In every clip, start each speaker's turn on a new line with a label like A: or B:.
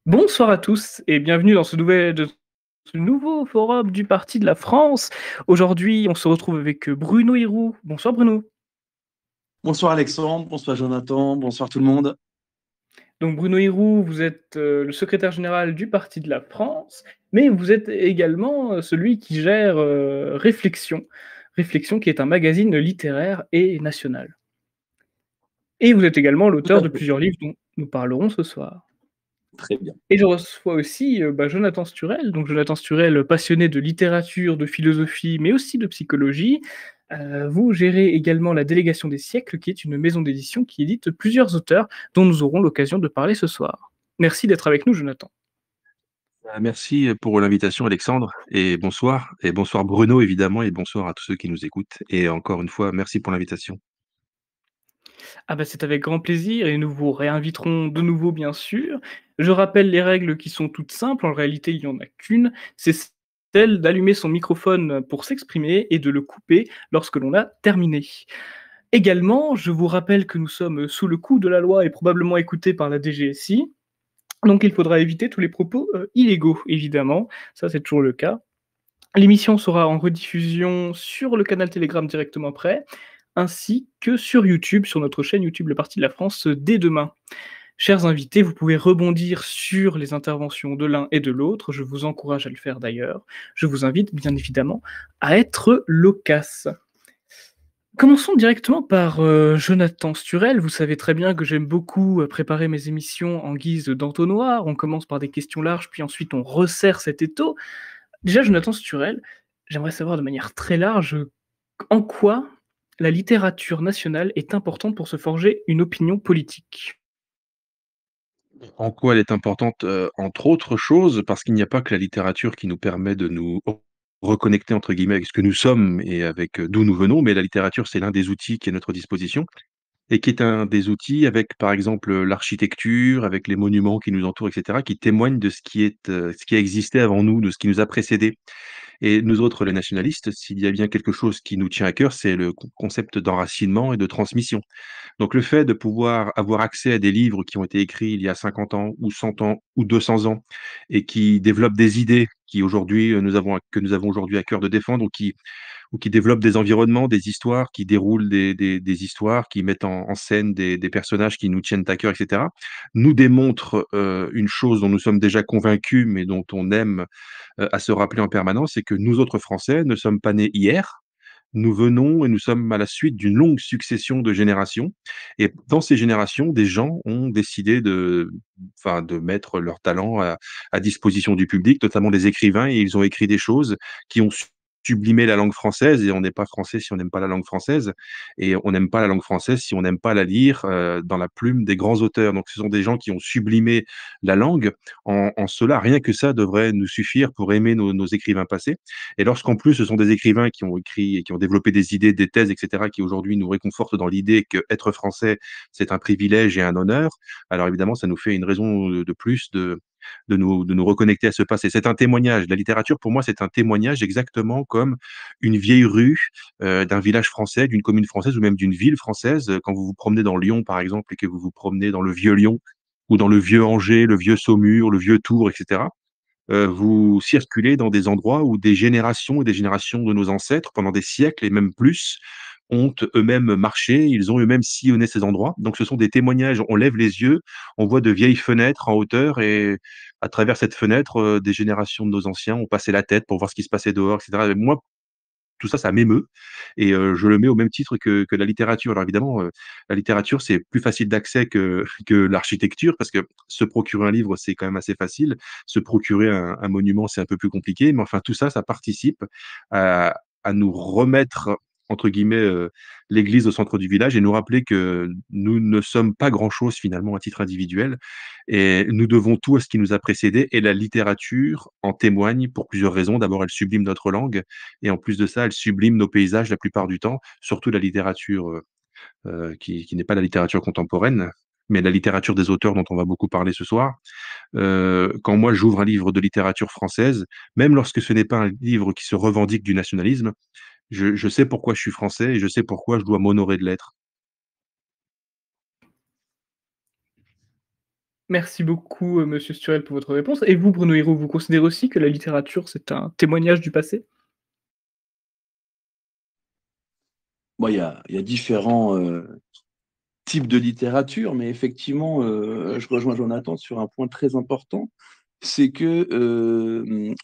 A: Bonsoir à tous et bienvenue dans ce nouveau forum du Parti de la France. Aujourd'hui, on se retrouve avec Bruno Hiraud. Bonsoir Bruno.
B: Bonsoir Alexandre, bonsoir Jonathan, bonsoir tout le monde.
A: Donc Bruno Hiraud, vous êtes le secrétaire général du Parti de la France, mais vous êtes également celui qui gère Réflexion. Réflexion qui est un magazine littéraire et national. Et vous êtes également
B: Tout
A: l'auteur
B: à
A: de
B: fait.
A: plusieurs livres dont nous parlerons ce soir.
B: Très bien.
A: Et je reçois aussi, Jonathan Sturel. Donc Jonathan Sturel, passionné de littérature, de philosophie, mais aussi de psychologie. Vous gérez également la Délégation des siècles, qui est une maison d'édition qui édite plusieurs auteurs dont nous aurons l'occasion de parler ce soir. Merci d'être avec nous, Jonathan.
B: Merci pour l'invitation Alexandre et bonsoir Bruno évidemment et bonsoir à tous ceux qui nous écoutent et encore une fois merci pour l'invitation.
A: Ah bah, c'est avec grand plaisir et nous vous réinviterons de nouveau, bien sûr. Je rappelle les règles qui sont toutes simples, en réalité, il n'y en a qu'une, c'est celle d'allumer son microphone pour s'exprimer et de le couper lorsque l'on a terminé. Également, je vous rappelle que nous sommes sous le coup de la loi et probablement écoutés par la DGSI, donc il faudra éviter tous les propos illégaux, évidemment, ça c'est toujours le cas. L'émission sera en rediffusion sur le canal Telegram directement après, ainsi que sur YouTube, sur notre chaîne YouTube Le Parti de la France, dès demain. Chers invités, vous pouvez rebondir sur les interventions de l'un et de l'autre, je vous encourage à le faire d'ailleurs. Je vous invite bien évidemment à être loquace. Commençons directement par Jonathan Sturel. Vous savez très bien que j'aime beaucoup préparer mes émissions en guise d'entonnoir. On commence par des questions larges, puis ensuite on resserre cet étau. Déjà, Jonathan Sturel, j'aimerais savoir de manière très large en quoi la littérature nationale est importante pour se forger une opinion politique.
B: En quoi elle est importante, entre autres choses parce qu'il n'y a pas que la littérature qui nous permet de nous «reconnecter» entre guillemets avec ce que nous sommes et avec, d'où nous venons, mais la littérature c'est l'un des outils qui est à notre disposition. Et qui est un des outils avec, par exemple, l'architecture, avec les monuments qui nous entourent et cetera, qui témoignent de ce qui a existé avant nous, de ce qui nous a précédés. Et nous autres, les nationalistes, s'il y a bien quelque chose qui nous tient à cœur, c'est le concept d'enracinement et de transmission. Donc le fait de pouvoir avoir accès à des livres qui ont été écrits il y a 50 ans ou 100 ans ou 200 ans et qui développent des idées qui aujourd'hui, nous avons aujourd'hui à cœur de défendre ou qui développent des environnements, des histoires, qui déroulent des histoires, qui mettent en scène des personnages qui nous tiennent à cœur et cetera, nous démontrent, une chose dont nous sommes déjà convaincus, mais dont on aime, à se rappeler en permanence, c'est que nous autres Français ne sommes pas nés hier. Nous venons et nous sommes à la suite d'une longue succession de générations et dans ces générations, des gens ont décidé de mettre leur talent à disposition du public, notamment des écrivains et ils ont écrit des choses qui ont sublimé la langue française et on n'est pas français si on n'aime pas la langue française et on n'aime pas la langue française si on n'aime pas la lire, dans la plume des grands auteurs. Donc ce sont des gens qui ont sublimé la langue. En cela, rien que ça devrait nous suffire pour aimer nos écrivains passés et lorsqu'en plus, ce sont des écrivains qui ont écrit et qui ont développé des idées, des thèses, et cetera, qui aujourd'hui nous réconfortent dans l'idée qu'être français, c'est un privilège et un honneur, alors évidemment, ça nous fait une raison, de plus de nous reconnecter à ce passé. C'est un témoignage. La littérature, pour moi, c'est un témoignage exactement comme une vieille rue, d'un village français, d'une commune française ou même d'une ville française. Quand vous vous promenez dans Lyon, par exemple, et que vous vous promenez dans le vieux Lyon ou dans le vieux Angers, le vieux Saumur, le vieux Tours, et cetera, vous circulez dans des endroits où des générations et des générations de nos ancêtres, pendant des siècles et même plus, ont eux-mêmes marché, ils ont eux-mêmes sillonné ces endroits. Donc ce sont des témoignages, on lève les yeux, on voit de vieilles fenêtres en hauteur et à travers cette fenêtre, des générations de nos anciens ont passé la tête pour voir ce qui se passait dehors et cetera. Et moi, tout ça, ça m'émeut et je le mets au même titre que la littérature. Alors évidemment, la littérature, c'est plus facile d'accès que que l'architecture parce que se procurer un livre, c'est quand même assez facile. Se procurer un monument, c'est un peu plus compliqué, mais enfin tout ça, ça participe à nous remettre entre guillemets, «l'église au centre du village» et nous rappeler que nous ne sommes pas grand-chose finalement à titre individuel et nous devons tout à ce qui nous a précédés et la littérature en témoigne pour plusieurs raisons. D'abord, elle sublime notre langue et en plus de ça, elle sublime nos paysages la plupart du temps, surtout la littérature, qui n'est pas la littérature contemporaine, mais la littérature des auteurs dont on va beaucoup parler ce soir. Quand moi j'ouvre un livre de littérature française, même lorsque ce n'est pas un livre qui se revendique du nationalisme, je sais pourquoi je suis français et je sais pourquoi je dois m'honorer de l'être.
A: Merci beaucoup, monsieur Sturel, pour votre réponse. Et vous, Bruno Hiro, vous considérez aussi que la littérature, c'est un témoignage du passé?
C: Bon, il y a différents types de littérature, mais effectivement, je rejoins Jonathan sur un point très important, c'est que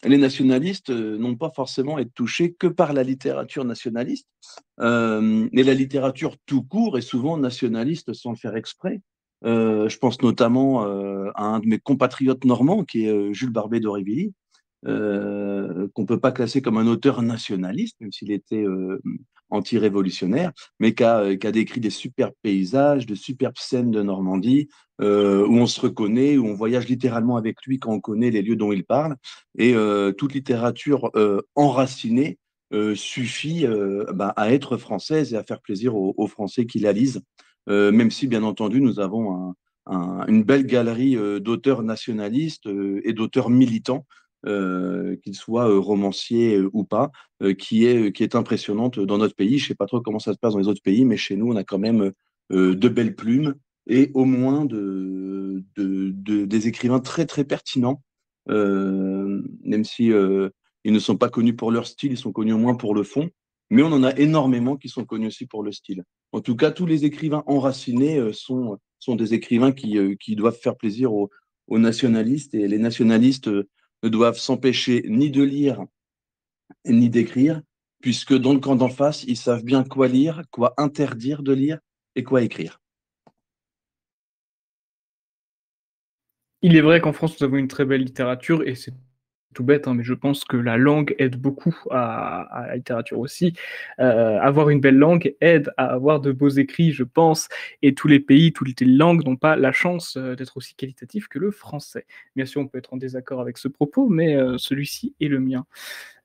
C: les nationalistes n'ont pas forcément à être touchés que par la littérature nationaliste, mais la littérature tout court est souvent nationaliste sans le faire exprès. Je pense notamment à un de mes compatriotes normands, qui est Jules Barbet d'Aurevilly, qu'on ne peut pas classer comme un auteur nationaliste, même s'il était anti-révolutionnaire, mais qui a décrit des superbes paysages, de superbes scènes de Normandie, où on se reconnaît, où on voyage littéralement avec lui quand on connaît les lieux dont il parle. Et toute littérature enracinée suffit à être française et à faire plaisir aux Français qui la lisent, même si, bien entendu, nous avons une belle galerie d'auteurs nationalistes et d'auteurs militants, qu'ils soient romanciers ou pas, qui est impressionnante dans notre pays. Je ne sais pas trop comment ça se passe dans les autres pays, mais chez nous, on a quand même de belles plumes et au moins des écrivains très, très pertinents, même si ils ne sont pas connus pour leur style, ils sont connus au moins pour le fond. Mais on en a énormément qui sont connus aussi pour le style. En tout cas, tous les écrivains enracinés sont des écrivains qui doivent faire plaisir aux nationalistes. Et les nationalistes ne doivent s'empêcher ni de lire ni d'écrire, puisque dans le camp d'en face, ils savent bien quoi lire, quoi interdire de lire et quoi écrire.
A: Il est vrai qu'en France, nous avons une très belle littérature et c'est tout bête, hein, mais je pense que la langue aide beaucoup à la littérature aussi. Avoir une belle langue aide à avoir de beaux écrits, je pense, et tous les pays, toutes les langues n'ont pas la chance d'être aussi qualitatifs que le français. Bien sûr, on peut être en désaccord avec ce propos, mais celui-ci est le mien.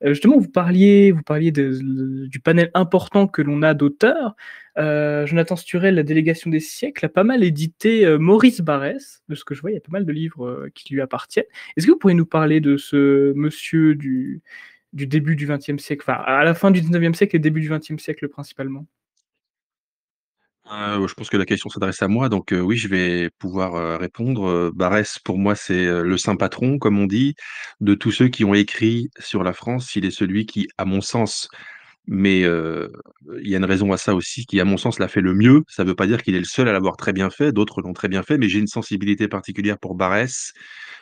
A: Justement, vous parliez du panel important que l'on a d'auteurs. Jonathan Sturel, La Délégation des siècles, a pas mal édité Maurice Barrès. De ce que je vois, il y a pas mal de livres qui lui appartiennent. Est-ce que vous pourriez nous parler de ce monsieur du début du XXe siècle, enfin à la fin du XIXe siècle et début du XXe siècle principalement?
B: Je pense que la question s'adresse à moi, donc oui, je vais pouvoir, répondre. Barrès, pour moi, c'est, le saint patron, comme on dit. De tous ceux qui ont écrit sur la France, il est celui qui, à mon sens, mais il y a une raison à ça aussi, qui, à mon sens, l'a fait le mieux. Ça ne veut pas dire qu'il est le seul à l'avoir très bien fait, d'autres l'ont très bien fait, mais j'ai une sensibilité particulière pour Barrès,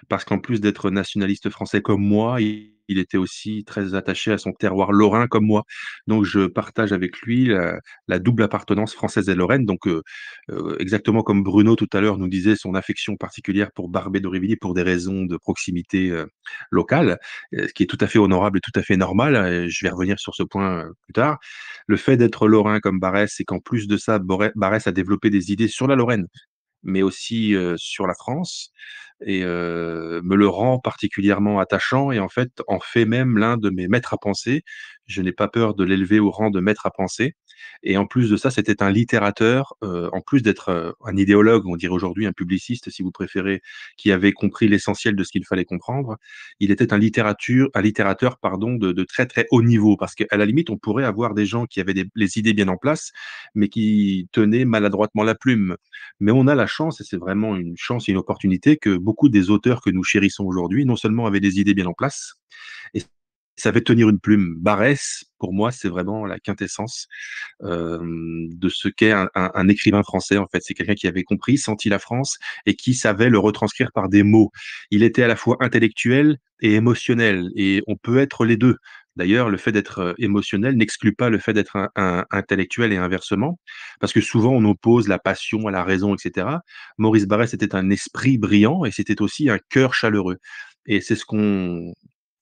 B: parce qu'en plus d'être nationaliste français comme moi, il était aussi très attaché à son terroir lorrain comme moi. Donc je partage avec lui la double appartenance française et lorraine. Donc exactement comme Bruno tout à l'heure nous disait son affection particulière pour Barbé d'Aurevilly pour des raisons de proximité locale, ce qui est tout à fait honorable et tout à fait normal. Je vais revenir sur ce point plus tard. Le fait d'être lorrain comme Barrès, c'est qu'en plus de ça, Barrès a développé des idées sur la Lorraine, mais aussi sur la France, et me le rend particulièrement attachant et en fait en fait même l'un de mes maîtres à penser. Je n'ai pas peur de l'élever au rang de maître à penser, et en plus de ça, c'était un littérateur, en plus d'être, un idéologue, on dirait aujourd'hui un publiciste si vous préférez, qui avait compris l'essentiel de ce qu'il fallait comprendre. Il était un littérateur pardon, de très, très haut niveau, parce qu'à la limite, on pourrait avoir des gens qui avaient les idées bien en place, mais qui tenaient maladroitement la plume. Mais on a la chance, et c'est vraiment une chance et une opportunité, que beaucoup des auteurs que nous chérissons aujourd'hui, non seulement avaient des idées bien en place et savaient tenir une plume. Barrès, pour moi, c'est vraiment la quintessence de ce qu'est un écrivain français, en fait. C'est quelqu'un qui avait compris, senti la France et qui savait le retranscrire par des mots. Il était à la fois intellectuel et émotionnel, et on peut être les 2. D'ailleurs, le fait d'être émotionnel n'exclut pas le fait d'être un intellectuel, et inversement, parce que souvent on oppose la passion à la raison, et cetera. Maurice Barrès était un esprit brillant et c'était aussi un cœur chaleureux, et c'est ce qu'on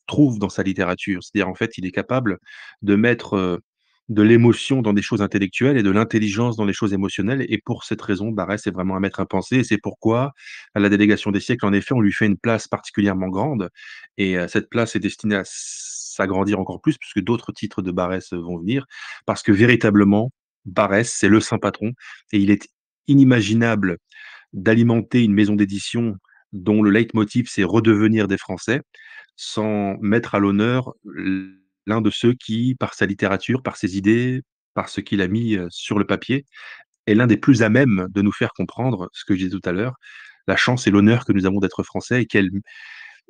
B: trouve dans sa littérature. C'est-à-dire, en fait, il est capable de mettre, de l'émotion dans des choses intellectuelles et de l'intelligence dans les choses émotionnelles, et pour cette raison, Barrès est vraiment un maître à penser, et c'est pourquoi, à la Délégation des siècles, en effet, on lui fait une place particulièrement grande, et cette place est destinée à s'agrandir encore plus puisque d'autres titres de Barrès vont venir, parce que véritablement, Barrès, c'est le saint patron, et il est inimaginable d'alimenter une maison d'édition dont le leitmotiv, c'est redevenir des Français, sans mettre à l'honneur l'un de ceux qui, par sa littérature, par ses idées, par ce qu'il a mis sur le papier, est l'un des plus à même de nous faire comprendre ce que je disais tout à l'heure, la chance et l'honneur que nous avons d'être français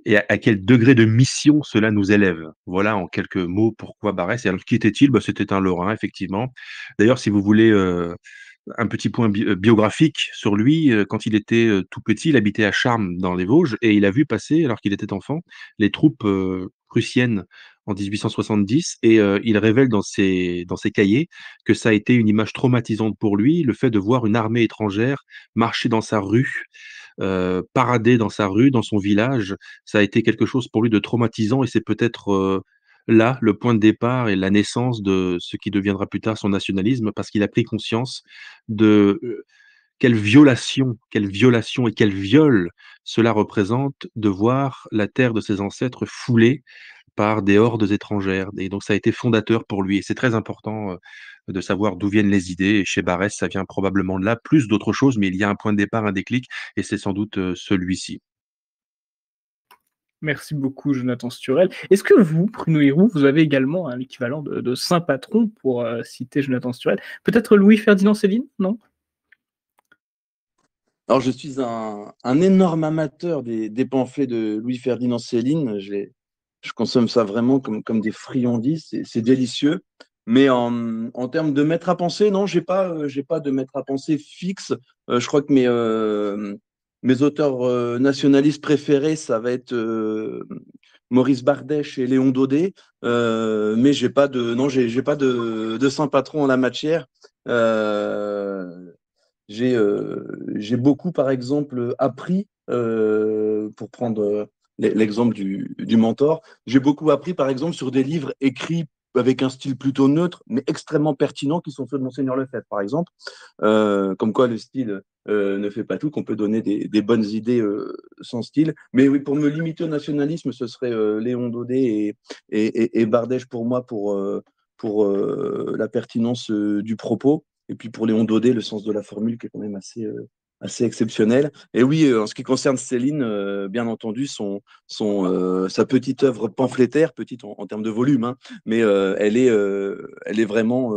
B: et à quel degré de mission cela nous élève. Voilà en quelques mots pourquoi Barès. Et alors qui était-il? Bah, c'était un Lorrain effectivement. D'ailleurs, si vous voulez, un petit point biographique sur lui, quand il était, tout petit, il habitait à Charmes dans les Vosges et il a vu passer, alors qu'il était enfant, les troupes, prussiennes en 1870 et il révèle dans ses cahiers que ça a été une image traumatisante pour lui, le fait de voir une armée étrangère marcher dans sa rue, parader dans sa rue, dans son village. Ça a été quelque chose pour lui de traumatisant et c'est peut-être, là, le point de départ et la naissance de ce qui deviendra plus tard son nationalisme, parce qu'il a pris conscience de, quelle violation et quel viol cela représente de voir la terre de ses ancêtres foulée par des hordes étrangères et donc ça a été fondateur pour lui et c'est très important, de savoir d'où viennent les idées et chez Barès, ça vient probablement de là, plus d'autres choses, mais il y a un point de départ, un déclic et c'est sans doute, celui-ci.
A: Merci beaucoup, Jonathan Sturel. Est-ce que vous, Bruno Héroux, vous avez également un équivalent de saint patron pour citer Jonathan Sturel? Peut-être Louis-Ferdinand Céline? Non?
C: Alors, je suis un énorme amateur des pamphlets de Louis-Ferdinand Céline. Je consomme ça vraiment comme des friandises. C'est délicieux. Mais en termes de maître à penser, non, j'ai pas de maître à penser fixe. Je crois que mes auteurs nationalistes préférés, ça va être Maurice Bardèche et Léon Daudet. Mais j'ai pas de, non, j'ai pas de saint patron en la matière. Euh, j'ai beaucoup, par exemple, appris, pour prendre l'exemple du mentor, j'ai beaucoup appris, par exemple, sur des livres écrits avec un style plutôt neutre, mais extrêmement pertinent, qui sont ceux de Monseigneur Lefebvre, par exemple. Comme quoi le style ne fait pas tout, qu'on peut donner des bonnes idées sans style. Mais oui, pour me limiter au nationalisme, ce serait Léon Daudet et Bardèche pour moi, pour la pertinence du propos. Et puis pour Léon Daudet, le sens de la formule qui est quand même assez exceptionnel. Et oui, en ce qui concerne Céline, bien entendu, sa petite œuvre pamphlétaire, petite en termes de volume, hein, mais elle est vraiment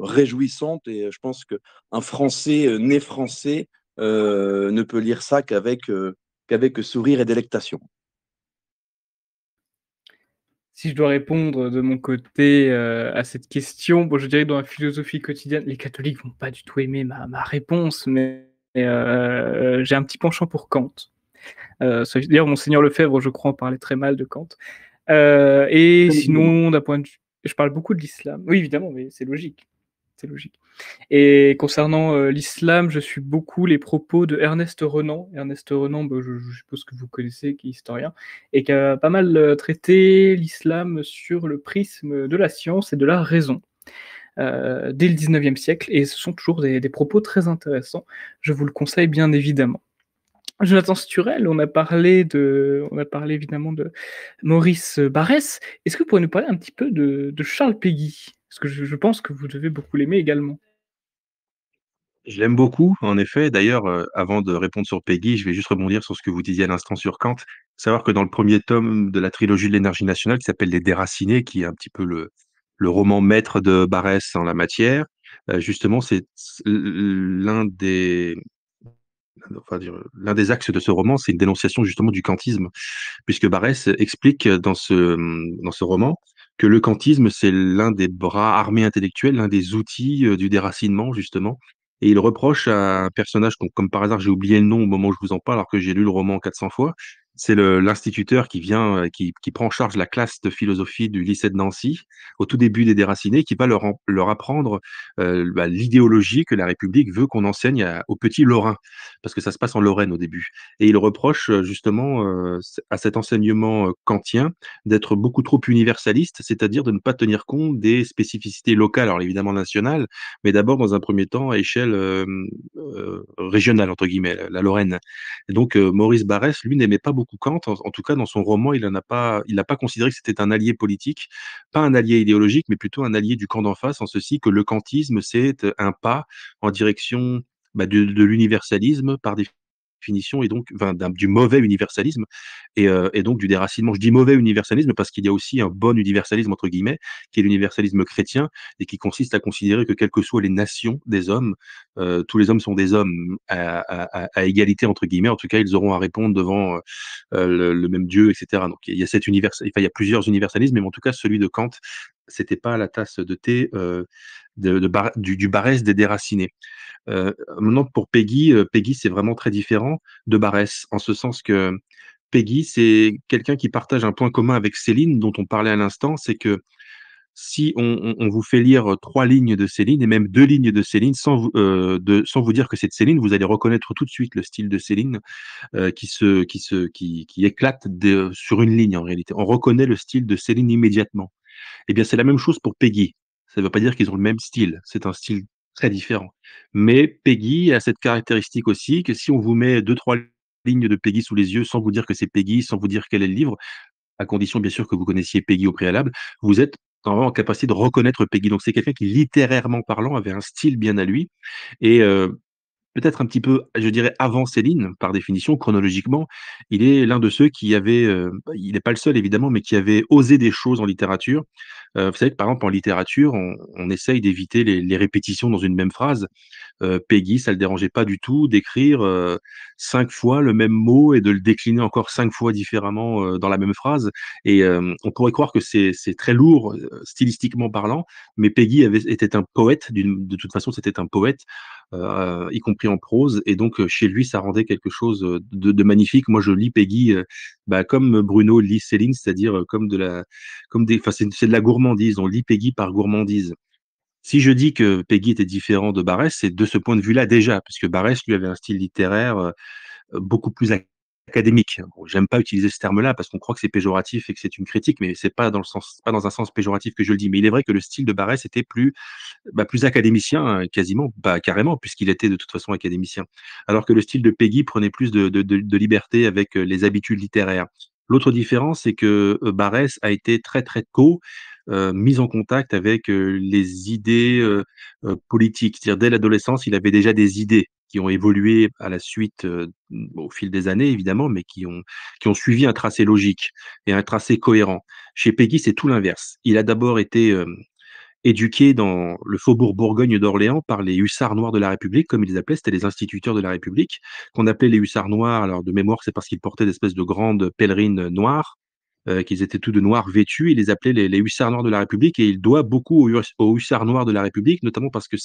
C: réjouissante. Et je pense qu'un Français né français ne peut lire ça qu'avec sourire et délectation.
A: Si je dois répondre de mon côté à cette question, bon, je dirais que dans la philosophie quotidienne, les catholiques vont pas du tout aimer ma réponse, mais j'ai un petit penchant pour Kant. D'ailleurs, Monseigneur Lefebvre, je crois, en parlait très mal de Kant. Et sinon, d'un point de vue, je parle beaucoup de l'islam. Oui, évidemment, mais c'est logique. C'est logique. Et concernant l'islam, je suis beaucoup les propos de Ernest Renan. Ernest Renan, bah, je suppose que vous connaissez, qui est historien, et qui a pas mal traité l'islam sur le prisme de la science et de la raison. Dès le 19e siècle, et ce sont toujours des propos très intéressants. Je vous le conseille bien évidemment. Jonathan Sturel, on a parlé évidemment de Maurice Barrès. Est-ce que vous pourriez nous parler un petit peu de Charles Péguy? Parce que je pense que vous devez beaucoup l'aimer également.
B: Je l'aime beaucoup, en effet. D'ailleurs, avant de répondre sur Peggy, je vais juste rebondir sur ce que vous disiez à l'instant sur Kant. Savoir que dans le premier tome de la trilogie de l'énergie nationale qui s'appelle Les Déracinés, qui est un petit peu le roman maître de Barès en la matière, justement, c'est l'un des enfin dire, l'un des axes de ce roman, c'est une dénonciation justement du kantisme, puisque Barès explique dans ce roman que le kantisme, c'est l'un des bras armés intellectuels, l'un des outils du déracinement justement. Et il reproche à un personnage, comme par hasard j'ai oublié le nom au moment où je vous en parle, alors que j'ai lu le roman 400 fois, c'est l'instituteur qui vient, qui prend en charge la classe de philosophie du lycée de Nancy, au tout début des Déracinés, qui va leur apprendre l'idéologie que la République veut qu'on enseigne aux petits Lorrains parce que ça se passe en Lorraine au début. Et il reproche justement à cet enseignement kantien d'être beaucoup trop universaliste, c'est-à-dire de ne pas tenir compte des spécificités locales, alors évidemment nationales, mais d'abord dans un premier temps à échelle régionale, entre guillemets, la Lorraine. Et donc Maurice Barrès, lui, n'aimait pas beaucoup Kant, en tout cas dans son roman, il n'a pas considéré que c'était un allié politique, pas un allié idéologique, mais plutôt un allié du camp d'en face, en ceci que le kantisme, c'est un pas en direction de l'universalisme par définition et donc enfin, du mauvais universalisme et donc du déracinement. Je dis mauvais universalisme parce qu'il y a aussi un bon universalisme entre guillemets, qui est l'universalisme chrétien et qui consiste à considérer que quelles que soient les nations des hommes, tous les hommes sont des hommes à égalité entre guillemets. En tout cas, ils auront à répondre devant le même Dieu, etc. Donc il y a enfin, il y a plusieurs universalismes, mais en tout cas celui de Kant, c'était pas la tasse de thé du Barès des déracinés. Maintenant pour Peggy, Peggy c'est vraiment très différent de Barès, en ce sens que Peggy c'est quelqu'un qui partage un point commun avec Céline dont on parlait à l'instant, c'est que si on vous fait lire 3 lignes de Céline et même 2 lignes de Céline sans vous dire que c'est de Céline, vous allez reconnaître tout de suite le style de Céline, qui éclate sur une ligne en réalité. On reconnaît le style de Céline immédiatement. Eh bien, c'est la même chose pour Peggy. Ça ne veut pas dire qu'ils ont le même style, c'est un style très différent. Mais Peggy a cette caractéristique aussi que si on vous met 2-3 lignes de Peggy sous les yeux sans vous dire que c'est Peggy, sans vous dire quel est le livre, à condition bien sûr que vous connaissiez Peggy au préalable, vous êtes vraiment en capacité de reconnaître Peggy. Donc c'est quelqu'un qui littérairement parlant avait un style bien à lui et peut-être un petit peu, je dirais, avant Céline, par définition, chronologiquement, il est l'un de ceux qui avait, il n'est pas le seul évidemment, mais qui avait osé des choses en littérature. Vous savez que par exemple en littérature, on essaye d'éviter les répétitions dans une même phrase. Peggy, ça le dérangeait pas du tout d'écrire, 5 fois le même mot et de le décliner encore 5 fois différemment, dans la même phrase et on pourrait croire que c'est très lourd, stylistiquement parlant, mais Peggy était un poète, de toute façon, c'était un poète, y compris en prose et donc chez lui, ça rendait quelque chose, de magnifique. Moi, je lis Peggy, bah, comme Bruno lit Céline, c'est-à-dire, comme des enfin, c'est de la gourmandise. On lit Peggy par gourmandise. Si je dis que Peggy était différent de Barès, c'est de ce point de vue-là déjà, puisque Barès, lui, avait un style littéraire, beaucoup plus académique. Bon, j'aime pas utiliser ce terme-là parce qu'on croit que c'est péjoratif et que c'est une critique, mais c'est pas dans un sens péjoratif que je le dis. Mais il est vrai que le style de Barès était plus académicien, quasiment, pas carrément, puisqu'il était de toute façon académicien. Alors que le style de Peggy prenait plus de liberté avec les habitudes littéraires. L'autre différence, c'est que Barès a été très très tôt mis en contact avec les idées politiques. C'est-à-dire dès l'adolescence, il avait déjà des idées qui ont évolué à la suite, au fil des années évidemment, mais qui ont suivi un tracé logique et un tracé cohérent. Chez Peggy, c'est tout l'inverse. Il a d'abord été éduqué dans le faubourg Bourgogne d'Orléans par les hussards noirs de la République, comme ils les appelaient, c'était les instituteurs de la République, qu'on appelait les hussards noirs. Alors de mémoire, c'est parce qu'ils portaient des espèces de grandes pèlerines noires, qu'ils étaient tous de noir vêtus. Il les appelait les hussards noirs de la République et il doit beaucoup aux hussards noirs de la République, notamment parce que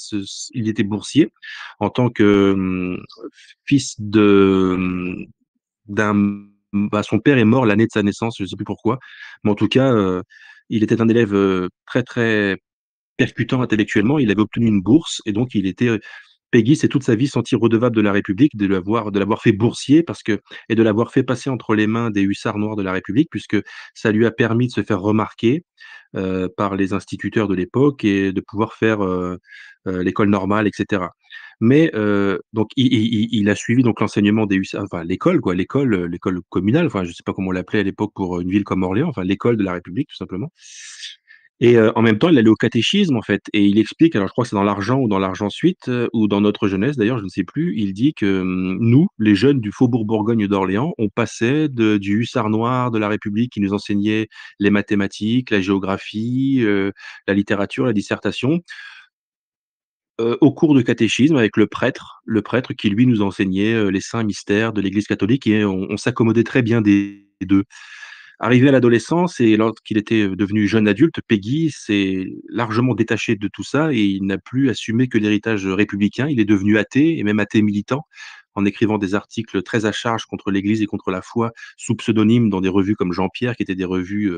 B: il était boursier en tant que fils d'un son père est mort l'année de sa naissance, je ne sais plus pourquoi, mais en tout cas, il était un élève très très percutant intellectuellement, il avait obtenu une bourse et donc il était Peggy s'est toute sa vie senti redevable de la République, de l'avoir fait boursier parce que et de l'avoir fait passer entre les mains des hussards noirs de la République puisque ça lui a permis de se faire remarquer, par les instituteurs de l'époque et de pouvoir faire, l'école normale et cetera. Mais, donc il a suivi donc l'enseignement des hussards enfin l'école quoi, l'école communale, enfin je sais pas comment on l'appelait à l'époque pour une ville comme Orléans, enfin l'école de la République tout simplement. Et en même temps, il allait au catéchisme, en fait et il explique, alors je crois que c'est dans «L'argent» ou dans «L'argent suite», ou dans «Notre jeunesse» d'ailleurs, je ne sais plus, il dit que, nous, les jeunes du faubourg Bourgogne d'Orléans, on passait du hussard noir de la République qui nous enseignait les mathématiques, la géographie, la littérature, la dissertation, au cours de catéchisme avec le prêtre qui lui nous enseignait, les saints mystères de l'Église catholique et on s'accommodait très bien des 2. Arrivé à l'adolescence et lorsqu'il était, devenu jeune adulte, Peggy s'est largement détaché de tout ça et il n'a plus assumé que l'héritage, républicain. Il est devenu athée et même athée militant, en écrivant des articles très à charge contre l'Église et contre la foi, sous pseudonyme dans des revues comme Jean-Pierre, qui étaient des revues,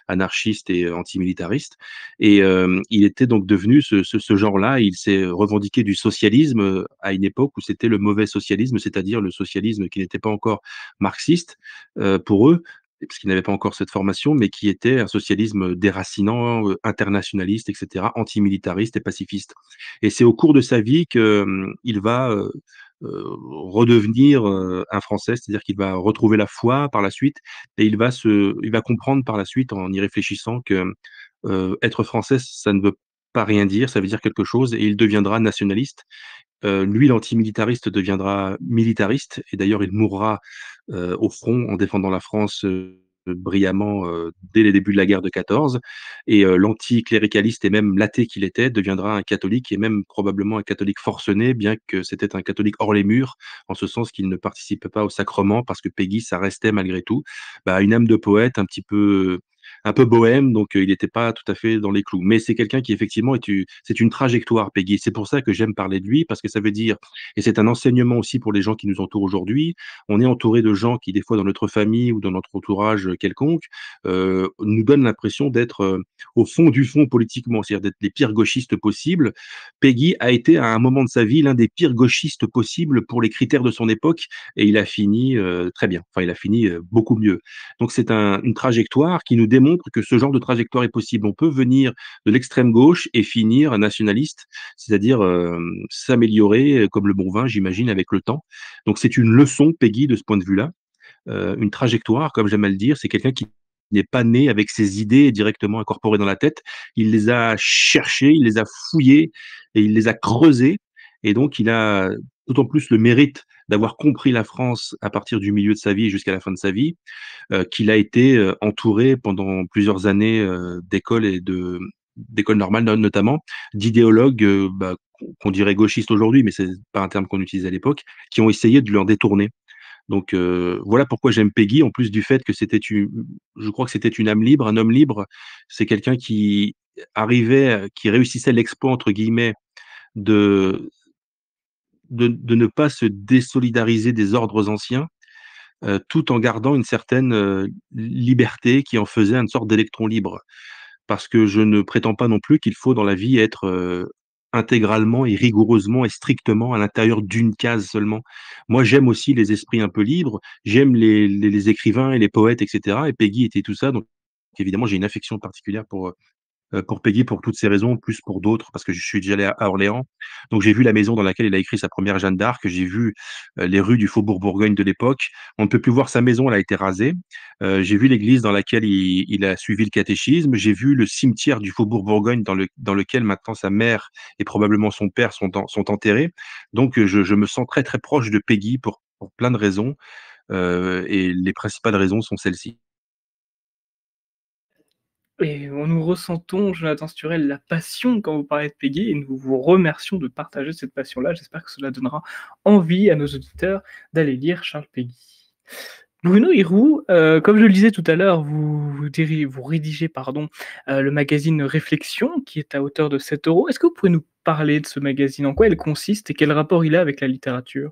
B: anarchistes et antimilitaristes et il était donc devenu ce genre-là. Il s'est revendiqué du socialisme, à une époque où c'était le mauvais socialisme, c'est-à-dire le socialisme qui n'était pas encore marxiste, pour eux, parce qu'ils n'avaient pas encore cette formation, mais qui était un socialisme déracinant, internationaliste et cetera, antimilitariste et pacifiste. Et c'est au cours de sa vie que, il va, redevenir, un Français, c'est-à-dire qu'il va retrouver la foi par la suite et il va comprendre par la suite en y réfléchissant que, être français, ça ne veut pas rien dire, ça veut dire quelque chose et il deviendra nationaliste Lui, l'antimilitariste deviendra militariste et d'ailleurs il mourra, au front en défendant la France, brillamment, dès les débuts de la guerre de 14 et l'anticléricaliste et même l'athée qu'il était deviendra un catholique et même probablement un catholique forcené, bien que c'était un catholique hors les murs, en ce sens qu'il ne participait pas au sacrement parce que Peggy, ça restait malgré tout, bah, une âme de poète un peu bohème, donc il n'était pas tout à fait dans les clous. Mais c'est quelqu'un qui effectivement c'est une trajectoire, Peggy. C'est pour ça que j'aime parler de lui, parce que ça veut dire et c'est un enseignement aussi pour les gens qui nous entourent aujourd'hui, on est entouré de gens qui, des fois, dans notre famille ou dans notre entourage quelconque, nous donnent l'impression d'être, au fond du fond politiquement, c'est-à-dire d'être les pires gauchistes possibles. Peggy a été, à un moment de sa vie, l'un des pires gauchistes possibles pour les critères de son époque et il a fini, très bien. Enfin, il a fini, beaucoup mieux. Donc c'est une trajectoire qui nous démontre que ce genre de trajectoire est possible. On peut venir de l'extrême gauche et finir nationaliste, c'est-à-dire, s'améliorer, comme le bon vin, j'imagine, avec le temps. Donc c'est une leçon, Peggy, de ce point de vue-là, une trajectoire, comme j'aime à le dire. C'est quelqu'un qui n'est pas né avec ses idées directement incorporées dans la tête. Il les a cherchées, il les a fouillées et il les a creusées et donc il a d'autant plus le mérite d'avoir compris la France à partir du milieu de sa vie jusqu'à la fin de sa vie, qu'il a été, entouré pendant plusieurs années, d'écoles normales notamment, d'idéologues, bah, qu'on dirait gauchistes aujourd'hui, mais c'est pas un terme qu'on utilisait à l'époque, qui ont essayé de leur détourner. Donc voilà pourquoi j'aime Peggy, en plus du fait que je crois que c'était une âme libre, un homme libre. C'est quelqu'un qui réussissait «l'exploit» entre guillemets de de ne pas se désolidariser des ordres anciens, tout en gardant une certaine, liberté qui en faisait une sorte d'électron libre. Parce que je ne prétends pas non plus qu'il faut dans la vie être, intégralement et rigoureusement et strictement à l'intérieur d'une case seulement. Moi, j'aime aussi les esprits un peu libres, j'aime les écrivains et les poètes et cetera et Peggy était tout ça, donc évidemment, j'ai une affection particulière pour Peggy, pour toutes ces raisons, plus pour d'autres, parce que je suis déjà allé à Orléans. Donc j'ai vu la maison dans laquelle il a écrit sa première Jeanne d'Arc, j'ai vu, les rues du faubourg Bourgogne de l'époque. On ne peut plus voir sa maison, elle a été rasée. J'ai vu l'église dans laquelle il a suivi le catéchisme. J'ai vu le cimetière du faubourg Bourgogne dans lequel maintenant sa mère et probablement son père sont enterrés. Donc je me sens très, très proche de Peggy pour plein de raisons, et les principales raisons sont celles-ci.
A: Et nous ressentons, Jonathan Sturel, la passion quand vous parlez de Peggy et nous vous remercions de partager cette passion-là. J'espère que cela donnera envie à nos auditeurs d'aller lire Charles Péguy. Bruno Hirou, comme je le disais tout à l'heure, vous rédigez pardon, le magazine Réflexion qui est à hauteur de 7 €. Est-ce que vous pouvez nous parler de ce magazine? En quoi il consiste et quel rapport il a avec la littérature?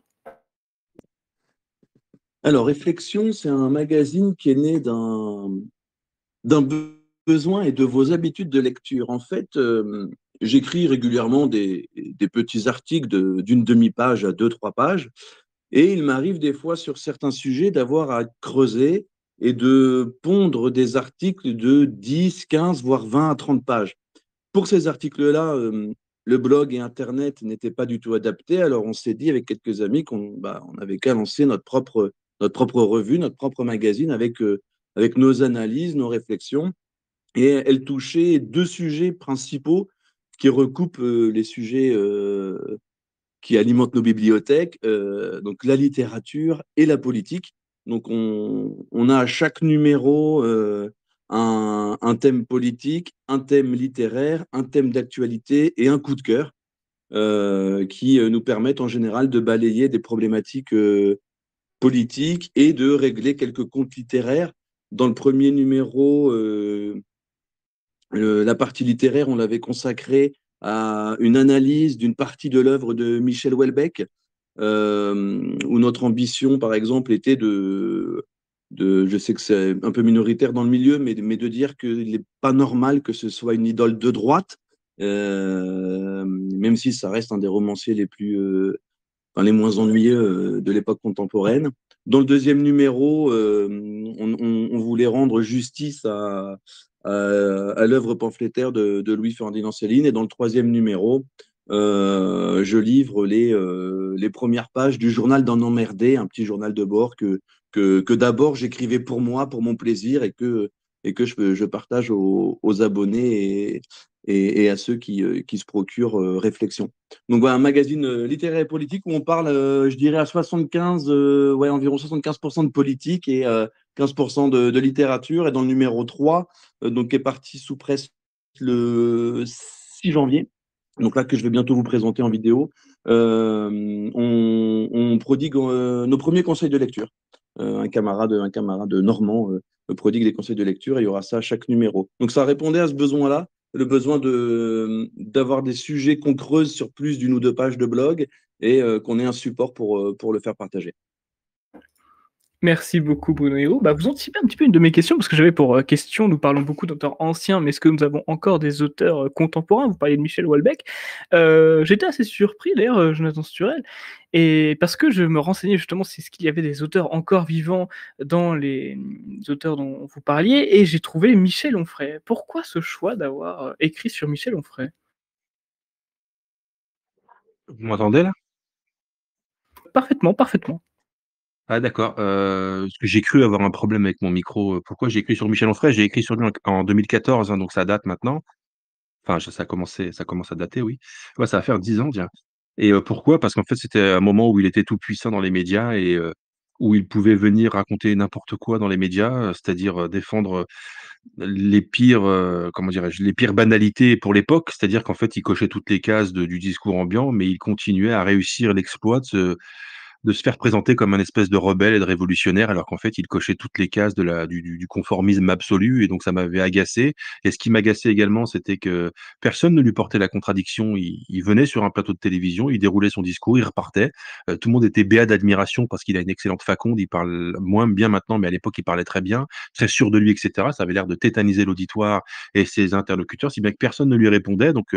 C: Alors, Réflexion, c'est un magazine qui est né d'un besoin et de vos habitudes de lecture. En fait, j'écris régulièrement des petits articles d'une demi-page à deux, trois pages, et il m'arrive des fois sur certains sujets d'avoir à creuser et de pondre des articles de 10, 15, voire 20 à 30 pages. Pour ces articles-là, le blog et Internet n'étaient pas du tout adaptés, alors on s'est dit avec quelques amis on avait qu'à lancer notre propre revue, notre propre magazine avec nos analyses, nos réflexions. Et elle touchait deux sujets principaux qui recoupent les sujets qui alimentent nos bibliothèques, donc la littérature et la politique. Donc on a à chaque numéro un thème politique, un thème littéraire, un thème d'actualité et un coup de cœur qui nous permettent en général de balayer des problématiques politiques et de régler quelques comptes littéraires. Dans le premier numéro, la partie littéraire, on l'avait consacrée à une analyse d'une partie de l'œuvre de Michel Houellebecq, où notre ambition, par exemple, était je sais que c'est un peu minoritaire dans le milieu, mais de dire qu'il n'est pas normal que ce soit une idole de droite, même si ça reste un des romanciers enfin, les moins ennuyeux de l'époque contemporaine. Dans le deuxième numéro, on voulait rendre justice à l'œuvre pamphlétaire de Louis-Ferdinand Céline. Et dans le troisième numéro, je livre les premières pages du journal d'un emmerdé, un petit journal de bord que d'abord j'écrivais pour moi, pour mon plaisir, et que et que je partage aux abonnés et à ceux qui se procurent réflexion. Donc voilà, un magazine littéraire et politique où on parle, je dirais, à 75, ouais, environ 75% de politique et 15% de littérature. Et dans le numéro 3, donc, qui est parti sous presse le 6 janvier, donc là que je vais bientôt vous présenter en vidéo, on prodigue nos premiers conseils de lecture. Un camarade normand prodigue des conseils de lecture et il y aura ça à chaque numéro. Donc ça répondait à ce besoin-là, le besoin d'avoir des sujets qu'on creuse sur plus d'une ou deux pages de blog et qu'on ait un support pour le faire partager.
A: Merci beaucoup Bruno Hérault. Bah, vous anticipez un petit peu une de mes questions, parce que j'avais pour question, nous parlons beaucoup d'auteurs anciens, mais est-ce que nous avons encore des auteurs contemporains? Vous parliez de Michel Houellebecq. J'étais assez surpris d'ailleurs, Jonathan Sturel, et parce que je me renseignais justement si ce qu'il y avait des auteurs encore vivants dans les auteurs dont vous parliez, et j'ai trouvé Michel Onfray. Pourquoi ce choix d'avoir écrit sur Michel Onfray?
B: Vous m'entendez là?
A: Parfaitement, parfaitement.
B: Ah d'accord, parce que j'ai cru avoir un problème avec mon micro, pourquoi j'ai écrit sur Michel Onfray? J'ai écrit sur lui en 2014, hein, donc ça date maintenant. Enfin, ça commence à dater, oui. Ouais, ça va faire 10 ans, tiens. Et pourquoi? Parce qu'en fait, c'était un moment où il était tout puissant dans les médias et où il pouvait venir raconter n'importe quoi dans les médias, c'est-à-dire, défendre, les pires, comment dirais-je? Les pires banalités pour l'époque. C'est-à-dire qu'en fait, il cochait toutes les cases du discours ambiant, mais il continuait à réussir l'exploit de se faire présenter comme un espèce de rebelle et de révolutionnaire, alors qu'en fait, il cochait toutes les cases de la du conformisme absolu et donc ça m'avait agacé. Et ce qui m'agaçait également, c'était que personne ne lui portait la contradiction. Il venait sur un plateau de télévision, il déroulait son discours, il repartait. Tout le monde était béat d'admiration parce qu'il a une excellente faconde. Il parle moins bien maintenant, mais à l'époque, il parlait très bien, très sûr de lui et cetera. Ça avait l'air de tétaniser l'auditoire et ses interlocuteurs, si bien que personne ne lui répondait. Donc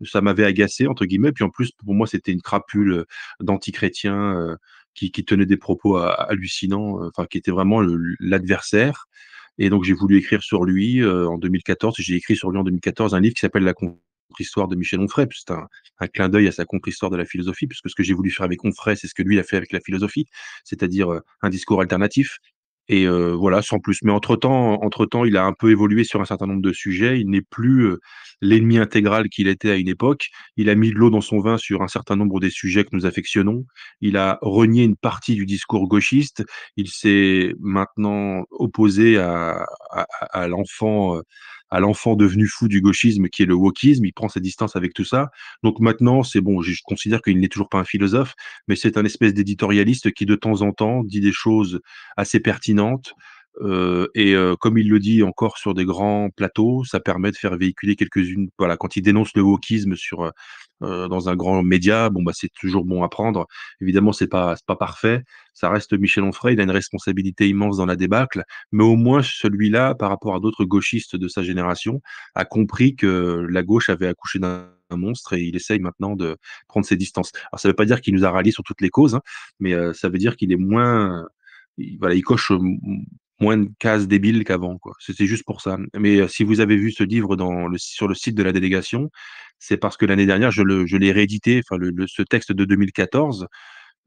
B: ça m'avait «agacé» entre guillemets. Puis en plus, pour moi, c'était une crapule, d'antichrétien, qui tenait des propos hallucinants, enfin qui était vraiment l'adversaire. Et donc j'ai voulu écrire sur lui, en 2014. J'ai écrit sur lui en 2014 un livre qui s'appelle La contre-histoire de Michel Onfray. Puis c'est un clin d'œil à sa contre-histoire de la philosophie, puisque ce que j'ai voulu faire avec Onfray, c'est ce que lui a fait avec la philosophie, c'est-à-dire, un discours alternatif. Et voilà, sans plus. Mais entre-temps, il a un peu évolué sur un certain nombre de sujets. Il n'est plus, l'ennemi intégral qu'il était à une époque. Il a mis de l'eau dans son vin sur un certain nombre des sujets que nous affectionnons. Il a renié une partie du discours gauchiste. Il s'est maintenant opposé à l'enfant devenu fou du gauchisme qui est le wokisme. Il prend ses distances avec tout ça. Donc maintenant, c'est bon, je considère qu'il n'est toujours pas un philosophe, mais c'est un espèce d'éditorialiste qui, de temps en temps, dit des choses assez pertinentes. Et comme il le dit encore sur des grands plateaux, ça permet de faire véhiculer quelques-unes, voilà, quand il dénonce le wokisme dans un grand média, bon, bah, c'est toujours bon à prendre. Évidemment, c'est pas parfait. Ça reste Michel Onfray, il a une responsabilité immense dans la débâcle, mais au moins celui-là, par rapport à d'autres gauchistes de sa génération, a compris que la gauche avait accouché d'un monstre et il essaye maintenant de prendre ses distances. Alors ça veut pas dire qu'il nous a ralliés sur toutes les causes, hein, mais ça veut dire qu'il est moins voilà, il coche, moins de cases débiles qu'avant, quoi. C'était juste pour ça. Mais si vous avez vu ce livre sur le site de la délégation, c'est parce que l'année dernière, je l'ai réédité, enfin ce texte de 2014,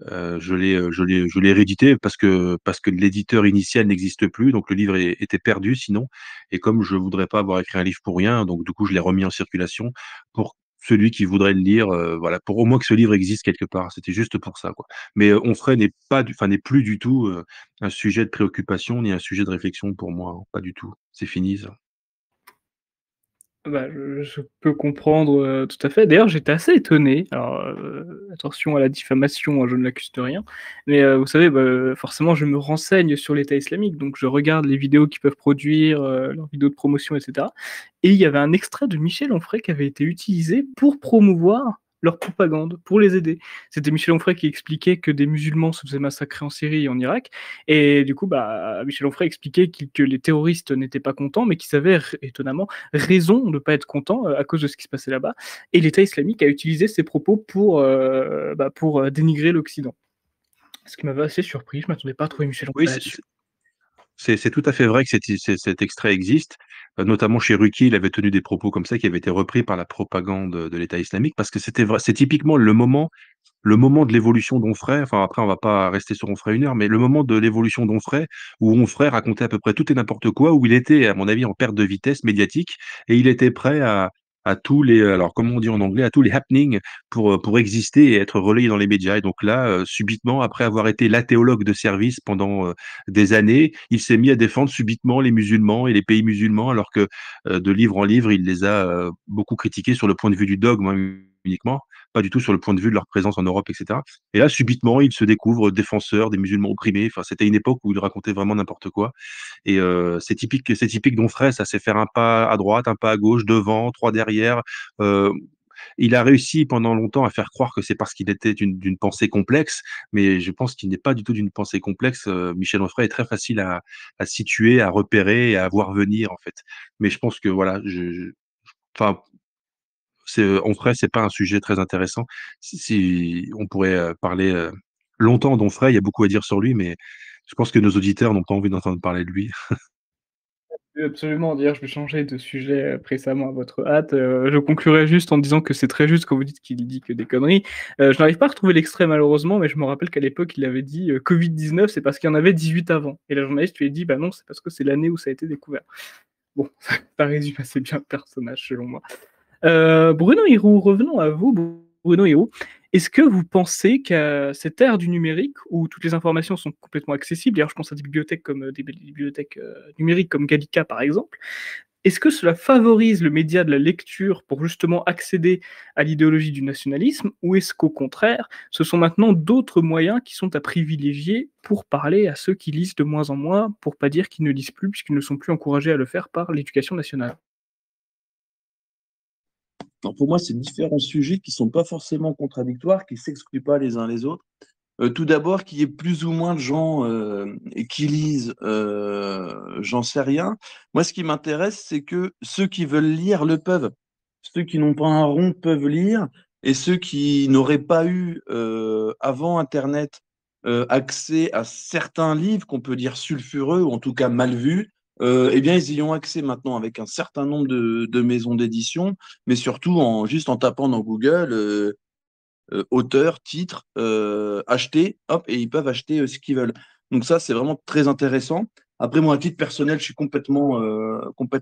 B: je l'ai réédité parce que l'éditeur initial n'existe plus, donc le livre était perdu sinon. Et comme je voudrais pas avoir écrit un livre pour rien, donc du coup, je l'ai remis en circulation pour celui qui voudrait le lire, voilà, pour au moins que ce livre existe quelque part. C'était juste pour ça, quoi. Mais Onfray n'est plus du tout, un sujet de préoccupation ni un sujet de réflexion pour moi, hein, pas du tout. C'est fini ça.
A: Bah, je peux comprendre, tout à fait. D'ailleurs, j'étais assez étonné, alors, attention à la diffamation, hein, je ne l'accuse de rien, mais, vous savez, bah, forcément, je me renseigne sur l'État islamique, donc je regarde les vidéos qu'ils peuvent produire, leurs vidéos de promotion et cetera, et il y avait un extrait de Michel Onfray qui avait été utilisé pour promouvoir leur propagande, pour les aider. C'était Michel Onfray qui expliquait que des musulmans se faisaient massacrer en Syrie et en Irak, et du coup, bah, Michel Onfray expliquait que les terroristes n'étaient pas contents, mais qu'ils avaient étonnamment raison de ne pas être content à cause de ce qui se passait là-bas. Et l'État islamique a utilisé ces propos pour dénigrer l'Occident. Ce qui m'avait assez surpris, je ne m'attendais pas à trouver Michel
B: Oui,
A: Onfray là-dessus.
B: c'est tout à fait vrai que cet extrait existe, notamment chez Ruquier, il avait tenu des propos comme ça qui avaient été repris par la propagande, de l'État islamique parce que c'était vrai, c'est typiquement le moment le moment de l'évolution d'Onfray, enfin après on va pas rester sur Onfray 1 heure, mais le moment de l'évolution d'Onfray, où Onfray racontait à peu près tout et n'importe quoi, où il était, à mon avis, en perte de vitesse médiatique et il était prêt à tous les, alors comment on dit en anglais? À tous les happenings pour exister et être relayé dans les médias et donc là, subitement, après avoir été l'athéologue de service pendant, des années, il s'est mis à défendre subitement les musulmans et les pays musulmans alors que, de livre en livre, il les a, beaucoup critiqués sur le point de vue du dogme, hein, uniquement, pas du tout sur le point de vue de leur présence en Europe et cetera et là, subitement, il se découvre défenseur des musulmans opprimés. Enfin, c'était une époque où il racontait vraiment n'importe quoi et c'est typique d'Onfray, ça, c'est faire un pas à droite, un pas à gauche, devant, 3 derrière. Heu, il a réussi pendant longtemps à faire croire que c'est parce qu'il était d'une pensée complexe, mais je pense qu'il n'est pas du tout d'une pensée complexe. Michel Onfray est très facile à situer, à repérer et à voir venir, en fait. Mais je pense que voilà, enfin, Onfray, c'est pas un sujet très intéressant. Si on pourrait, parler, longtemps d'Onfray, il y a beaucoup à dire sur lui, mais je pense que nos auditeurs n'ont pas envie d'entendre parler de lui.
A: Oui, absolument. D'ailleurs, je vais changer de sujet, précédemment à votre hâte. Je conclurai juste en disant que c'est très juste quand vous dites qu'il dit que des conneries. Je n'arrive pas à retrouver l'extrait malheureusement, mais je me rappelle qu'à l'époque, il avait dit, Covid-19, c'est parce qu'il y en avait 18 avant et la journaliste lui a dit: «Bah non, c'est parce que c'est l'année où ça a été découvert». Bon, ça résume assez bien le personnage selon moi. Bruno Hirault, revenons à vous, Bruno Hirault. Est-ce que vous pensez qu'à cette ère du numérique, où toutes les informations sont complètement accessibles, d'ailleurs je pense à des bibliothèques comme, des bibliothèques, numériques comme Gallica par exemple, est-ce que cela favorise le média de la lecture pour justement accéder à l'idéologie du nationalisme? Ou est-ce qu'au contraire, ce sont maintenant d'autres moyens qui sont à privilégier pour parler à ceux qui lisent de moins en moins, pour pas dire qu'ils ne lisent plus puisqu'ils ne sont plus encouragés à le faire par l'éducation nationale?
C: Alors pour moi, c'est différents sujets qui sont pas forcément contradictoires, qui s'excluent pas les uns les autres. Tout d'abord, qu'il y ait plus ou moins de gens qui lisent, j'en sais rien. Moi, ce qui m'intéresse, c'est que ceux qui veulent lire le peuvent. Ceux qui n'ont pas un rond peuvent lire, et ceux qui n'auraient pas eu avant Internet accès à certains livres qu'on peut dire sulfureux ou en tout cas mal vus, eh bien, ils y ont accès maintenant avec un certain nombre de maisons d'édition, mais surtout juste en tapant dans Google. Auteur, titre, acheter, hop, et ils peuvent acheter ce qu'ils veulent. Donc ça, c'est vraiment très intéressant. Après, moi, à titre personnel, je suis complètement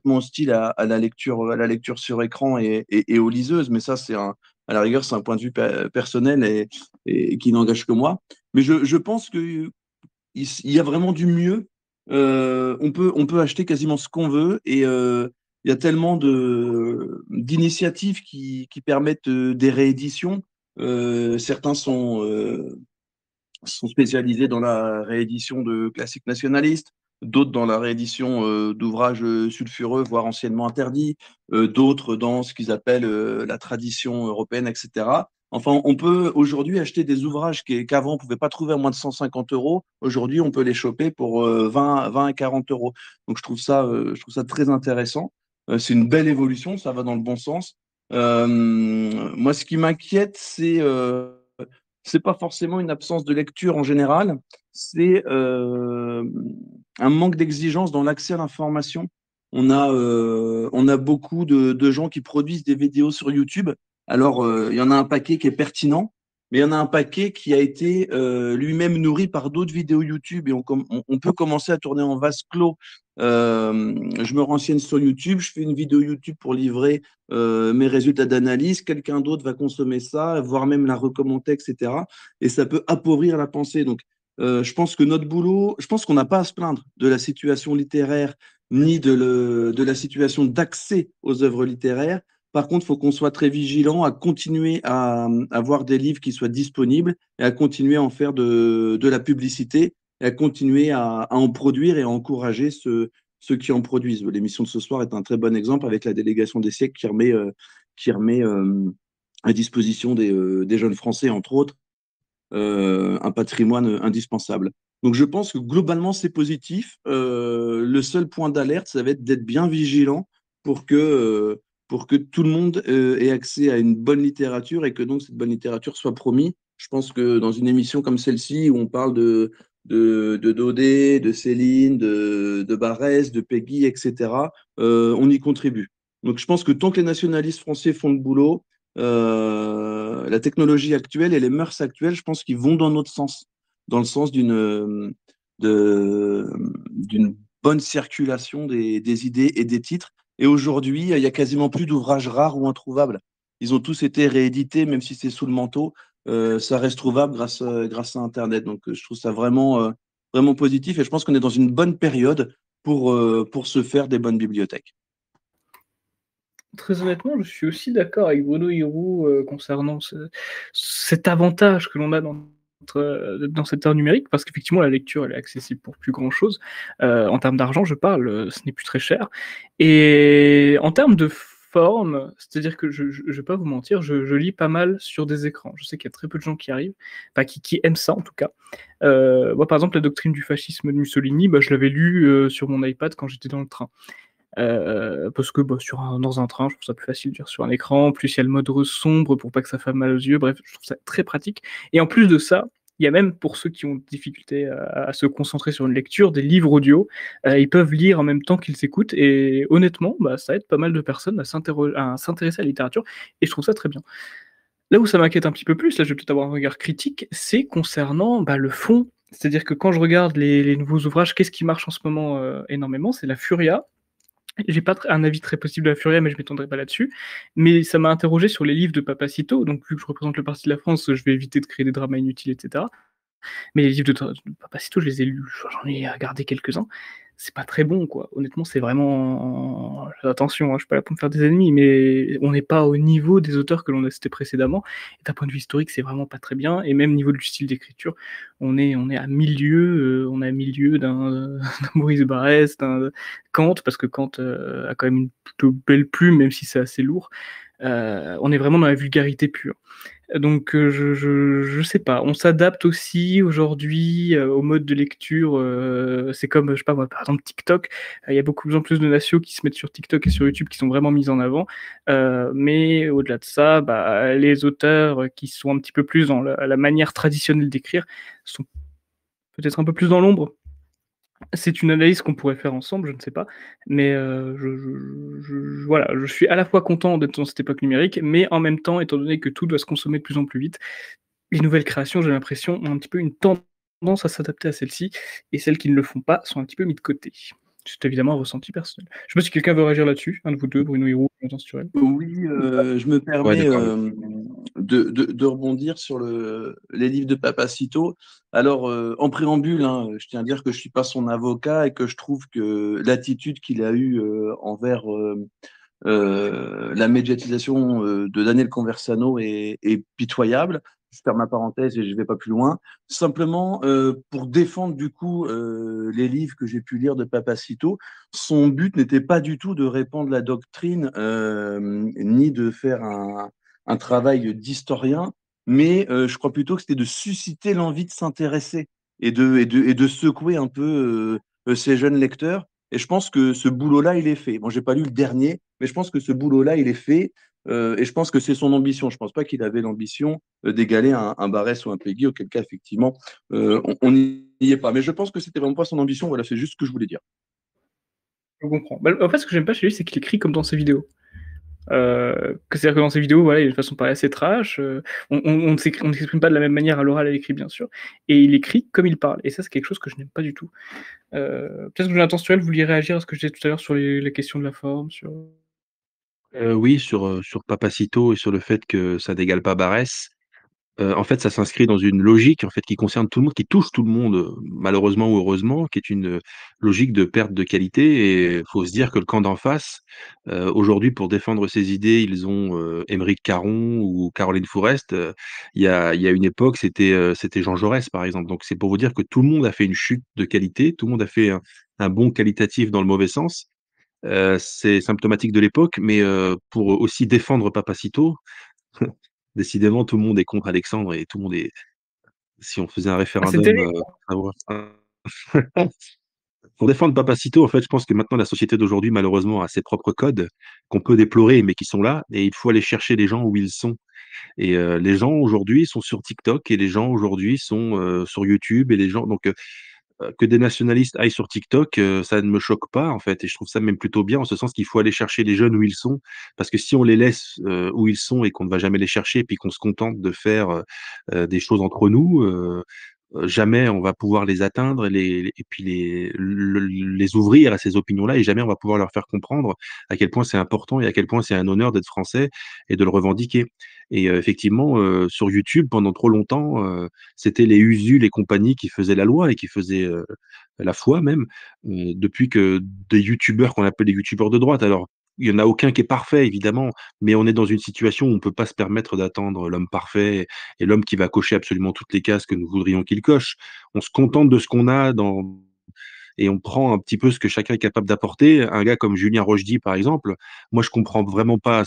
C: hostile à la lecture sur écran et aux liseuses, mais ça, à la rigueur, c'est un point de vue personnel et qui n'engage que moi. Mais je pense qu'il y a vraiment du mieux. On peut acheter quasiment ce qu'on veut et il y a tellement d'initiatives qui permettent des rééditions. Certains sont spécialisés dans la réédition de classiques nationalistes, d'autres dans la réédition d'ouvrages sulfureux, voire anciennement interdits, d'autres dans ce qu'ils appellent la tradition européenne, etc. Enfin, on peut aujourd'hui acheter des ouvrages qu'avant on ne pouvait pas trouver à moins de 150 euros. Aujourd'hui, on peut les choper pour 20 à 40 euros. Donc, je trouve ça très intéressant. C'est une belle évolution, ça va dans le bon sens. Moi, ce qui m'inquiète, c'est pas forcément une absence de lecture en général, c'est un manque d'exigence dans l'accès à l'information. On a beaucoup de gens qui produisent des vidéos sur YouTube. Alors, il y en a un paquet qui est pertinent, mais il y en a un paquet qui a été lui-même nourri par d'autres vidéos YouTube et on peut commencer à tourner en vase clos. Je me renseigne sur YouTube, je fais une vidéo YouTube pour livrer mes résultats d'analyse, quelqu'un d'autre va consommer ça, voire même la recommander, etc. Et ça peut appauvrir la pensée. Donc, je pense que notre boulot, je pense qu'on n'a pas à se plaindre de la situation littéraire ni de la situation d'accès aux œuvres littéraires. Par contre, il faut qu'on soit très vigilant à continuer à avoir des livres qui soient disponibles et à continuer à en faire de la publicité et à continuer à en produire et à encourager ceux qui en produisent. L'émission de ce soir est un très bon exemple avec la délégation des siècles qui remet à disposition des jeunes Français, entre autres, un patrimoine indispensable. Donc je pense que globalement, c'est positif. Le seul point d'alerte, ça va être d'être bien vigilant pour que, euh, pour que tout le monde ait accès à une bonne littérature et que donc cette bonne littérature soit promise. Je pense que dans une émission comme celle-ci, où on parle de Daudet, de Céline, de Barrès, de Peggy, etc., on y contribue. Donc je pense que tant que les nationalistes français font le boulot, la technologie actuelle et les mœurs actuelles, je pense qu'ils vont dans notre sens, dans le sens de- d'une bonne circulation des idées et des titres. Et aujourd'hui, il y a quasiment plus d'ouvrages rares ou introuvables. Ils ont tous été réédités, même si c'est sous le manteau. Ça reste trouvable grâce à Internet. Donc, je trouve ça vraiment positif. Et je pense qu'on est dans une bonne période pour se faire des bonnes bibliothèques.
A: Très honnêtement, je suis aussi d'accord avec Bruno Hiro concernant cet avantage que l'on a dans cette ère numérique, parce qu'effectivement, la lecture, elle est accessible pour plus grand-chose. En termes d'argent, je parle, ce n'est plus très cher. Et en termes de forme, c'est-à-dire que je ne vais pas vous mentir, je lis pas mal sur des écrans. Je sais qu'il y a très peu de gens qui arrivent, enfin qui aiment ça en tout cas. Moi, par exemple, la doctrine du fascisme de Mussolini, bah, je l'avais lu sur mon iPad quand j'étais dans le train. Parce que bah, dans un train, je trouve ça plus facile de lire sur un écran. En plus, il y a le mode sombre pour pas que ça fasse mal aux yeux. Bref, je trouve ça très pratique. Et en plus de ça, il y a même pour ceux qui ont difficulté à se concentrer sur une lecture, des livres audio. Ils peuvent lire en même temps qu'ils s'écoutent. Et honnêtement, bah, ça aide pas mal de personnes à s'intéresser à la littérature. Et je trouve ça très bien. Là où ça m'inquiète un petit peu plus, là je vais peut-être avoir un regard critique, c'est concernant bah, le fond. C'est-à-dire que quand je regarde les nouveaux ouvrages, qu'est-ce qui marche en ce moment énormément? C'est la Furia. J'ai pas un avis très positif de la Furia, mais je m'étendrai pas là-dessus. Mais ça m'a interrogé sur les livres de Papacito. Donc, vu que je représente le parti de la France, je vais éviter de créer des dramas inutiles, etc. Mais les livres de Papacito, je les ai lus, j'en ai regardé quelques-uns. C'est pas très bon, quoi. Honnêtement, c'est vraiment. Attention, hein, je suis pas là pour me faire des ennemis, mais on n'est pas au niveau des auteurs que l'on a cités précédemment. Et d'un point de vue historique, c'est vraiment pas très bien. Et même niveau du style d'écriture, on est à milieu, on est à milieu d'un Maurice Barrès, d'un Kant, parce que Kant a quand même une plutôt belle plume, même si c'est assez lourd. On est vraiment dans la vulgarité pure. Donc je sais pas, on s'adapte aussi aujourd'hui au mode de lecture. C'est comme, je sais pas moi, par exemple TikTok. Il y a beaucoup plus de nations qui se mettent sur TikTok et sur YouTube qui sont vraiment mises en avant. Mais au-delà de ça, bah, les auteurs qui sont un petit peu plus dans la manière traditionnelle d'écrire sont peut-être un peu plus dans l'ombre. C'est une analyse qu'on pourrait faire ensemble, je ne sais pas, mais voilà, je suis à la fois content d'être dans cette époque numérique, mais en même temps, étant donné que tout doit se consommer de plus en plus vite, les nouvelles créations, j'ai l'impression, ont un petit peu une tendance à s'adapter à celles-ci, et celles qui ne le font pas sont un petit peu mis de côté. C'est évidemment un ressenti personnel. Je sais pas si quelqu'un veut réagir là-dessus, un de vous deux, Bruno Hiro, Jonathan Sturel.
C: Oui, je me
B: Ouais,
C: permets
B: d'accord.
C: de rebondir sur les livres de Papacito. Alors, en préambule, hein, je tiens à dire que je suis pas son avocat et que je trouve que l'attitude qu'il a eue envers la médiatisation de Daniel Conversano est pitoyable. Je ferme ma parenthèse et je ne vais pas plus loin. Simplement, pour défendre du coup les livres que j'ai pu lire de Papacito, son but n'était pas du tout de répandre la doctrine ni de faire un travail d'historien, mais je crois plutôt que c'était de susciter l'envie de s'intéresser et de secouer un peu ces jeunes lecteurs. Et je pense que ce boulot-là, il est fait. Bon, j'ai pas lu le dernier, mais je pense que ce boulot-là, il est fait. Et je pense que c'est son ambition. Je pense pas qu'il avait l'ambition d'égaler un Barès ou un Peggy, auquel cas, effectivement, on n'y est pas. Mais je pense que c'était vraiment pas son ambition. Voilà, c'est juste ce que je voulais dire.
A: Je comprends. Bah, en fait, ce que j'aime pas chez lui, c'est qu'il écrit comme dans ses vidéos. C'est-à-dire que dans ses vidéos, voilà, il a une façon de parler assez trash. On ne s'exprime pas de la même manière à l'oral à l'écrit, bien sûr. Et il écrit comme il parle. Et ça, c'est quelque chose que je n'aime pas du tout. Peut-être que Jonathan Sturel, vous vouliez réagir à ce que je disais tout à l'heure sur les questions de la forme, sur.
B: Oui, sur Papacito et sur le fait que ça n'égale pas Barès. En fait, ça s'inscrit dans une logique, en fait, qui concerne tout le monde, qui touche tout le monde, malheureusement ou heureusement, qui est une, logique de perte de qualité et il faut se dire que le camp d'en face, aujourd'hui, pour défendre ses idées, ils ont, Aymeric Caron ou Caroline Fourest. Il y a une époque, c'était Jean Jaurès, par exemple. Donc c'est pour vous dire que tout le monde a fait une chute de qualité, tout le monde a fait un bond qualitatif dans le mauvais sens. C'est symptomatique de l'époque, mais pour aussi défendre Papacito, décidément, tout le monde est contre Alexandre et tout le monde est si on faisait un
A: Ah, c'est
B: référendum,
A: terrible.
B: pour savoir pour défendre Papacito, en fait, je pense que maintenant la société d'aujourd'hui, malheureusement, a ses propres codes qu'on peut déplorer, mais qui sont là et il faut aller chercher les gens où ils sont et les gens aujourd'hui sont sur TikTok et les gens aujourd'hui sont, sur YouTube et les gens donc que des nationalistes aillent sur TikTok, ça ne me choque pas, en fait et je trouve ça même plutôt bien, en ce sens qu'il faut aller chercher les jeunes où ils sont. Parce que si on les laisse, où ils sont et qu'on ne va jamais les chercher, puis qu'on se contente de faire, des choses entre nous, jamais on va pouvoir les atteindre et puis les ouvrir à ces opinions-là et jamais on va pouvoir leur faire comprendre à quel point c'est important et à quel point c'est un honneur d'être français et de le revendiquer et effectivement, sur YouTube pendant trop longtemps, c'était les Usul et compagnie qui faisaient la loi et qui faisaient, la foi même, depuis que des youtubeurs qu'on appelle des youtubeurs de droite alors, il y en a aucun qui est parfait évidemment, mais on est dans une situation où on peut pas se permettre d'attendre l'homme parfait et l'homme qui va cocher absolument toutes les cases que nous voudrions qu'il coche. On se contente de ce qu'on a dans et on prend un petit peu ce que chacun est capable d'apporter. Un gars comme Julien Rochdy, par exemple, moi je comprends vraiment pas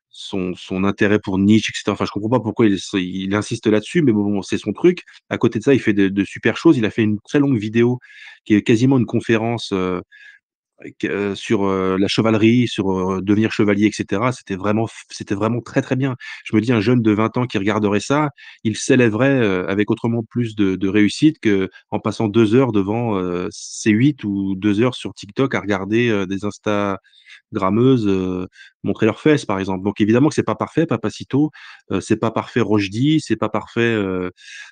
B: son intérêt pour Nietzsche et cetera. Enfin, je comprends pas pourquoi il insiste là-dessus, mais bon, c'est son truc. À côté de ça, il fait de super choses. Il a fait une très longue vidéo qui est quasiment une conférence, sur, la chevalerie, sur, devenir chevalier et cetera. C'était vraiment très, très bien. Je me dis un jeune de 20 ans qui regarderait ça, il s'élèverait, avec autrement plus de réussite qu'en passant 2 heures devant, C8 ou 2 heures sur TikTok à regarder, des instagrammeuses, montrer leurs fesses, par exemple. Donc évidemment que c'est pas parfait, Papacito, c'est pas parfait Rochdy, c'est pas parfait,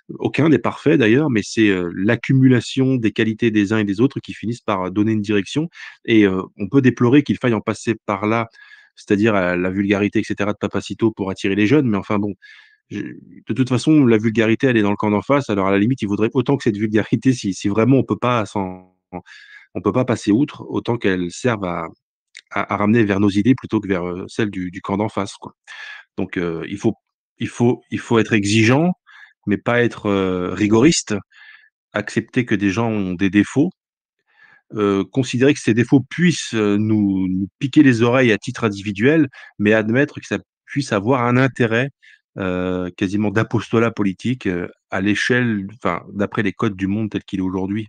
B: aucun n'est parfait d'ailleurs, mais c'est, l'accumulation des qualités des uns et des autres qui finissent par donner une direction et on peut déplorer qu'il faille en passer par là, c'est-à-dire, la vulgarité et cetera de Papacito pour attirer les jeunes, mais enfin bon, je de toute façon, la vulgarité, elle est dans le camp d'en face, alors à la limite, il vaudrait autant que cette vulgarité, si vraiment on peut pas passer outre, autant qu'elle serve à ramener vers nos idées plutôt que vers, celles du camp d'en face, quoi. Donc il faut être exigeant, mais pas être, rigoriste. Accepter que des gens ont des défauts, considérer que ces défauts puissent, nous piquer les oreilles à titre individuel, mais admettre que ça puisse avoir un intérêt, quasiment d'apostolat politique, à l'échelle enfin, d'après les codes du monde tel qu'il est aujourd'hui.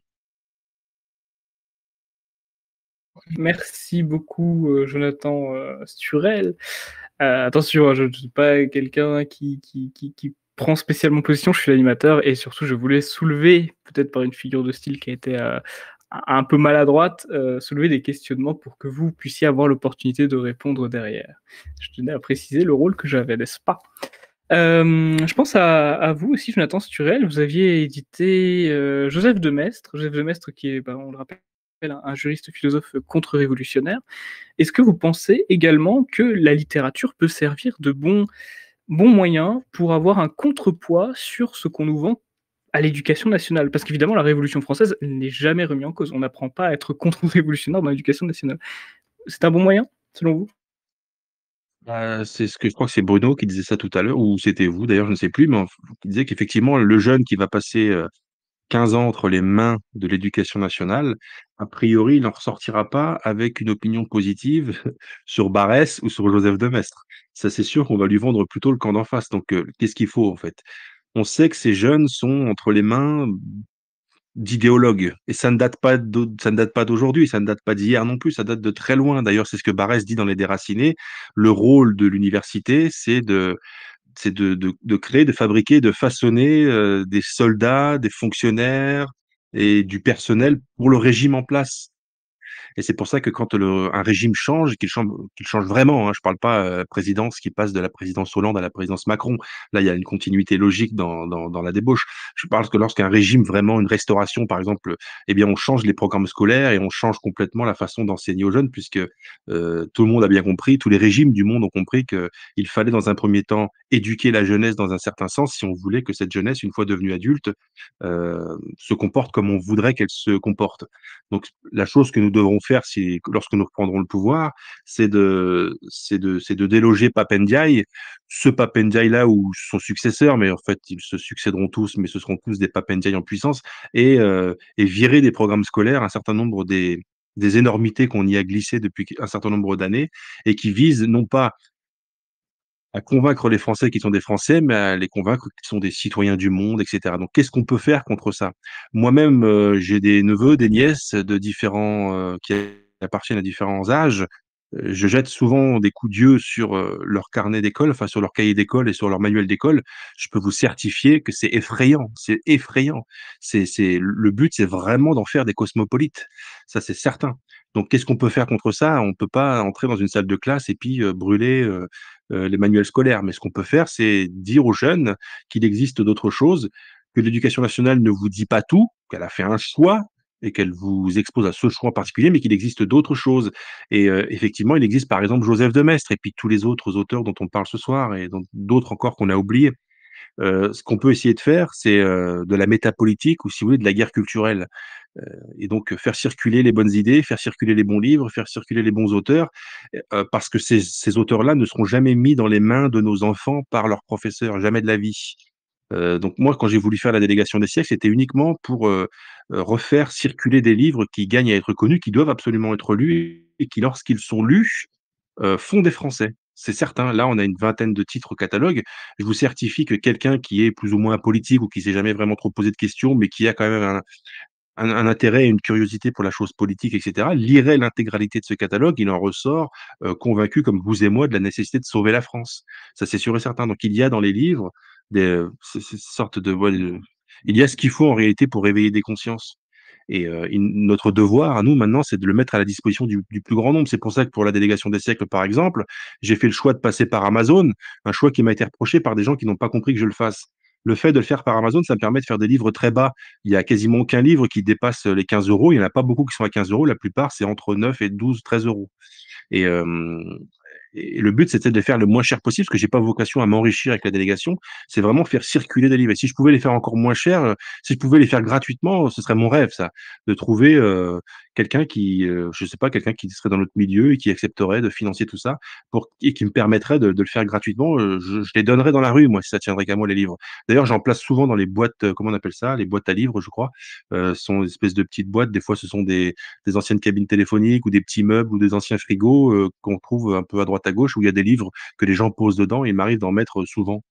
A: Merci beaucoup, Jonathan, Sturel. Attention, hein, je ne suis pas quelqu'un qui prend spécialement position, je suis l'animateur et surtout je voulais soulever, peut-être par une figure de style qui a été, un peu maladroite, soulever des questionnements pour que vous puissiez avoir l'opportunité de répondre derrière. Je tenais à préciser le rôle que j'avais, n'est-ce pas? Je pense à vous aussi, Jonathan Sturel. Vous aviez édité, Joseph de Maistre qui est, bah, on le rappelle, un juriste philosophe contre-révolutionnaire. Est-ce que vous pensez également que la littérature peut servir de bon moyen pour avoir un contrepoids sur ce qu'on nous vend à l'éducation nationale? Parce qu'évidemment, la Révolution française n'est jamais remise en cause. On n'apprend pas à être contre-révolutionnaire dans l'éducation nationale. C'est un bon moyen, selon vous?
B: Bah, c'est ce que je crois que c'est Bruno qui disait ça tout à l'heure ou c'était vous d'ailleurs, je ne sais plus, mais qui disait qu'effectivement le jeune qui va passer, 15 ans entre les mains de l'éducation nationale, a priori, il n'en ressortira pas avec une opinion positive sur Barrès ou sur Joseph de Maistre. Ça, c'est sûr qu'on va lui vendre plutôt le camp d'en face. Donc, qu'est-ce qu'il faut, en fait? On sait que ces jeunes sont entre les mains d'idéologues et ça ne date pas d'aujourd'hui, ça ne date pas d'hier non plus, ça date de très loin. D'ailleurs, c'est ce que Barrès dit dans Les Déracinés. Le rôle de l'université, c'est de créer, de fabriquer, de façonner, des soldats, des fonctionnaires et du personnel pour le régime en place. Et c'est pour ça que quand un régime change, qu'il change vraiment, hein, je parle pas, présidence qui passe de la présidence Hollande à la présidence Macron. Là, il y a une continuité logique dans la débauche. Je parle que lorsqu'un régime vraiment une restauration, par exemple, eh bien, on change les programmes scolaires et on change complètement la façon d'enseigner aux jeunes puisque, tout le monde a bien compris, tous les régimes du monde ont compris qu'il fallait dans un premier temps éduquer la jeunesse dans un certain sens si on voulait que cette jeunesse, une fois devenue adulte, se comporte comme on voudrait qu'elle se comporte. Donc la chose que nous devrons faire lorsque nous reprendrons le pouvoir, c'est de déloger Pape Ndiaye, ce Pape Ndiaye-là ou son successeur, mais en fait, ils se succéderont tous, mais ce seront tous des Pape Ndiaye en puissance et virer des programmes scolaires un certain nombre des énormités qu'on y a glissées depuis un certain nombre d'années et qui visent non pas à convaincre les Français qui sont des Français, mais à les convaincre qu'ils sont des citoyens du monde et cetera. Donc qu'est-ce qu'on peut faire contre ça? Moi-même, j'ai des neveux, des nièces de différents, qui appartiennent à différents âges je jette souvent des coups d'yeux sur, leur carnet d'école, enfin sur leur cahier d'école et sur leur manuel d'école. Je peux vous certifier que c'est effrayant, c'est effrayant. C'est le but, c'est vraiment d'en faire des cosmopolites. Ça, c'est certain. Donc qu'est-ce qu'on peut faire contre ça? On peut pas entrer dans une salle de classe et puis, brûler, les manuels scolaires. Mais ce qu'on peut faire, c'est dire aux jeunes qu'il existe d'autres choses, que l'éducation nationale ne vous dit pas tout, qu'elle a fait un choix et qu'elle vous expose à ce choix en particulier, mais qu'il existe d'autres choses. Et effectivement, il existe par exemple Joseph de Maistre et puis tous les autres auteurs dont on parle ce soir et dont d'autres encore qu'on a oubliés. Ce qu'on peut essayer de faire, c'est, de la métapolitique ou si vous voulez de la guerre culturelle. Heu et donc faire circuler les bonnes idées, faire circuler les bons livres, faire circuler les bons auteurs, parce que ces auteurs-là ne seront jamais mis dans les mains de nos enfants par leurs professeurs, jamais de la vie. Donc moi, quand j'ai voulu faire la délégation des siècles, c'était uniquement pour, refaire circuler des livres qui gagnent à être connus, qui doivent absolument être lus et qui, lorsqu'ils sont lus, font des Français. C'est certain. Là, on a une vingtaine de titres au catalogue. Je vous certifie que quelqu'un qui est plus ou moins politique ou qui s'est jamais vraiment trop posé de questions, mais qui a quand même un intérêt et une curiosité pour la chose politique et cetera, lirait l'intégralité de ce catalogue, il en ressort, convaincu comme vous et moi de la nécessité de sauver la France. Ça, c'est sûr et certain. Donc il y a dans les livres des, ces sortes de ouais, il y a ce qu'il faut en réalité pour réveiller des consciences et il notre devoir à nous maintenant, c'est de le mettre à la disposition du plus grand nombre. C'est pour ça que pour la délégation des siècles, par exemple, j'ai fait le choix de passer par Amazon, un choix qui m'a été reproché par des gens qui n'ont pas compris que je le fasse. Le fait de le faire par Amazon, ça me permet de faire des livres très bas. Il y a quasiment aucun livre qui dépasse les 15 euros. Il y en a pas beaucoup qui sont à 15 euros. La plupart, c'est entre 9 et 12, 13 euros. Et, et le but, c'était de les faire le moins cher possible, parce que j'ai pas vocation à m'enrichir avec la délégation. C'est vraiment faire circuler des livres. Et si je pouvais les faire encore moins cher, si je pouvais les faire gratuitement, ce serait mon rêve, ça, de trouver quelqu'un qui, je sais pas, quelqu'un qui serait dans notre milieu et qui accepterait de financer tout ça pour et qui me permettrait de le faire gratuitement. Je les donnerais dans la rue, moi, si ça tiendrait qu'à moi les livres. D'ailleurs, j'en place souvent dans les boîtes, comment on appelle ça, les boîtes à livres, je crois. Ce sont des espèces de petites boîtes. Des fois, ce sont des anciennes cabines téléphoniques ou des petits meubles ou des anciens frigos, qu'on trouve un peu à droite à gauche où il y a des livres que les gens posent dedans et il m'arrive d'en mettre, souvent.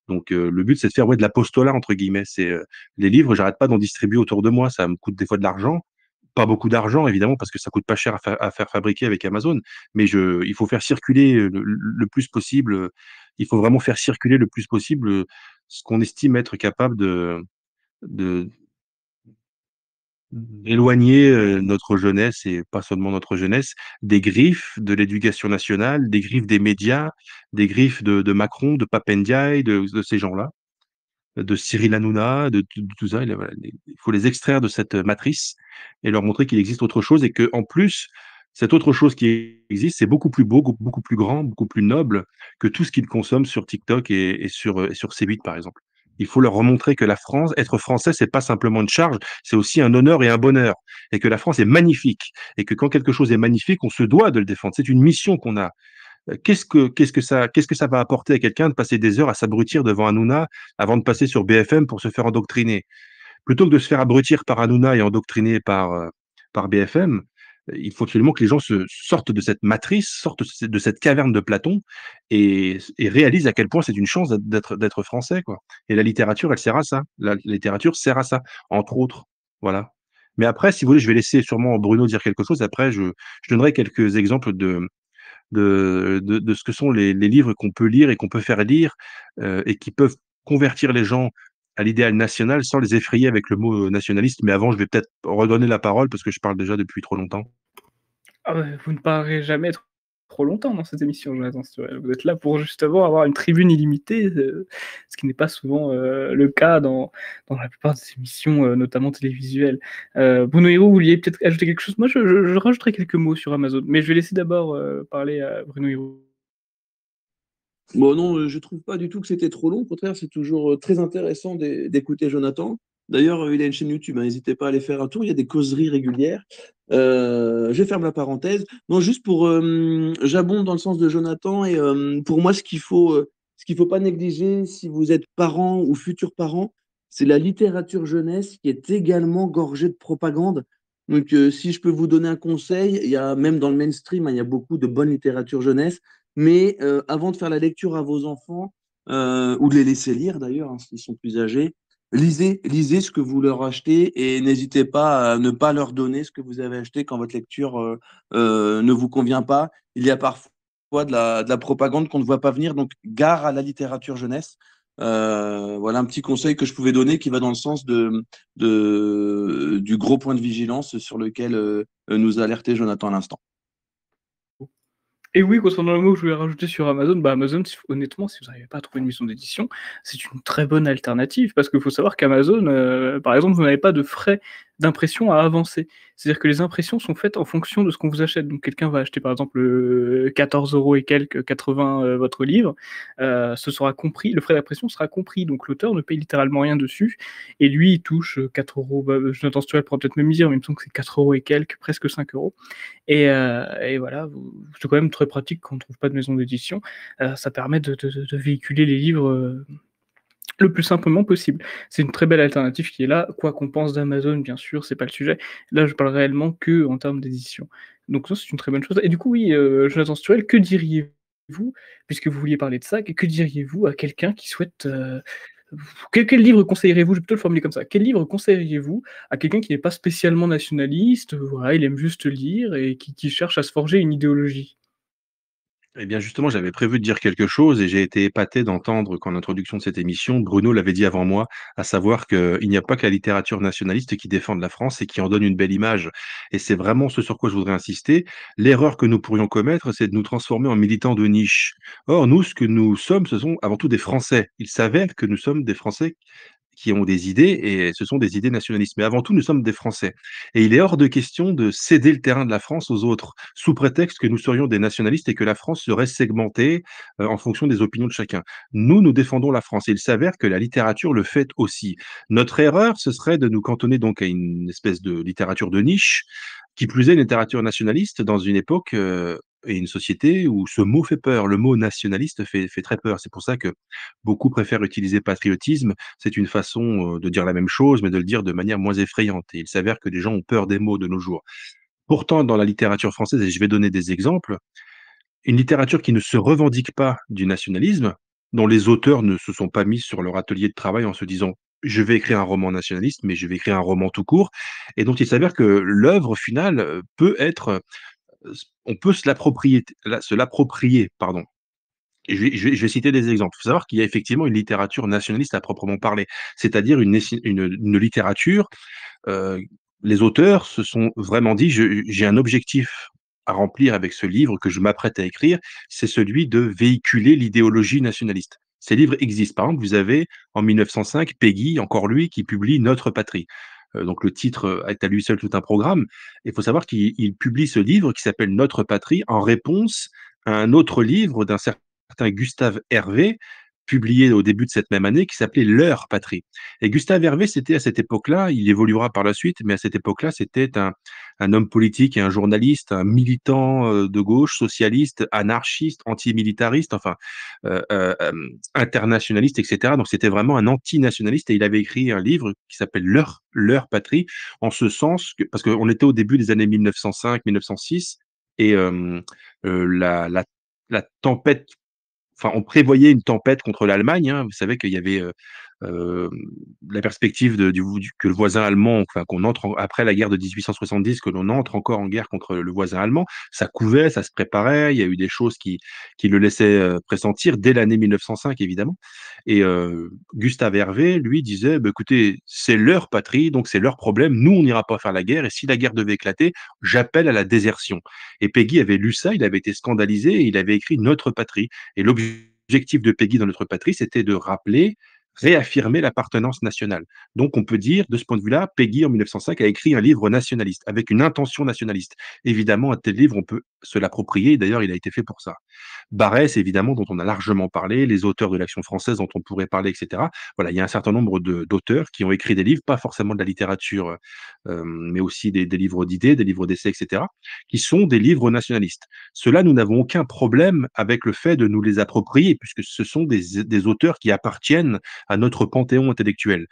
B: Donc le but, c'est de faire, ouais, de «l'apostolat» entre guillemets. C'est, les livres, j'arrête pas d'en distribuer autour de moi. Ça me coûte des fois de l'argent. Pas beaucoup d'argent évidemment parce que ça coûte pas cher à faire fabriquer avec Amazon, mais je il faut faire circuler, le plus possible, il faut vraiment faire circuler le plus possible, ce qu'on estime être capable de éloigner, notre jeunesse et pas seulement notre jeunesse, des griffes de l'éducation nationale, des griffes des médias, des griffes de Macron, de Pape Ndiaye, de ces gens-là, de Cyril Hanouna, de tout ça. Il faut les extraire de cette matrice et leur montrer qu'il existe autre chose et qu'en plus, cette autre chose qui existe, c'est beaucoup plus beau, beaucoup plus grand, beaucoup plus noble que tout ce qu'ils consomment sur TikTok et sur C8, par exemple. Il faut leur remontrer que la France, être français, c'est pas simplement une charge, c'est aussi un honneur et un bonheur et que la France est magnifique et que quand quelque chose est magnifique, on se doit de le défendre. C'est une mission qu'on a. Qu'est-ce que ça va apporter à quelqu'un de passer des heures à s'abrutir devant Hanouna avant de passer sur BFM pour se faire endoctriner? Plutôt que de se faire abrutir par Hanouna et endoctriner par BFM, il faut absolument que les gens se sortent de cette matrice, sortent de cette caverne de Platon et réalisent à quel point c'est une chance d'être français, quoi. Et la littérature, elle sert à ça. La littérature sert à ça, entre autres. Voilà. Mais après, si vous voulez, je vais laisser sûrement Bruno dire quelque chose. Après, je donnerai quelques exemples de ce que sont les livres qu'on peut lire et qu'on peut faire lire, et qui peuvent convertir les gens à l'idéal national sans les effrayer avec le mot, nationaliste. Mais avant, je vais peut-être redonner la parole parce que je parle déjà depuis trop longtemps.
A: Ah bah, vous ne parlerez jamais trop longtemps dans cette émission, Jonathan Sturel. Vous êtes là pour justement avoir une tribune illimitée, ce qui n'est pas souvent, le cas dans la plupart des émissions, notamment télévisuelles. Bruno Hiro, vous vouliez peut-être ajouter quelque chose? Moi, je rajouterai quelques mots sur Amazon, mais je vais laisser d'abord, parler à Bruno Hiro.
C: Bon, non, je trouve pas du tout que c'était trop long. Au contraire, c'est toujours très intéressant d'écouter Jonathan. D'ailleurs, il a une chaîne YouTube, hein, n'hésitez pas à aller faire un tour. Il y a des causeries régulières. Je ferme la parenthèse. Non, juste pour, j'abonde dans le sens de Jonathan et pour moi, ce qu'il faut pas négliger si vous êtes parent ou futur parent, c'est la littérature jeunesse qui est également gorgée de propagande. Donc, si je peux vous donner un conseil, il y a même dans le mainstream, hein, il y a beaucoup de bonne littérature jeunesse. Mais avant de faire la lecture à vos enfants, ou de les laisser lire d'ailleurs, hein, s'ils sont plus âgés, lisez ce que vous leur achetez et n'hésitez pas à ne pas leur donner ce que vous avez acheté quand votre lecture ne vous convient pas. Il y a parfois de la propagande qu'on ne voit pas venir, donc gare à la littérature jeunesse. Voilà un petit conseil que je pouvais donner qui va dans le sens du gros point de vigilance sur lequel nous a alerté Jonathan à l'instant.
A: Et oui, concernant le mot que je voulais rajouter sur Amazon, bah Amazon, honnêtement, si vous n'arrivez pas à trouver une maison d'édition, c'est une très bonne alternative parce qu'il faut savoir qu'Amazon, par exemple, vous n'avez pas de frais d'impression à avancer. C'est-à-dire que les impressions sont faites en fonction de ce qu'on vous achète. Donc quelqu'un va acheter par exemple 14 euros et quelques 80 votre livre, ce sera compris, le frais d'impression sera compris. Donc l'auteur ne paye littéralement rien dessus et lui il touche 4 euros. Jonathan Stuel pourra peut-être me dire, mais il me semble que c'est 4 euros et quelques, presque 5 euros. Et voilà, c'est quand même très pratique quand on ne trouve pas de maison d'édition. Ça permet de véhiculer les livres le plus simplement possible. C'est une très belle alternative qui est là. Quoi qu'on pense d'Amazon, bien sûr, c'est pas le sujet. Là, je parle réellement que en termes d'édition. Donc ça, c'est une très bonne chose. Et du coup, oui, Jonathan Stuel, que diriez-vous, puisque vous vouliez parler de ça, que diriez-vous à quelqu'un qui souhaite quel livre conseilleriez-vous? Je vais plutôt le formuler comme ça. Quel livre conseilleriez-vous à quelqu'un qui n'est pas spécialement nationaliste, voilà, il aime juste lire et qui cherche à se forger une idéologie?
B: Eh bien, justement, j'avais prévu de dire quelque chose et j'ai été épaté d'entendre qu'en introduction de cette émission, Bruno l'avait dit avant moi, à savoir qu'il n'y a pas que la littérature nationaliste qui défende la France et qui en donne une belle image. Et c'est vraiment ce sur quoi je voudrais insister. L'erreur que nous pourrions commettre, c'est de nous transformer en militants de niche. Or, nous, ce que nous sommes, ce sont avant tout des Français. Il s'avère que nous sommes des Français qui ont des idées et ce sont des idées nationalistes. Mais avant tout, nous sommes des Français. Et il est hors de question de céder le terrain de la France aux autres, sous prétexte que nous serions des nationalistes et que la France serait segmentée en fonction des opinions de chacun. Nous, nous défendons la France et il s'avère que la littérature le fait aussi. Notre erreur, ce serait de nous cantonner donc à une espèce de littérature de niche, qui plus est une littérature nationaliste dans une époque et une société où ce mot fait peur. Le mot nationaliste fait très peur. C'est pour ça que beaucoup préfèrent utiliser patriotisme. C'est une façon, de dire la même chose, mais de le dire de manière moins effrayante et il s'avère que les gens ont peur des mots de nos jours. Pourtant, dans la littérature française et je vais donner des exemples, une littérature qui ne se revendique pas du nationalisme, dont les auteurs ne se sont pas mis sur leur atelier de travail en se disant: «Je vais écrire un roman nationaliste, mais je vais écrire un roman tout court» et dont il s'avère que l'œuvre finale, peut être, on peut se l'approprier, pardon. Et je vais citer des exemples. Il faut savoir qu'il y a effectivement une littérature nationaliste à proprement parler, c'est-à-dire une littérature, heu, les auteurs se sont vraiment dit: J'ai un objectif à remplir avec ce livre que je m'apprête à écrire, c'est celui de véhiculer l'idéologie nationaliste». Ces livres existent. Par exemple, vous avez en 1905 Péguy, encore lui, qui publie Notre patrie. Donc le titre, est à lui seul tout un programme. Il faut savoir qu'il publie ce livre qui s'appelle Notre patrie en réponse à un autre livre d'un certain Gustave Hervé, publié au début de cette même année, qui s'appelait Leur patrie. Et Gustave Hervé, c'était à cette époque-là, il évoluera par la suite, mais à cette époque-là, c'était un homme politique et un journaliste, un militant de gauche, socialiste, anarchiste, antimilitariste, enfin, internationaliste, etc. Donc c'était vraiment un antinationaliste et il avait écrit un livre qui s'appelle Leur patrie, en ce sens que, parce qu'on était au début des années 1905-1906 et la tempête. Enfin, on prévoyait une tempête contre l'Allemagne, hein. Vous savez qu'il y avait, hem, la perspective que le voisin allemand, enfin qu'on entre après la guerre de 1870, que l'on entre encore en guerre contre le voisin allemand. Ça couvait, ça se préparait, il y a eu des choses qui le laissaient, pressentir dès l'année 1905 évidemment et Gustave Hervé, lui, disait: «Bah, écoutez, c'est leur patrie, donc c'est leur problème. Nous, on n'ira pas faire la guerre et si la guerre devait éclater, j'appelle à la désertion» et Péguy avait lu ça, il avait été scandalisé et il avait écrit Notre patrie et l'objectif de Péguy dans Notre patrie, c'était de rappeler, réaffirmer l'appartenance nationale. Donc on peut dire, de ce point de vue-là, Péguy, en 1905, a écrit un livre nationaliste, avec une intention nationaliste. Évidemment, un tel livre, on peut se l'approprier, d'ailleurs, il a été fait pour ça. Barrès, évidemment, dont on a largement parlé, les auteurs de l'Action française dont on pourrait parler, et cetera. Voilà, il y a un certain nombre d'auteurs qui ont écrit des livres, pas forcément de la littérature, mais aussi des livres d'idées, des livres d'essais, et cetera, qui sont des livres nationalistes. Ceux-là, nous n'avons aucun problème avec le fait de nous les approprier, puisque ce sont des auteurs qui appartiennent à notre panthéon intellectuel.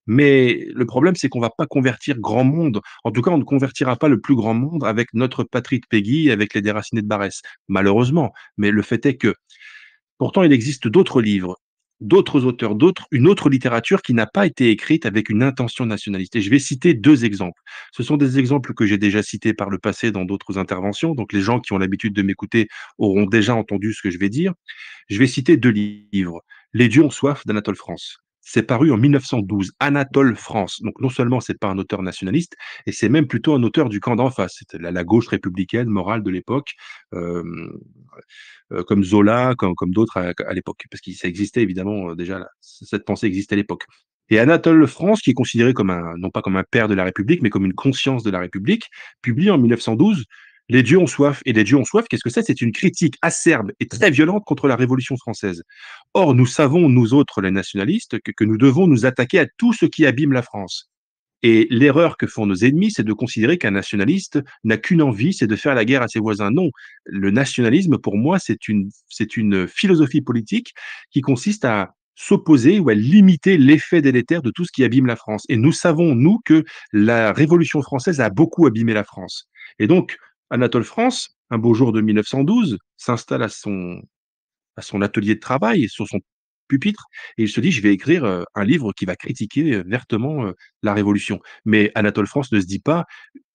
B: Mais le problème, c'est qu'on va pas convertir grand monde. En tout cas, on ne convertira pas le plus grand monde avec Notre patrie de Péguy, avec Les Déracinés de Barrès, malheureusement. Mais le fait est que pourtant, il existe d'autres livres d'autres auteurs, une autre littérature qui n'a pas été écrite avec une intention nationaliste. Et je vais citer 2 exemples. Ce sont des exemples que j'ai déjà cités par le passé dans d'autres interventions, donc les gens qui ont l'habitude de m'écouter auront déjà entendu ce que je vais dire. Je vais citer 2 livres. Les dieux ont soif d'Anatole France. C'est paru en 1912, Anatole France. Donc non seulement c'est pas un auteur nationaliste, et c'est même plutôt un auteur du camp d'en face. C'était la gauche républicaine morale de l'époque, hem, comme Zola, comme d'autres à l'époque, parce que ça existait évidemment déjà, cette pensée existait à l'époque. Et Anatole France, qui est considéré comme non pas comme un père de la République, mais comme une conscience de la République, publie en 1912 Les dieux ont soif. Et les dieux ont soif, qu'est-ce que c'est? C'est une critique acerbe et très violente contre la Révolution française. Or, nous savons, nous autres, les nationalistes, que nous devons nous attaquer à tout ce qui abîme la France. Et l'erreur que font nos ennemis, c'est de considérer qu'un nationaliste n'a qu'une envie, c'est de faire la guerre à ses voisins. Non, le nationalisme, pour moi, c'est une philosophie politique qui consiste à s'opposer ou à limiter l'effet délétère de tout ce qui abîme la France. Et nous savons, nous, que la Révolution française a beaucoup abîmé la France. Et donc, Anatole France, un beau jour de 1912, s'installe à son atelier de travail, sur son pupitre, et il se dit: «Je vais écrire, un livre qui va critiquer, vertement, la Révolution». Mais Anatole France ne se dit pas: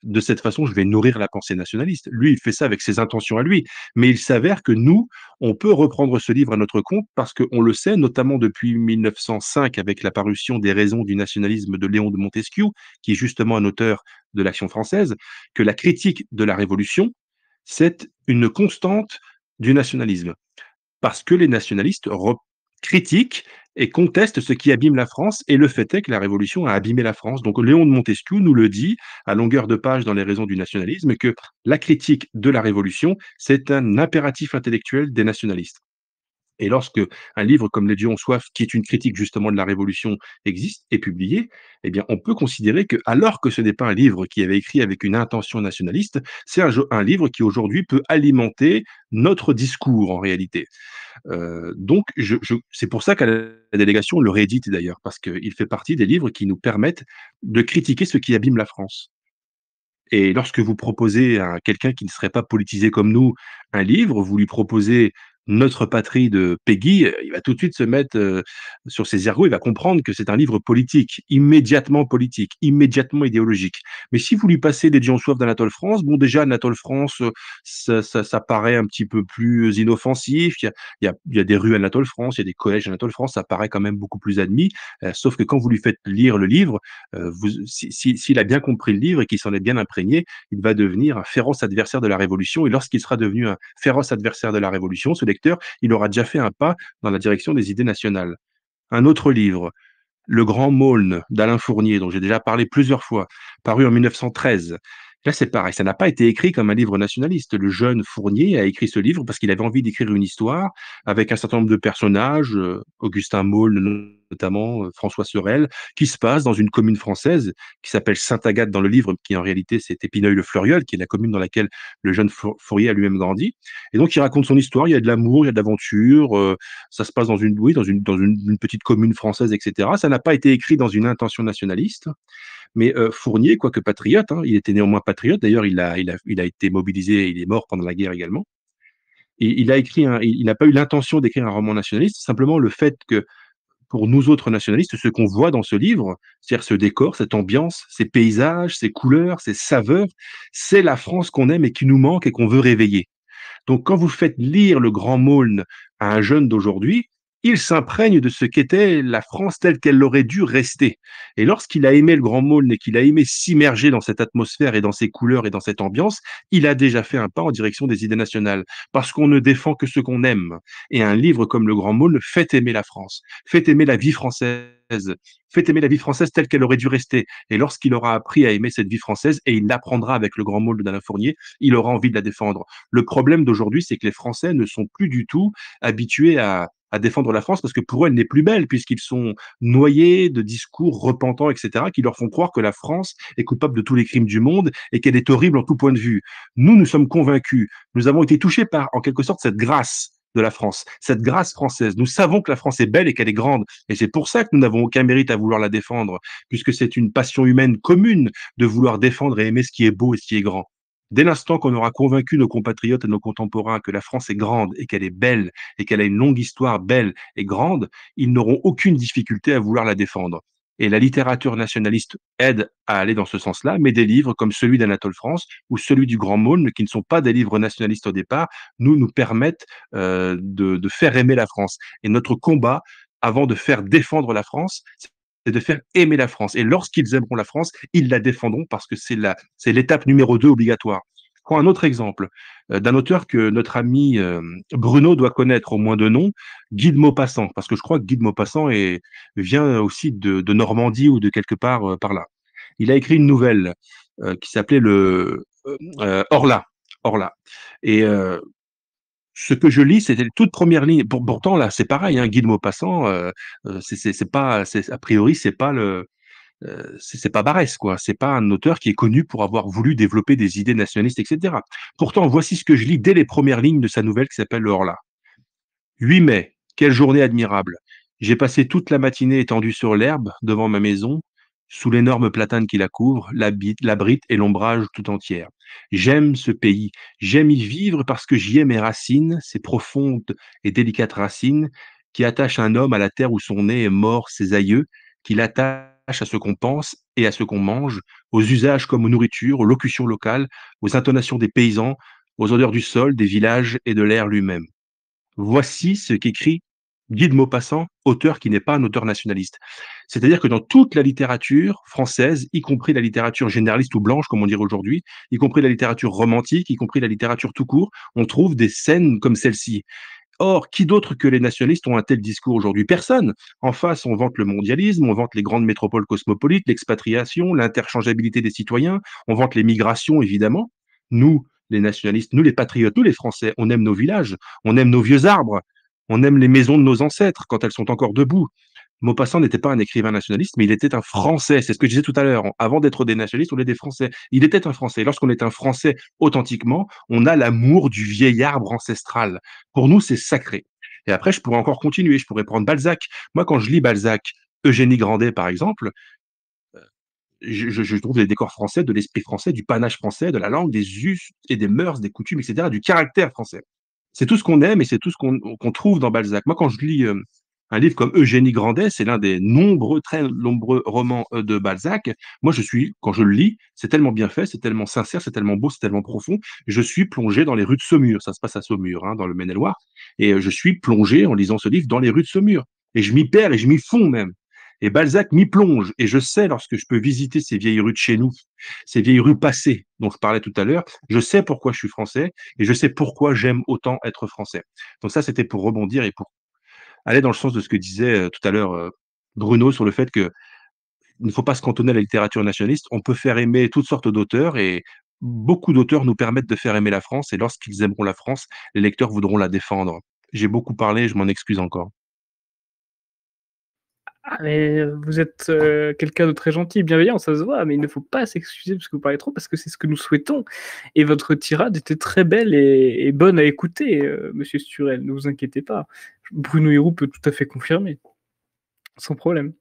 B: «De cette façon, je vais nourrir la pensée nationaliste». Lui, il fait ça avec ses intentions à lui. Mais il s'avère que nous, on peut reprendre ce livre à notre compte parce qu'on le sait, notamment depuis 1905 avec la parution des Raisons du nationalisme de Léon de Montesquieu, qui est justement un auteur de l'Action française, que la critique de la Révolution, c'est une constante du nationalisme. Parce que les nationalistes critiquent et contestent ce qui abîme la France, et le fait est que la Révolution a abîmé la France. Donc Léon de Montesquieu nous le dit à longueur de page dans les Raisons du nationalisme, que la critique de la Révolution, c'est un impératif intellectuel des nationalistes. Et lorsque un livre comme Les dieux ont soif, qui est une critique justement de la Révolution, existe, est publié, eh bien, on peut considérer que, alors que ce n'est pas un livre qui avait écrit avec une intention nationaliste, c'est un livre qui aujourd'hui peut alimenter notre discours en réalité. Donc c'est pour ça qu'à la délégation, on le réédite d'ailleurs, parce qu'il fait partie des livres qui nous permettent de critiquer ce qui abîme la France. Et lorsque vous proposez à quelqu'un qui ne serait pas politisé comme nous un livre, vous lui proposez Notre patrie de Péguy, il va tout de suite se mettre, sur ses ergots, il va comprendre que c'est un livre politique, immédiatement idéologique. Mais si vous lui passez Les dieux ont soif d'Anatole France, bon déjà Anatole France, ça paraît un petit peu plus inoffensif, il y a des rues Anatole France, il y a des collèges Anatole France, ça paraît quand même beaucoup plus admis, sauf que quand vous lui faites lire le livre, s'il a bien compris le livre et qu'il s'en est bien imprégné, il va devenir un féroce adversaire de la Révolution. Et lorsqu'il sera devenu un féroce adversaire de la Révolution, ce lecteur, il aura déjà fait un pas dans la direction des idées nationales. Un autre livre, Le Grand Maulne d'Alain Fournier, dont j'ai déjà parlé plusieurs fois, paru en 1913. Là, c'est pareil, ça n'a pas été écrit comme un livre nationaliste. Le jeune Fournier a écrit ce livre parce qu'il avait envie d'écrire une histoire avec un certain nombre de personnages, Augustin Maulne notamment, François Sorel, qui se passe dans une commune française qui s'appelle Sainte-Agathe dans le livre, qui en réalité c'est Épineuil-le-Fleuriol, qui est la commune dans laquelle le jeune Fournier a lui-même grandi. Et donc il raconte son histoire, il y a de l'amour, il y a de l'aventure, ça se passe dans une petite commune française, etc. Ça n'a pas été écrit dans une intention nationaliste. Mais Fournier, quoique patriote, hein, il était néanmoins patriote. D'ailleurs, il a été mobilisé, il est mort pendant la guerre également. Et il n'a pas eu l'intention d'écrire un roman nationaliste. Simplement le fait que, pour nous autres nationalistes, ce qu'on voit dans ce livre, c'est-à-dire ce décor, cette ambiance, ces paysages, ces couleurs, ces saveurs, c'est la France qu'on aime et qui nous manque et qu'on veut réveiller. Donc, quand vous faites lire Le Grand Maulne à un jeune d'aujourd'hui, il s'imprègne de ce qu'était la France telle qu'elle aurait dû rester. Et lorsqu'il a aimé Le Grand Maulne et qu'il a aimé s'immerger dans cette atmosphère et dans ces couleurs et dans cette ambiance, il a déjà fait un pas en direction des idées nationales. Parce qu'on ne défend que ce qu'on aime. Et un livre comme Le Grand Maulne fait aimer la France, fait aimer la vie française, fait aimer la vie française telle qu'elle aurait dû rester. Et lorsqu'il aura appris à aimer cette vie française, et il l'apprendra avec Le Grand Maulne d'Alain Fournier, il aura envie de la défendre. Le problème d'aujourd'hui, c'est que les Français ne sont plus du tout habitués à défendre la France parce que pour eux, elle n'est plus belle puisqu'ils sont noyés de discours repentants, etc., qui leur font croire que la France est coupable de tous les crimes du monde et qu'elle est horrible en tout point de vue. Nous, nous sommes convaincus. Nous avons été touchés par, en quelque sorte, cette grâce de la France, cette grâce française. Nous savons que la France est belle et qu'elle est grande. Et c'est pour ça que nous n'avons aucun mérite à vouloir la défendre, puisque c'est une passion humaine commune de vouloir défendre et aimer ce qui est beau et ce qui est grand. Dès l'instant qu'on aura convaincu nos compatriotes et nos contemporains que la France est grande et qu'elle est belle et qu'elle a une longue histoire belle et grande, ils n'auront aucune difficulté à vouloir la défendre. Et la littérature nationaliste aide à aller dans ce sens-là, mais des livres comme celui d'Anatole France ou celui du Grand Maulne, qui ne sont pas des livres nationalistes au départ, nous permettent de faire aimer la France. Et notre combat, avant de faire défendre la France, c'est de faire aimer la France. Et lorsqu'ils aimeront la France, ils la défendront parce que c'est l'étape numéro 2 obligatoire. Je prends un autre exemple d'un auteur que notre ami Bruno doit connaître au moins de nom, Guy de Maupassant, parce que je crois que Guy de Maupassant vient aussi de Normandie ou de quelque part par là. Il a écrit une nouvelle qui s'appelait Orla. Orla. Et ce que je lis, c'était les toutes premières lignes. Pourtant, là, c'est pareil, hein, Guy de Maupassant, c'est pas, a priori, c'est pas c'est pas Barès, quoi. C'est pas un auteur qui est connu pour avoir voulu développer des idées nationalistes, etc. Pourtant, voici ce que je lis dès les premières lignes de sa nouvelle qui s'appelle Le Horla. 8 mai, quelle journée admirable. J'ai passé toute la matinée étendue sur l'herbe devant ma maison, sous l'énorme platane qui la couvre, l'abrite et l'ombrage tout entière. J'aime ce pays, j'aime y vivre parce que j'y ai mes racines, ces profondes et délicates racines qui attachent un homme à la terre où sont nés et morts ses aïeux, qui l'attachent à ce qu'on pense et à ce qu'on mange, aux usages comme aux nourritures, aux locutions locales, aux intonations des paysans, aux odeurs du sol, des villages et de l'air lui-même. Voici ce qu'écrit Guy de Maupassant, auteur qui n'est pas un auteur nationaliste. C'est-à-dire que dans toute la littérature française, y compris la littérature généraliste ou blanche, comme on dirait aujourd'hui, y compris la littérature romantique, y compris la littérature tout court, on trouve des scènes comme celle-ci. Or, qui d'autre que les nationalistes ont un tel discours aujourd'hui? Personne. En face, on vante le mondialisme, on vante les grandes métropoles cosmopolites, l'expatriation, l'interchangeabilité des citoyens, on vante les migrations, évidemment. Nous, les nationalistes, nous les patriotes, nous les Français, on aime nos villages, on aime nos vieux arbres, on aime les maisons de nos ancêtres quand elles sont encore debout. Maupassant n'était pas un écrivain nationaliste, mais il était un Français. C'est ce que je disais tout à l'heure. Avant d'être des nationalistes, on est des Français. Il était un Français. Lorsqu'on est un Français authentiquement, on a l'amour du vieil arbre ancestral. Pour nous, c'est sacré. Et après, je pourrais encore continuer. Je pourrais prendre Balzac. Moi, quand je lis Balzac, Eugénie Grandet, par exemple, je trouve les décors français, de l'esprit français, du panache français, de la langue, des us et des mœurs, des coutumes, etc., du caractère français. C'est tout ce qu'on aime et c'est tout ce qu'on trouve dans Balzac. Moi, quand je lis un livre comme Eugénie Grandet, c'est l'un des nombreux, très nombreux romans de Balzac. Moi, quand je le lis, c'est tellement bien fait, c'est tellement sincère, c'est tellement beau, c'est tellement profond. Je suis plongé dans les rues de Saumur. Ça se passe à Saumur, hein, dans le Maine-et-Loire. Et je suis plongé, en lisant ce livre, dans les rues de Saumur. Et je m'y perds et je m'y fonds même. Et Balzac m'y plonge. Et je sais, lorsque je peux visiter ces vieilles rues de chez nous, ces vieilles rues passées dont je parlais tout à l'heure, je sais pourquoi je suis français et je sais pourquoi j'aime autant être français. Donc ça, c'était pour rebondir et pour aller dans le sens de ce que disait tout à l'heure Bruno sur le fait qu'il ne faut pas se cantonner à la littérature nationaliste. On peut faire aimer toutes sortes d'auteurs et beaucoup d'auteurs nous permettent de faire aimer la France et lorsqu'ils aimeront la France, les lecteurs voudront la défendre. J'ai beaucoup parlé, je m'en excuse encore.
A: Ah, mais vous êtes quelqu'un de très gentil et bienveillant, ça se voit, mais il ne faut pas s'excuser parce que vous parlez trop, parce que c'est ce que nous souhaitons. Et votre tirade était très belle et bonne à écouter, monsieur Sturel, ne vous inquiétez pas. Bruno Hérou peut tout à fait confirmer, sans problème.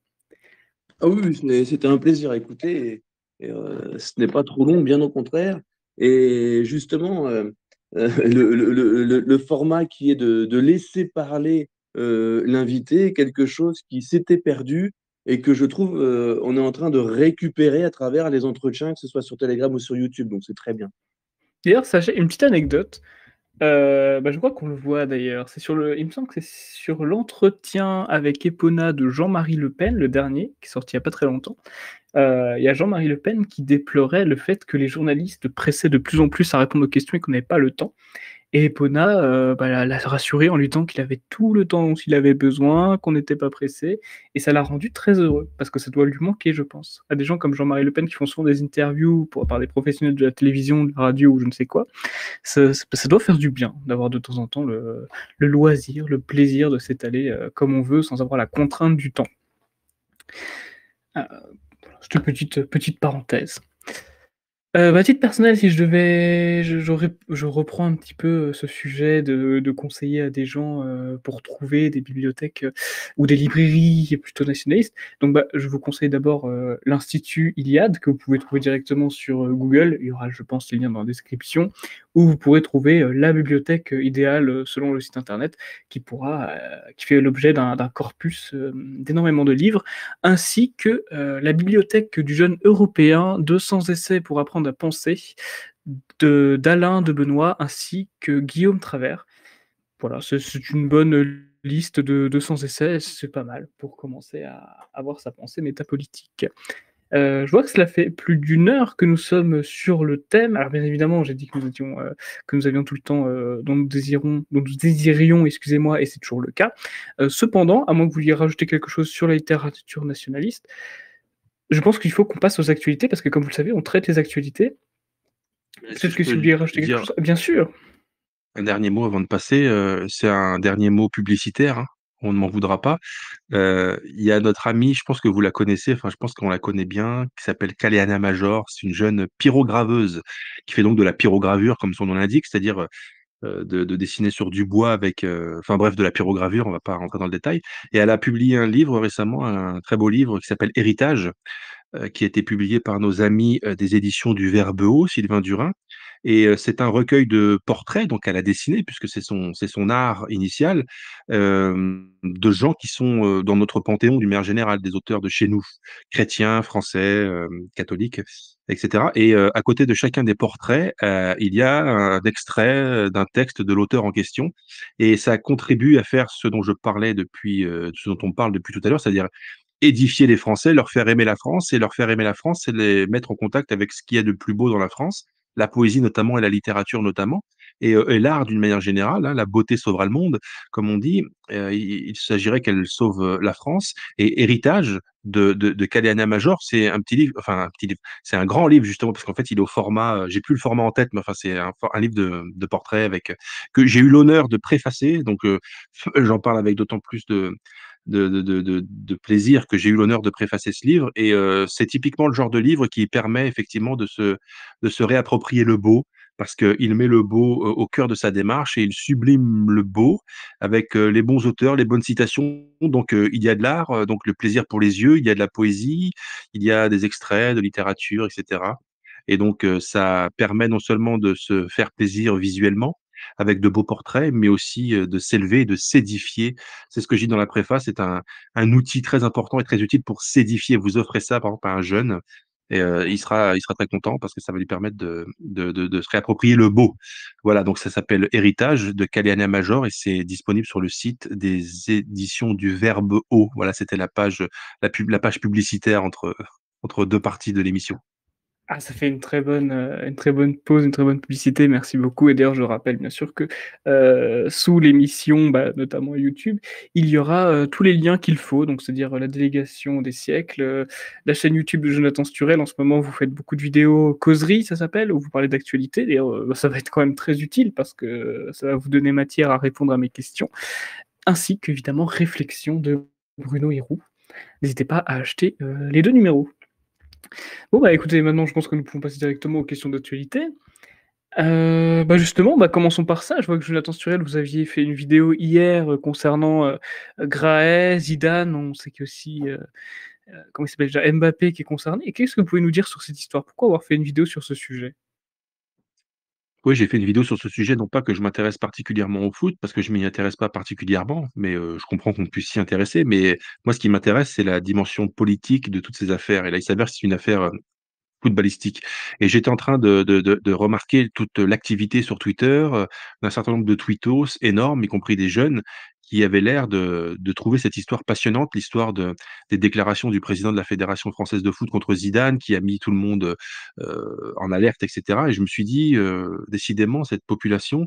C: Ah oui, c'était un plaisir à écouter ce n'est pas trop long, bien au contraire. Et justement, le format qui est de laisser parler l'invité est quelque chose qui s'était perdu et que je trouve on est en train de récupérer à travers les entretiens, que ce soit sur Telegram ou sur YouTube. Donc c'est très bien.
A: D'ailleurs, sachez une petite anecdote. Je crois qu'on le voit d'ailleurs. Il me semble que c'est sur l'entretien avec Epona de Jean-Marie Le Pen, le dernier, qui est sorti il n'y a pas très longtemps. Il y a Jean-Marie Le Pen qui déplorait le fait que les journalistes pressaient de plus en plus à répondre aux questions et qu'on n'avait pas le temps. Et Epona l'a rassuré en lui disant qu'il avait tout le temps dont il avait besoin, qu'on n'était pas pressé, et ça l'a rendu très heureux, parce que ça doit lui manquer, je pense. À des gens comme Jean-Marie Le Pen qui font souvent des interviews par des professionnels de la télévision, de la radio ou je ne sais quoi, ça doit faire du bien d'avoir de temps en temps le loisir, le plaisir de s'étaler comme on veut sans avoir la contrainte du temps. C'était une petite parenthèse. À titre personnel, si je devais je reprends un petit peu, ce sujet de conseiller à des gens, pour trouver des bibliothèques, ou des librairies plutôt nationalistes. Donc bah, je vous conseille d'abord, l'Institut Iliade que vous pouvez trouver directement sur, Google. Il y aura, je pense, les liens dans la description, où vous pourrez trouver, la bibliothèque, idéale, selon le site internet qui fait l'objet d'un corpus, d'énormément de livres, ainsi que la bibliothèque du jeune européen, 200 essais pour apprendre à penser, d'Alain de Benoît ainsi que Guillaume Travers. Voilà, c'est une bonne liste de 200 essais, c'est pas mal pour commencer à avoir sa pensée métapolitique. Je vois que cela fait plus d'une heure que nous sommes sur le thème. Alors bien évidemment, j'ai dit que nous avions tout le temps, dont nous désirions, excusez-moi, et c'est toujours le cas. Cependant, à moins que vous vouliez rajouter quelque chose sur la littérature nationaliste, je pense qu'il faut qu'on passe aux actualités parce que comme vous le savez, on traite les actualités.
B: Est-ce que
A: Peut-être
B: je
A: que si
B: peux
A: vous vouliez rajouter quelque
B: dire
A: chose, bien sûr!
B: un dernier mot avant de passer? C'est un dernier mot publicitaire, hein, on ne m'en voudra pas. Il y a notre amie, je pense que vous la connaissez, enfin je pense qu'on la connaît bien, qui s'appelle Kaleana Major. C'est une jeune pyrograveuse qui fait donc de la pyrogravure comme son nom l'indique, c'est-à-dire, de dessiner sur du bois avec, enfin bref, de la pyrogravure, on va pas rentrer dans le détail. Et elle a publié un livre récemment, un très beau livre qui s'appelle Héritage, qui a été publié par nos amis, des éditions du Verbeau, Sylvain Durin. Et c'est un recueil de portraits, donc elle a dessiné puisque c'est son art initial, de gens qui sont, dans notre panthéon d'une manière générale, des auteurs de chez nous, chrétiens, français, catholiques, et cetera. Et à côté de chacun des portraits, il y a un extrait, d'un texte de l'auteur en question, et ça contribue à faire ce dont je parlais depuis, ce dont on parle depuis tout à l'heure, c'est-à-dire édifier les Français, leur faire aimer la France, et leur faire aimer la France, c'est de les mettre en contact avec ce qu'il y a de plus beau dans la France, la poésie notamment et la littérature notamment, et l'art d'une manière générale, hein. La beauté sauvera le monde, comme on dit. Il s'agirait qu'elle sauve, la France. Et Héritage de Kaleana Major, c'est un petit livre, enfin un petit livre, c'est un grand livre justement parce qu'en fait il est au format, j'ai plus le format en tête, mais enfin c'est un livre de portraits avec, que j'ai eu l'honneur de préfacer, donc j'en parle avec d'autant plus de plaisir que j'ai eu l'honneur de préfacer ce livre. Et c'est typiquement le genre de livre qui permet effectivement de se réapproprier le beau, parce qu'il met le beau, au cœur de sa démarche, et il sublime le beau avec, les bons auteurs, les bonnes citations. Donc il y a de l'art, donc le plaisir pour les yeux, il y a de la poésie, il y a des extraits de littérature, et cetera. Et donc ça permet non seulement de se faire plaisir visuellement avec de beaux portraits, mais aussi, de s'élever et de s'édifier. C'est ce que je dis dans la préface, c'est un outil très important et très utile pour s'édifier. Vous offrez ça, par exemple, à un jeune, et il sera très content parce que ça va lui permettre de se réapproprier le beau. Voilà, donc ça s'appelle Héritage de Kaleana Major, et c'est disponible sur le site des éditions du Verbe Haut. Voilà, c'était la page publicitaire entre 2 parties de l'émission.
A: Ah, ça fait une très bonne pause, une très bonne publicité, merci beaucoup. Et d'ailleurs, je rappelle bien sûr que, sous l'émission, bah, notamment YouTube, il y aura, tous les liens qu'il faut, donc c'est-à-dire, la délégation des siècles, la chaîne YouTube de Jonathan Sturel. En ce moment, vous faites beaucoup de vidéos causeries, ça s'appelle, où vous parlez d'actualité. D'ailleurs, bah, ça va être quand même très utile parce que ça va vous donner matière à répondre à mes questions, ainsi qu'évidemment Réflexions de Bruno Héroux. N'hésitez pas à acheter, les 2 numéros. Bon, bah, écoutez, maintenant je pense que nous pouvons passer directement aux questions d'actualité. Bah, justement, bah, commençons par ça. Je vois que Jonathan Sturel, vous aviez fait une vidéo hier, concernant, Graet, Zidane. On sait qu'il y a aussi, comment il s'appelle déjà? Mbappé qui est concerné. Et qu'est-ce que vous pouvez nous dire sur cette histoire? Pourquoi avoir fait une vidéo sur ce sujet?
B: Oui, j'ai fait une vidéo sur ce sujet, non pas que je m'intéresse particulièrement au foot, parce que je m'y intéresse pas particulièrement, mais je comprends qu'on puisse s'y intéresser. Mais moi, ce qui m'intéresse, c'est la dimension politique de toutes ces affaires. Et là, il s'avère que c'est une affaire, footballistique. Et j'étais en train de remarquer toute l'activité sur Twitter, d'un certain nombre de tweetos énormes, y compris des jeunes, qui avaient l'air de trouver cette histoire passionnante, l'histoire des déclarations du président de la Fédération française de foot contre Zidane, qui a mis tout le monde, en alerte, et cetera. Et je me suis dit, décidément, cette population,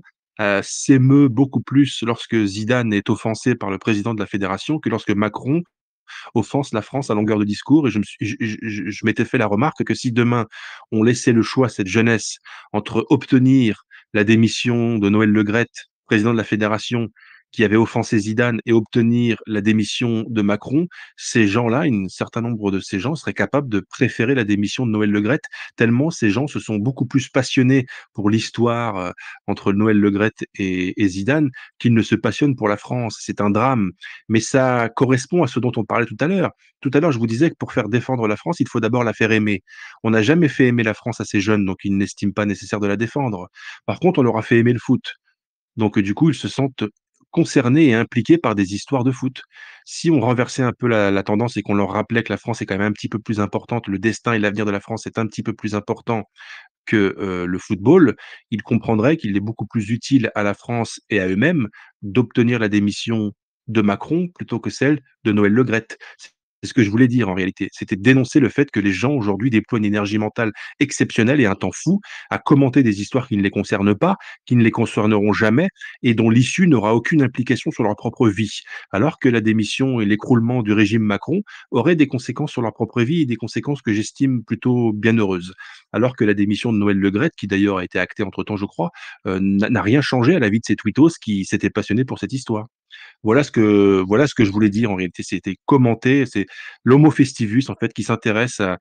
B: s'émeut beaucoup plus lorsque Zidane est offensé par le président de la fédération que lorsque Macron offense la France à longueur de discours. Et je m'étais fait la remarque que si demain on laissait le choix à cette jeunesse entre obtenir la démission de Noël Le Graët, président de la fédération, qui avait offensé Zidane et obtenir la démission de Macron, ces gens-là, un certain nombre de ces gens seraient capables de préférer la démission de Noël Le Graët, tellement ces gens se sont beaucoup plus passionnés pour l'histoire, entre Noël Le Graët et Zidane, qu'ils ne se passionnent pour la France. C'est un drame, mais ça correspond à ce dont on parlait tout à l'heure. Tout à l'heure, je vous disais que pour faire défendre la France, il faut d'abord la faire aimer. On n'a jamais fait aimer la France à ces jeunes, donc ils n'estiment pas nécessaire de la défendre. Par contre, on leur a fait aimer le foot. Donc, du coup, ils se sentent concernés et impliqués par des histoires de foot. Si on renversait un peu la tendance et qu'on leur rappelait que la France est quand même un petit peu plus importante, le destin et l'avenir de la France est un petit peu plus important que, le football, ils comprendraient qu'il est beaucoup plus utile à la France et à eux-mêmes d'obtenir la démission de Macron plutôt que celle de Noël Le Graët. C'est ce que je voulais dire en réalité. C'était dénoncer le fait que les gens aujourd'hui déploient une énergie mentale exceptionnelle et un temps fou à commenter des histoires qui ne les concernent pas, qui ne les concerneront jamais et dont l'issue n'aura aucune implication sur leur propre vie. Alors que la démission et l'écroulement du régime Macron auraient des conséquences sur leur propre vie et des conséquences que j'estime plutôt bienheureuses. Alors que la démission de Noël Le Graët, qui d'ailleurs a été actée entre-temps, je crois, n'a rien changé à la vie de ces twittos qui s'étaient passionnés pour cette histoire. Voilà ce que je voulais dire en réalité, c'était commenter, c'est l'homo festivus en fait qui s'intéresse à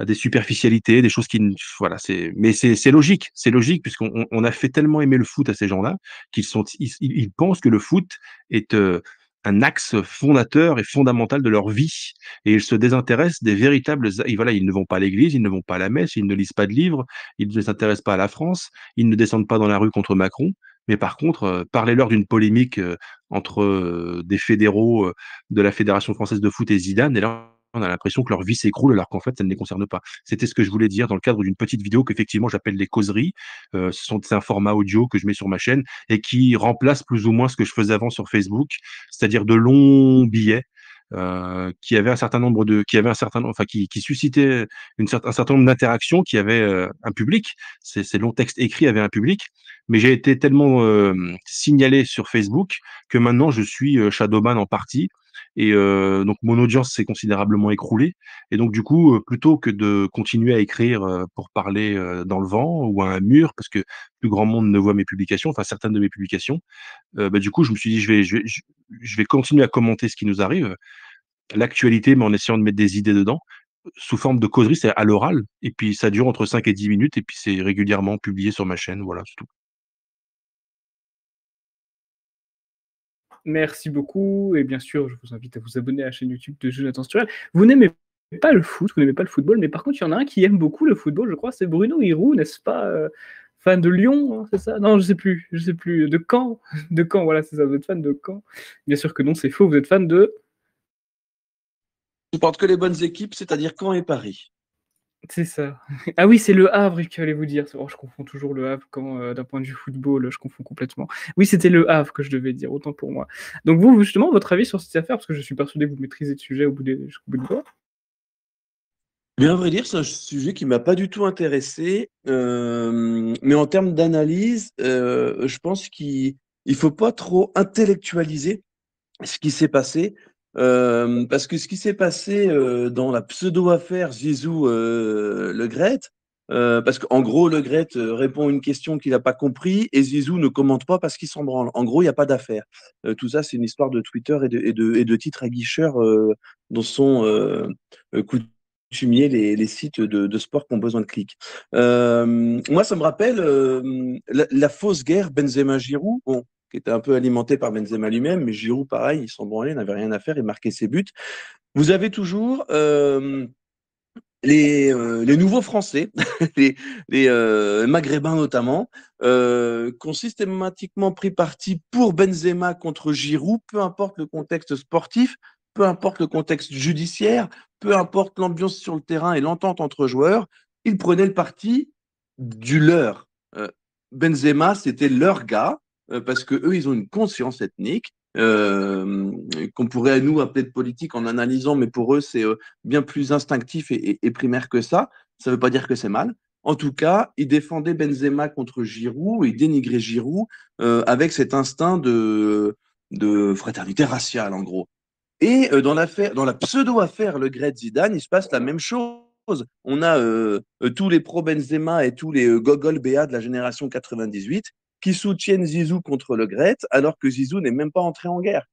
B: des superficialités, des choses qui ne voilà, c'est logique puisqu'on on a fait tellement aimer le foot à ces gens-là qu'ils pensent que le foot est, un axe fondateur et fondamental de leur vie et ils se désintéressent des véritables a et voilà, ils ne vont pas à l'église, ils ne vont pas à la messe, ils ne lisent pas de livres, ils ne s'intéressent pas à la France, ils ne descendent pas dans la rue contre Macron. Mais par contre, parlez-leur d'une polémique, entre, des fédéraux, de la Fédération française de foot et Zidane et là, on a l'impression que leur vie s'écroule alors qu'en fait, ça ne les concerne pas. C'était ce que je voulais dire dans le cadre d'une petite vidéo qu'effectivement j'appelle les causeries. C'est un format audio que je mets sur ma chaîne et qui remplace plus ou moins ce que je faisais avant sur Facebook, c'est-à-dire de longs billets, qui avaient un certain nombre enfin qui suscitaient un certain nombre d'interactions, qui avaient, un public. Ces longs textes écrits avaient un public, mais j'ai été tellement, signalé sur Facebook que maintenant je suis, shadowban en partie et donc mon audience s'est considérablement écroulée et donc du coup, plutôt que de continuer à écrire, pour parler, dans le vent ou à un mur parce que plus grand monde ne voit mes publications, enfin certaines de mes publications, bah, du coup je me suis dit: Je vais continuer à commenter ce qui nous arrive, l'actualité, mais en essayant de mettre des idées dedans, sous forme de causerie, c'est à l'oral et puis ça dure entre 5 et 10 minutes et puis c'est régulièrement publié sur ma chaîne, voilà, c'est tout.
A: Merci beaucoup et bien sûr, je vous invite à vous abonner à la chaîne YouTube de Jonathan Sturel. Vous n'aimez pas le foot, vous n'aimez pas le football, mais par contre, il y en a un qui aime beaucoup le football, je crois, c'est Bruno Hirou, n'est-ce pas? Fan de Lyon, hein, c'est ça? Non, je sais plus. De Caen, de Caen, voilà, c'est ça. Vous êtes fan de Caen. Bien sûr que non, c'est faux. Vous êtes fan de.
C: Je supporte que les bonnes équipes, c'est-à-dire Caen et Paris.
A: C'est ça. Ah oui, c'est Le Havre que j'allais vous dire. Oh, je confonds toujours Le Havre quand, d'un point de vue football, je confonds complètement. Oui, c'était Le Havre que je devais dire, autant pour moi. Donc vous, justement, votre avis sur cette affaire, parce que je suis persuadé que vous maîtrisez le sujet jusqu'au bout des doigts.
C: Bien, à vrai dire, c'est un sujet qui m'a pas du tout intéressé, mais en termes d'analyse, je pense qu'il faut pas trop intellectualiser ce qui s'est passé, parce que ce qui s'est passé, dans la pseudo-affaire Zizou, Le Graët, parce qu'en gros, Le Graët, répond à une question qu'il a pas compris et Zizou ne commente pas parce qu'il s'en branle. En gros, il y a pas d'affaire. Tout ça, c'est une histoire de Twitter et de titres aguicheurs, dont sont, coutumiers les sites de sport qui ont besoin de clics. Moi, ça me rappelle, la fausse guerre Benzema-Giroud. Bon, qui était un peu alimenté par Benzema lui-même, mais Giroud, pareil, il s'en branlait, il n'avait rien à faire, il marquait ses buts. Vous avez toujours les nouveaux Français, les Maghrébins notamment, qui ont systématiquement pris parti pour Benzema contre Giroud, peu importe le contexte sportif, peu importe le contexte judiciaire, peu importe l'ambiance sur le terrain et l'entente entre joueurs, ils prenaient le parti du leur. Benzema, c'était leur gars, parce que eux, ils ont une conscience ethnique, qu'on pourrait nous appeler de politique en analysant, mais pour eux, c'est bien plus instinctif et primaire que ça. Ça ne veut pas dire que c'est mal. En tout cas, ils défendaient Benzema contre Giroud, ils dénigraient Giroud avec cet instinct de fraternité raciale, en gros. Et dans la pseudo-affaire Le Graët Zidane, il se passe la même chose. On a tous les pro Benzema et tous les gogol BA de la génération 98 qui soutiennent Zizou contre Le Gret, alors que Zizou n'est même pas entré en guerre.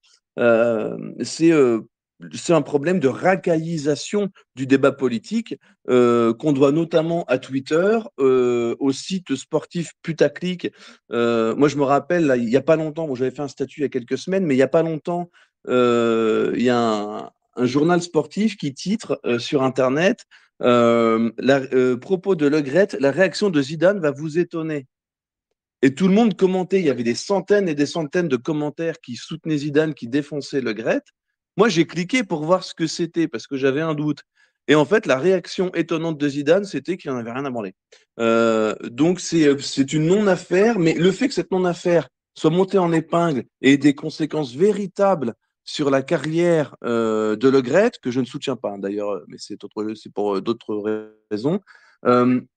C: C'est un problème de racaillisation du débat politique qu'on doit notamment à Twitter, aux sites sportifs putaclic. Moi, je me rappelle, là, il n'y a pas longtemps, bon, j'avais fait un statut il y a quelques semaines, mais il n'y a pas longtemps, il y a un journal sportif qui titre sur Internet propos de Le Gret, la réaction de Zidane va vous étonner. Et tout le monde commentait, il y avait des centaines et des centaines de commentaires qui soutenaient Zidane, qui défonçaient Le Gret. Moi, j'ai cliqué pour voir ce que c'était, parce que j'avais un doute. Et en fait, la réaction étonnante de Zidane, c'était qu'il n'en avait rien à branler. Donc, c'est une non-affaire, mais le fait que cette non-affaire soit montée en épingle et ait des conséquences véritables sur la carrière de Le Gret, que je ne soutiens pas d'ailleurs, mais c'est pour d'autres raisons,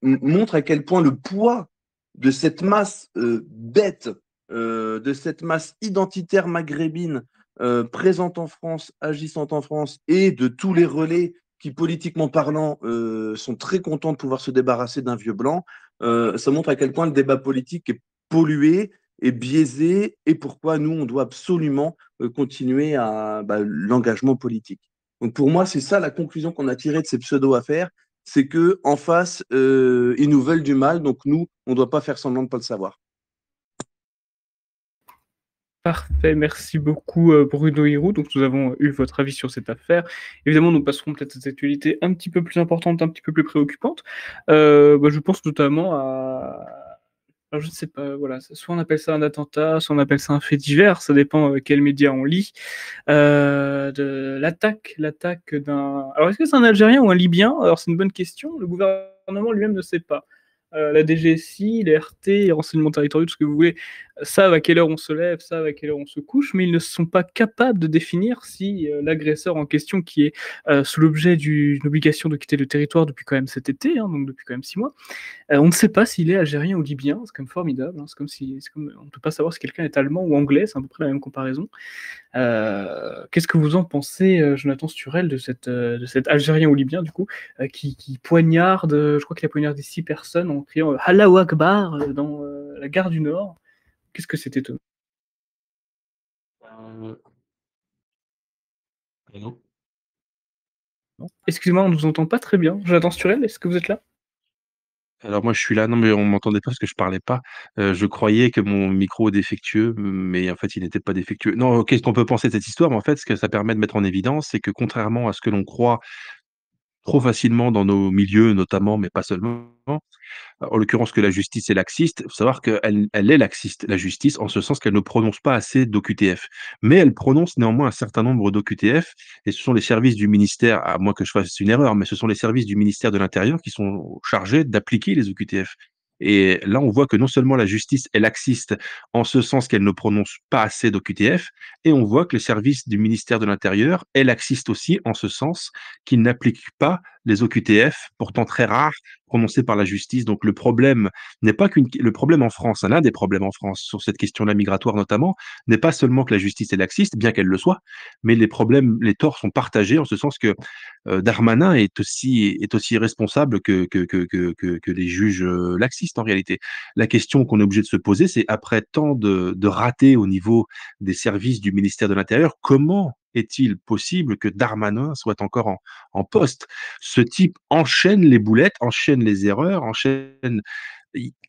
C: montre à quel point le poids de cette masse bête, de cette masse identitaire maghrébine présente en France, agissant en France, et de tous les relais qui, politiquement parlant, sont très contents de pouvoir se débarrasser d'un vieux blanc, ça montre à quel point le débat politique est pollué et biaisé, et pourquoi nous, on doit absolument continuer à l'engagement politique. Donc pour moi, c'est ça la conclusion qu'on a tirée de ces pseudo-affaires, c'est que en face, ils nous veulent du mal, donc nous, on ne doit pas faire semblant de ne pas le savoir.
A: Parfait, merci beaucoup Bruno Hirou. Donc nous avons eu votre avis sur cette affaire. Évidemment, nous passerons peut-être à cette actualité un petit peu plus importante, un petit peu plus préoccupante. Je pense notamment à... Alors, je ne sais pas, voilà, soit on appelle ça un attentat, soit on appelle ça un fait divers, ça dépend quels médias on lit, de l'attaque d'un... Alors, est-ce que c'est un Algérien ou un Libyen? Alors, c'est une bonne question, le gouvernement lui-même ne sait pas. La DGSI, les RT, les renseignements territoriaux, tout ce que vous voulez, savent à quelle heure on se lève, savent à quelle heure on se couche, mais ils ne sont pas capables de définir si l'agresseur en question, qui est sous l'objet d'une obligation de quitter le territoire depuis quand même cet été, hein, donc depuis quand même 6 mois, on ne sait pas s'il est algérien ou libyen, c'est quand même formidable, hein, on ne peut pas savoir si quelqu'un est allemand ou anglais, c'est à peu près la même comparaison. Qu'est-ce que vous en pensez, Jonathan Sturel, de cet Algérien ou Libyen, du coup, qui poignarde, je crois qu'il a poignardé 6 personnes en criant Allahu Akbar dans la gare du Nord. Qu'est-ce que c'était étonnant?
B: Non.
A: Excusez-moi, on ne vous entend pas très bien. Jonathan Sturel, est-ce que vous êtes là?
B: Alors moi, je suis là. Non, mais on m'entendait pas parce que je parlais pas. Je croyais que mon micro est défectueux, mais en fait, il n'était pas défectueux. Non, qu'est-ce qu'on peut penser de cette histoire? Mais en fait, ce que ça permet de mettre en évidence, c'est que contrairement à ce que l'on croit trop facilement dans nos milieux notamment, mais pas seulement, en l'occurrence que la justice est laxiste, il faut savoir qu'elle est laxiste, la justice, en ce sens qu'elle ne prononce pas assez d'OQTF. Mais elle prononce néanmoins un certain nombre d'OQTF, et ce sont les services du ministère, à moins que je fasse une erreur, mais ce sont les services du ministère de l'Intérieur qui sont chargés d'appliquer les OQTF. Et là, on voit que non seulement la justice est laxiste, en ce sens qu'elle ne prononce pas assez d'OQTF, et on voit que les services du ministère de l'Intérieur est laxiste aussi, en ce sens qu'il n'applique pas les OQTF, pourtant très rares, prononcés par la justice. Donc le problème n'est pas le problème en France, l'un des problèmes en France sur cette question-là migratoire notamment, n'est pas seulement que la justice est laxiste, bien qu'elle le soit, mais les torts sont partagés en ce sens que Darmanin est aussi responsable que les juges laxistes en réalité. La question qu'on est obligé de se poser, c'est après tant de ratés au niveau des services du ministère de l'Intérieur, comment est-il possible que Darmanin soit encore en poste? Ce type enchaîne les boulettes, enchaîne les erreurs, enchaîne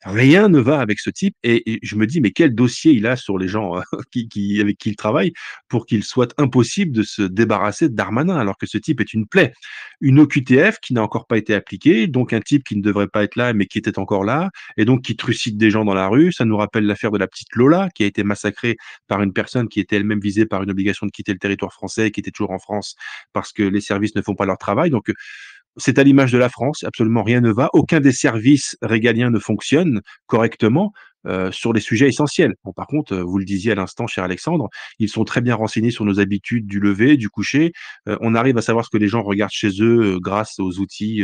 B: rien ne va avec ce type, et je me dis: «Mais quel dossier il a sur les gens, avec qui il travaille pour qu'il soit impossible de se débarrasser de Darmanin?» alors que ce type est une plaie. Une OQTF qui n'a encore pas été appliquée, donc un type qui ne devrait pas être là, mais qui était encore là, et donc qui trucide des gens dans la rue. Ça nous rappelle l'affaire de la petite Lola qui a été massacrée par une personne qui était elle-même visée par une obligation de quitter le territoire français et qui était toujours en France parce que les services ne font pas leur travail. Donc c'est à l'image de la France, absolument rien ne va. Aucun des services régaliens ne fonctionne correctement sur les sujets essentiels. Bon, par contre, vous le disiez à l'instant, cher Alexandre, ils sont très bien renseignés sur nos habitudes du lever, du coucher. On arrive à savoir ce que les gens regardent chez eux grâce aux outils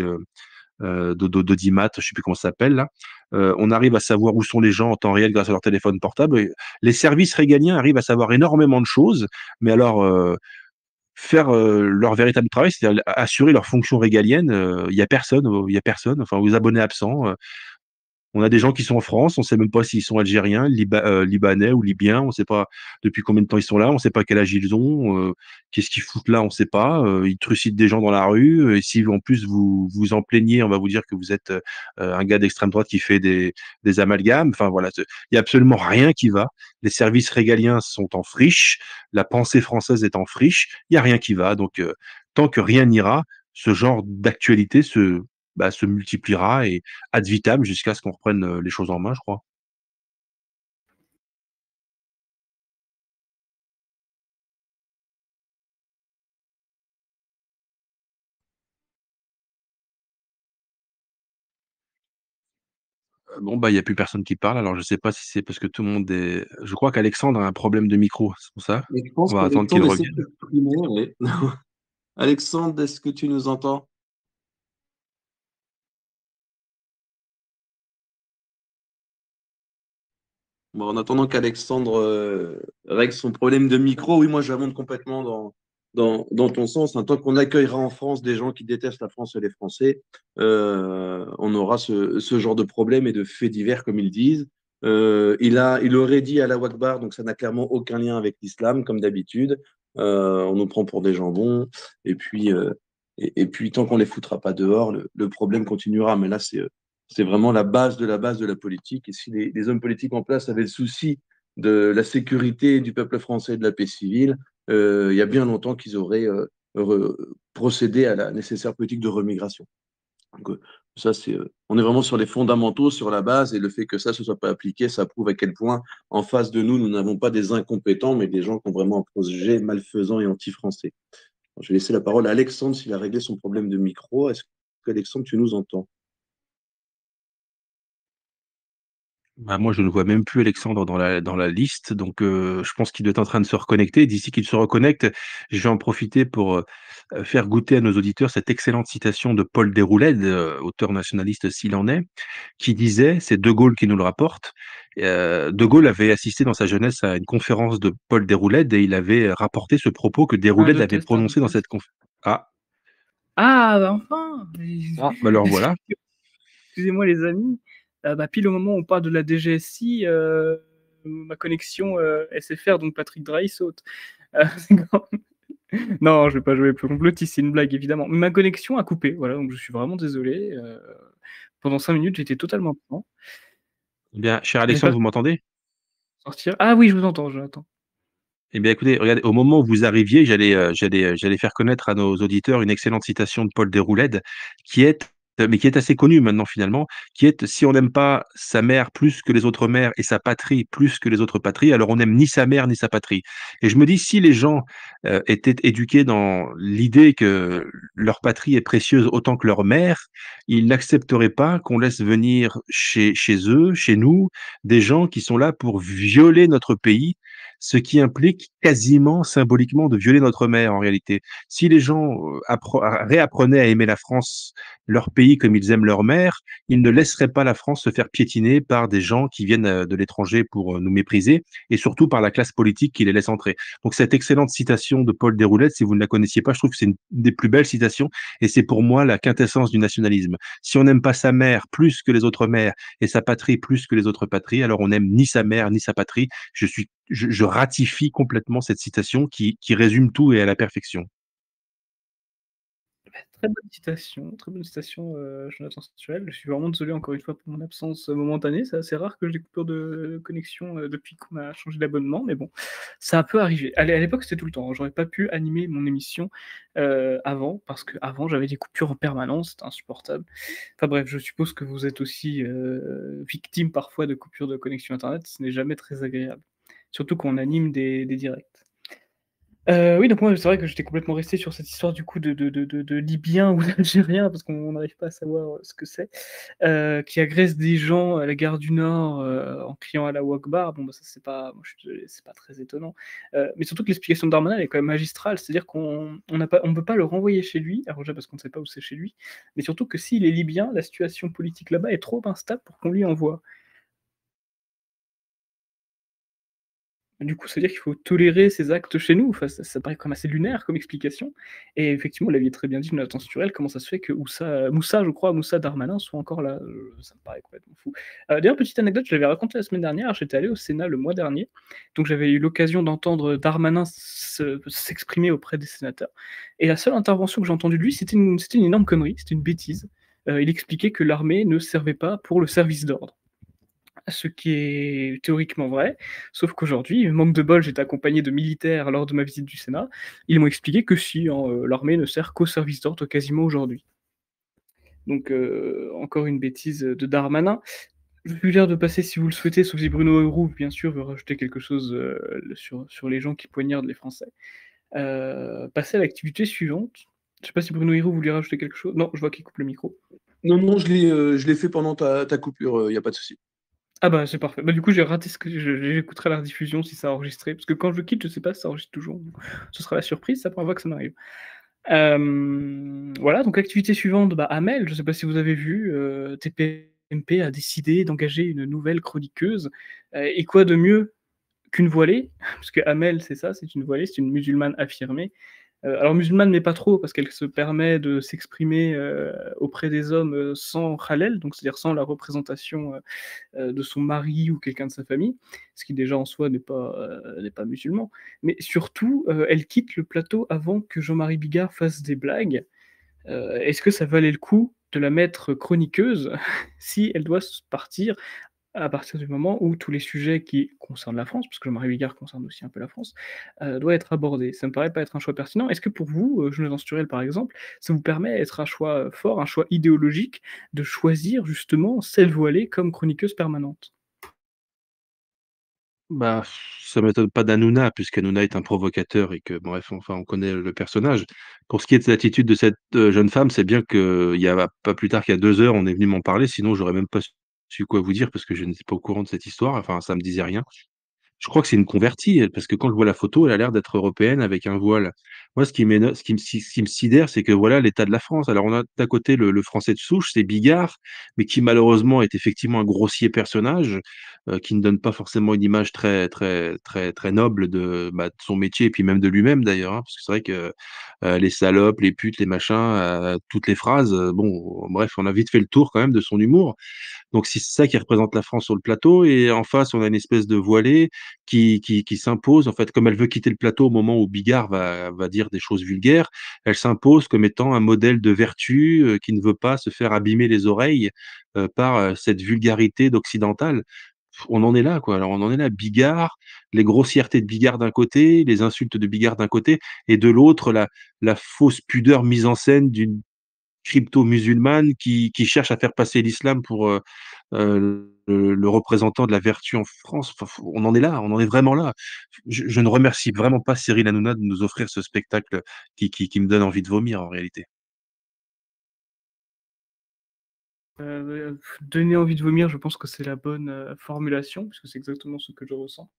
B: d'audimat, je ne sais plus comment ça s'appelle là. On arrive à savoir où sont les gens en temps réel grâce à leur téléphone portable. Et les services régaliens arrivent à savoir énormément de choses, mais alors faire leur véritable travail, c'est-à-dire assurer leur fonction régalienne, il y a personne, enfin aux abonnés absents. On a des gens qui sont en France, on sait même pas s'ils sont algériens, libanais ou libyens, on sait pas depuis combien de temps ils sont là, on sait pas quel âge ils ont, qu'est-ce qu'ils foutent là, on sait pas, ils trucident des gens dans la rue, et si en plus vous vous en plaignez, on va vous dire que vous êtes, un gars d'extrême droite qui fait des amalgames. Enfin voilà, il y a absolument rien qui va. Les services régaliens sont en friche, la pensée française est en friche, il y a rien qui va. Donc tant que rien n'ira, ce genre d'actualité se multipliera et ad vitam jusqu'à ce qu'on reprenne, les choses en main, je crois. Bon, bah, il y a plus personne qui parle, alors je sais pas si c'est parce que tout le monde est je crois qu'Alexandre a un problème de micro, c'est pour ça.
C: Mais je
B: On
C: pense
B: va attendre qu'il
C: qu'Alexandre essaie de
B: revienne.
C: s'exprimer, ouais. Alexandre, est-ce que tu nous entends? Bon, en attendant qu'Alexandre règle son problème de micro, oui, moi j'abonde complètement dans ton sens. Tant qu'on accueillera en France des gens qui détestent la France et les Français, on aura ce genre de problème et de faits divers, comme ils disent. Il aurait dit à la Wakbar, donc ça n'a clairement aucun lien avec l'islam, comme d'habitude. On nous prend pour des jambons. Et puis, et puis tant qu'on les foutra pas dehors, le problème continuera. Mais là, c'est vraiment la base de la politique. Et si les hommes politiques en place avaient le souci de la sécurité du peuple français et de la paix civile, il y a bien longtemps qu'ils auraient procédé à la nécessaire politique de remigration. Donc, ça, on est vraiment sur les fondamentaux, sur la base, et le fait que ça ne se soit pas appliqué, ça prouve à quel point, en face de nous, nous n'avons pas des incompétents, mais des gens qui ont vraiment un projet malfaisant et anti-français. Je vais laisser la parole à Alexandre s'il a réglé son problème de micro. Est-ce que, Alexandre, tu nous entends?
B: Bah, moi, je ne vois même plus Alexandre dans la liste, donc je pense qu'il doit être en train de se reconnecter. D'ici qu'il se reconnecte, je vais en profiter pour, faire goûter à nos auditeurs cette excellente citation de Paul Déroulède, auteur nationaliste s'il en est, qui disait, c'est De Gaulle qui nous le rapporte, De Gaulle avait assisté dans sa jeunesse à une conférence de Paul Déroulède et il avait rapporté ce propos que
A: Un
B: Déroulède
A: 2
B: avait
A: test, 1 2
B: prononcé dans
A: test.
B: cette conférence. Ah,
A: Ah, bah, enfin!
B: bah, alors voilà.
A: Excusez-moi les amis, bah, pile au moment où on parle de la DGSI, ma connexion, SFR, donc Patrick Drahi saute. C'est quand non, je vais pas jouer plus complotiste, c'est une blague évidemment. Ma connexion a coupé, voilà, donc je suis vraiment désolé, pendant 5 minutes, j'étais totalement absent.
B: Eh bien, cher Alexandre,
A: J'espère
B: vous m'entendez?
A: sortir ah oui, je vous entends, Jonathan.
B: Eh bien, écoutez, regardez, au moment où vous arriviez, j'allais faire connaître à nos auditeurs une excellente citation de Paul Déroulède, qui est, mais qui est assez connue maintenant finalement, qui est: «Si on n'aime pas sa mère plus que les autres mères et sa patrie plus que les autres patries, alors on n'aime ni sa mère ni sa patrie». Et je me dis, si les gens, étaient éduqués dans l'idée que leur patrie est précieuse autant que leur mère, ils n'accepteraient pas qu'on laisse venir chez eux, chez nous, des gens qui sont là pour violer notre pays, ce qui implique quasiment symboliquement de violer notre mère en réalité. Si les gens réapprenaient à aimer la France, leur pays comme ils aiment leur mère, ils ne laisseraient pas la France se faire piétiner par des gens qui viennent de l'étranger pour nous mépriser et surtout par la classe politique qui les laisse entrer. Donc cette excellente citation de Paul Déroulède, si vous ne la connaissiez pas, je trouve que c'est une des plus belles citations et c'est pour moi la quintessence du nationalisme. Si on n'aime pas sa mère plus que les autres mères et sa patrie plus que les autres patries, alors on n'aime ni sa mère ni sa patrie. Je ratifie complètement cette citation qui résume tout et à la perfection.
A: Très bonne citation, Jonathan Sturel. Je suis vraiment désolé encore une fois pour mon absence, momentanée. C'est assez rare que j'ai des coupures de connexion, depuis qu'on a changé d'abonnement, mais bon, ça peut arriver. À l'époque, c'était tout le temps, hein. J'aurais pas pu animer mon émission, avant, parce qu'avant, j'avais des coupures en permanence, c'était insupportable. Enfin bref, je suppose que vous êtes aussi, victime parfois de coupures de connexion internet, ce n'est jamais très agréable. Surtout quand on anime des directs. Oui, donc moi, c'est vrai que j'étais complètement resté sur cette histoire du coup de Libyens ou d'Algériens, parce qu'on n'arrive pas à savoir, ce que c'est, qui agressent des gens à la gare du Nord, en criant Allahu Akbar. Bon, bah, ça c'est pas moi je suis désolé, c'est pas très étonnant. Mais surtout que l'explication de Darmanin, elle est quand même magistrale. C'est-à-dire qu'on peut pas le renvoyer chez lui, alors déjà parce qu'on ne sait pas où c'est chez lui, mais surtout que s'il est libyen, la situation politique là-bas est trop instable pour qu'on l'y envoie. Du coup, ça veut dire qu'il faut tolérer ces actes chez nous? Enfin, ça paraît quand même assez lunaire comme explication et effectivement, vous l'aviez très bien dit, Jonathan Sturel, comment ça se fait que Moussa Darmanin soit encore là? Ça me paraît complètement fou. D'ailleurs, petite anecdote, je l'avais raconté la semaine dernière, j'étais allé au Sénat le mois dernier, donc j'avais eu l'occasion d'entendre Darmanin s'exprimer auprès des sénateurs et la seule intervention que j'ai entendue de lui, c'était une énorme connerie, c'était une bêtise. Il expliquait que l'armée ne servait pas pour le service d'ordre. Ce qui est théoriquement vrai, sauf qu'aujourd'hui, manque de bol, j'étais accompagné de militaires lors de ma visite du Sénat. Ils m'ont expliqué que si, hein, l'armée ne sert qu'au service d'ordre quasiment aujourd'hui. Donc, encore une bêtise de Darmanin. Je suis fier de passer si vous le souhaitez, sauf si Bruno Roux, bien sûr, veut rajouter quelque chose sur les gens qui poignardent les Français. Passer à l'activité suivante. Je sais pas si Bruno Héroux voulait rajouter quelque chose. Non, je vois qu'il coupe le micro.
C: Non, non, je l'ai fait pendant ta coupure, il y a pas de souci.
A: Ah bah, c'est parfait. Bah, du coup, j'ai raté ce que j'écouterai la rediffusion si ça a enregistré, parce que quand je quitte, je sais pas si ça enregistre toujours. Ce sera la surprise, c'est la première fois que ça m'arrive. Voilà, donc activité suivante, bah, Amel, je sais pas si vous avez vu, TPMP a décidé d'engager une nouvelle chroniqueuse, et quoi de mieux qu'une voilée? Parce que Amel, c'est ça, c'est une voilée, c'est une musulmane affirmée. Alors musulmane, mais pas trop, parce qu'elle se permet de s'exprimer, auprès des hommes, sans halal, donc c'est-à-dire sans la représentation, de son mari ou quelqu'un de sa famille, ce qui déjà en soi n'est pas musulman. Mais surtout, elle quitte le plateau avant que Jean-Marie Bigard fasse des blagues. Est-ce que ça valait le coup de la mettre chroniqueuse si elle doit partir à partir du moment où tous les sujets qui concernent la France, parce que Jean-Marie Bigard concerne aussi un peu la France, doivent être abordés? Ça me paraît pas être un choix pertinent. Est-ce que pour vous, Jonathan Sturel par exemple, ça vous permet d'être un choix fort, un choix idéologique, de choisir justement celle voilée comme chroniqueuse permanente?
B: Bah, ça m'étonne pas d'Hanouna, puisqu'Hanouna est un provocateur et que bref, enfin, on connaît le personnage. Pour ce qui est de l'attitude de cette, jeune femme, c'est bien qu'il y a pas plus tard qu'il y a 2 heures, on est venu m'en parler, sinon j'aurais même pas su quoi vous dire parce que je n'étais pas au courant de cette histoire, enfin, ça me disait rien. Je crois que c'est une convertie, parce que quand je vois la photo, elle a l'air d'être européenne avec un voile. Moi, ce qui me sidère, c'est que voilà l'état de la France. Alors on a d'un côté le français de souche, c'est Bigard, mais qui malheureusement est effectivement un grossier personnage, qui ne donne pas forcément une image très noble de son métier et puis même de lui-même d'ailleurs, hein. Parce que c'est vrai que, les salopes, les putes, les machins, toutes les phrases, bon, bref, on a vite fait le tour quand même de son humour. Donc c'est ça qui représente la France sur le plateau et en face, on a une espèce de voilée qui s'impose. En fait, comme elle veut quitter le plateau au moment où Bigard va dire des choses vulgaires, elle s'impose comme étant un modèle de vertu, qui ne veut pas se faire abîmer les oreilles, par, cette vulgarité d'occidentale. On en est là, quoi. Alors on en est là, Bigard, les grossièretés de Bigard d'un côté, les insultes de Bigard d'un côté et de l'autre, la fausse pudeur mise en scène d'une crypto-musulmane qui cherche à faire passer l'islam pour, le représentant de la vertu en France. Enfin, faut on en est là, on en est vraiment là. Je ne remercie vraiment pas Cyril Hanouna de nous offrir ce spectacle qui me donne envie de vomir en réalité.
A: Donner envie de vomir, je pense que c'est la bonne, formulation, puisque c'est exactement ce que je ressens.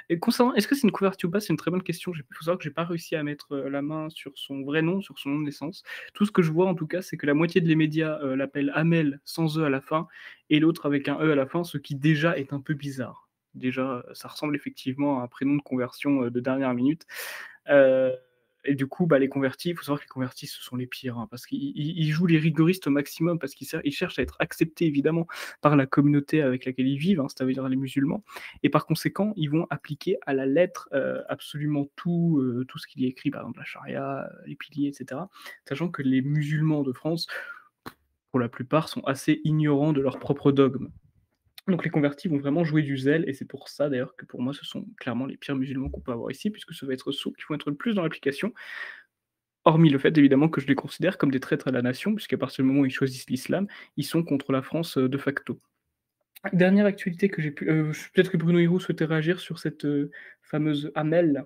A: Et concernant est-ce que c'est une couverture ou pas? C'est une très bonne question. Il faut savoir que j'ai pas réussi à mettre, la main sur son vrai nom, sur son nom de naissance. Tout ce que je vois en tout cas, c'est que la moitié de les médias, l'appellent Amel sans E à la fin et l'autre avec un E à la fin, ce qui déjà est un peu bizarre. Déjà, ça ressemble effectivement à un prénom de conversion, de dernière minute. Heu et du coup, bah, les convertis, il faut savoir que les convertis, ce sont les pires, hein, parce qu'ils jouent les rigoristes au maximum, parce qu'ils cherchent à être acceptés évidemment par la communauté avec laquelle ils vivent, hein, c'est-à-dire les musulmans, et par conséquent, ils vont appliquer à la lettre, absolument tout ce qu'il y a écrit, par exemple la charia, les piliers et cetera. Sachant que les musulmans de France, pour la plupart, sont assez ignorants de leurs propres dogmes. Donc les convertis vont vraiment jouer du zèle et c'est pour ça d'ailleurs que pour moi ce sont clairement les pires musulmans qu'on peut avoir ici, puisque ça va être ceux qui vont être le plus dans l'application, hormis le fait évidemment que je les considère comme des traîtres à la nation, puisqu'à partir du moment où ils choisissent l'islam, ils sont contre la France, de facto. Dernière actualité que j'ai pu peut-être que Bruno Hiro souhaitait réagir sur cette, fameuse Amel?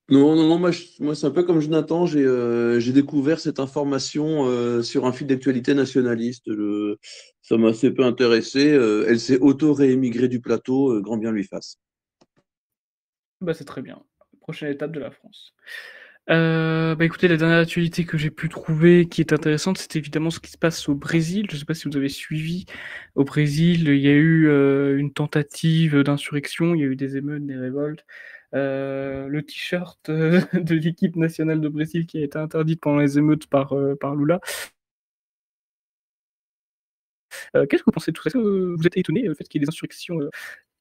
C: Non, non, non, moi c'est un peu comme Jonathan, j'ai découvert cette information sur un fil d'actualité nationaliste. Ça m'a assez peu intéressé. Elle s'est auto-réémigrée du plateau, grand bien lui fasse.
A: Bah, c'est très bien. Prochaine étape de la France. Écoutez, la dernière actualité que j'ai pu trouver qui est intéressante, c'est évidemment ce qui se passe au Brésil. Je ne sais pas si vous avez suivi. Au Brésil, il y a eu une tentative d'insurrection, il y a eu des émeutes, des révoltes. Le t-shirt de l'équipe nationale de Brésil qui a été interdite pendant les émeutes par Lula. Qu'est-ce que vous pensez de tout ça? Est-ce que vous êtes étonné du fait qu'il y ait des insurrections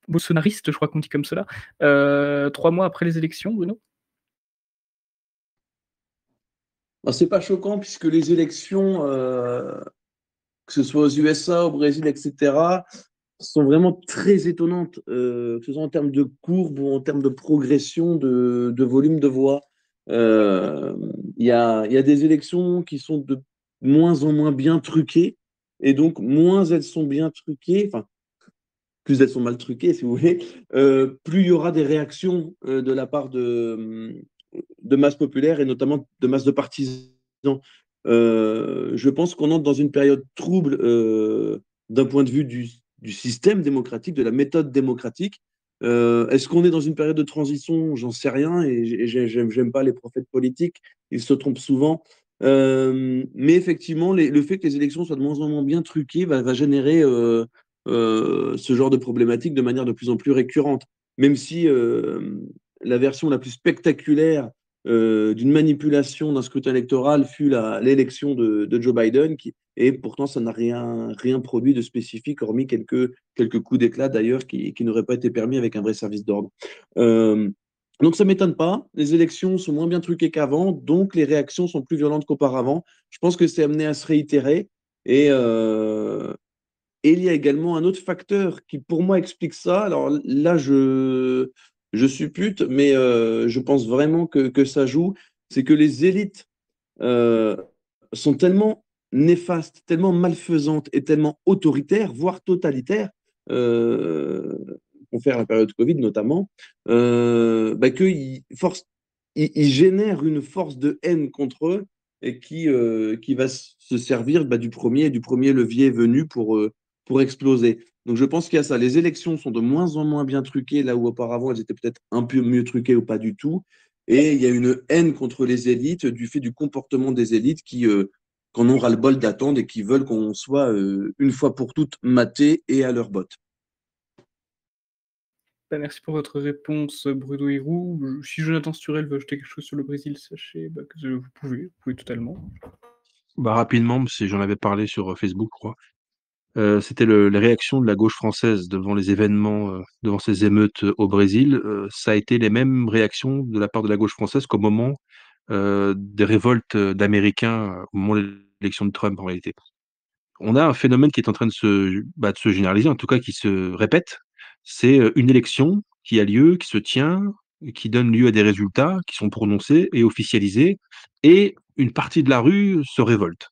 A: bolsonaristes, je crois qu'on dit comme cela, 3 mois après les élections, Bruno?
C: C'est pas choquant puisque les élections, que ce soit aux USA, au Brésil, etc., sont vraiment très étonnantes, que ce soit en termes de courbe ou en termes de progression de volume de voix. Il y a des élections qui sont de moins en moins bien truquées, et donc moins elles sont bien truquées, enfin, plus elles sont mal truquées, si vous voulez, plus il y aura des réactions de la part de masse populaire et notamment de masse de partisans. Je pense qu'on entre dans une période trouble d'un point de vue du système démocratique, de la méthode démocratique. Est-ce qu'on est dans une période de transition? J'en sais rien et j'aime pas les prophètes politiques, ils se trompent souvent. Mais effectivement, le fait que les élections soient de moins en moins bien truquées va générer ce genre de problématique de manière de plus en plus récurrente. Même si la version la plus spectaculaire d'une manipulation d'un scrutin électoral fut l'élection de Joe Biden, et pourtant ça n'a rien produit de spécifique, hormis quelques coups d'éclat d'ailleurs qui n'auraient pas été permis avec un vrai service d'ordre. Euh, donc ça ne m'étonne pas, les élections sont moins bien truquées qu'avant, donc les réactions sont plus violentes qu'auparavant. Je pense que c'est amené à se réitérer, et, et il y a également un autre facteur qui, pour moi, explique ça. Alors là, je suppute, mais je pense vraiment que ça joue. C'est que les élites euh, sont tellement néfastes, tellement malfaisantes et tellement autoritaires, voire totalitaires, pour faire la période Covid notamment, qu'ils génèrent une force de haine contre eux et qui va se servir du premier levier venu pour exploser. Donc je pense qu'il y a ça. Les élections sont de moins en moins bien truquées, là où auparavant elles étaient peut-être un peu mieux truquées ou pas du tout. Et il y a une haine contre les élites du fait du comportement des élites qu'en ont ras-le-bol d'attendre et qui veulent qu'on soit une fois pour toutes matés et à leur botte.
A: Merci pour votre réponse, Bruno Hérou. Si Jonathan Sturel veut ajouter quelque chose sur le Brésil, sachez que vous pouvez totalement.
B: Bah, rapidement, j'en avais parlé sur Facebook, je crois. C'était les réactions de la gauche française devant les événements, devant ces émeutes au Brésil. Ça a été les mêmes réactions de la part de la gauche française qu'au moment des révoltes d'Américains au moment de l'élection de Trump, en réalité. On a un phénomène qui est en train de se généraliser, en tout cas qui se répète. C'est une élection qui a lieu, qui se tient, et qui donne lieu à des résultats qui sont prononcés et officialisés, et une partie de la rue se révolte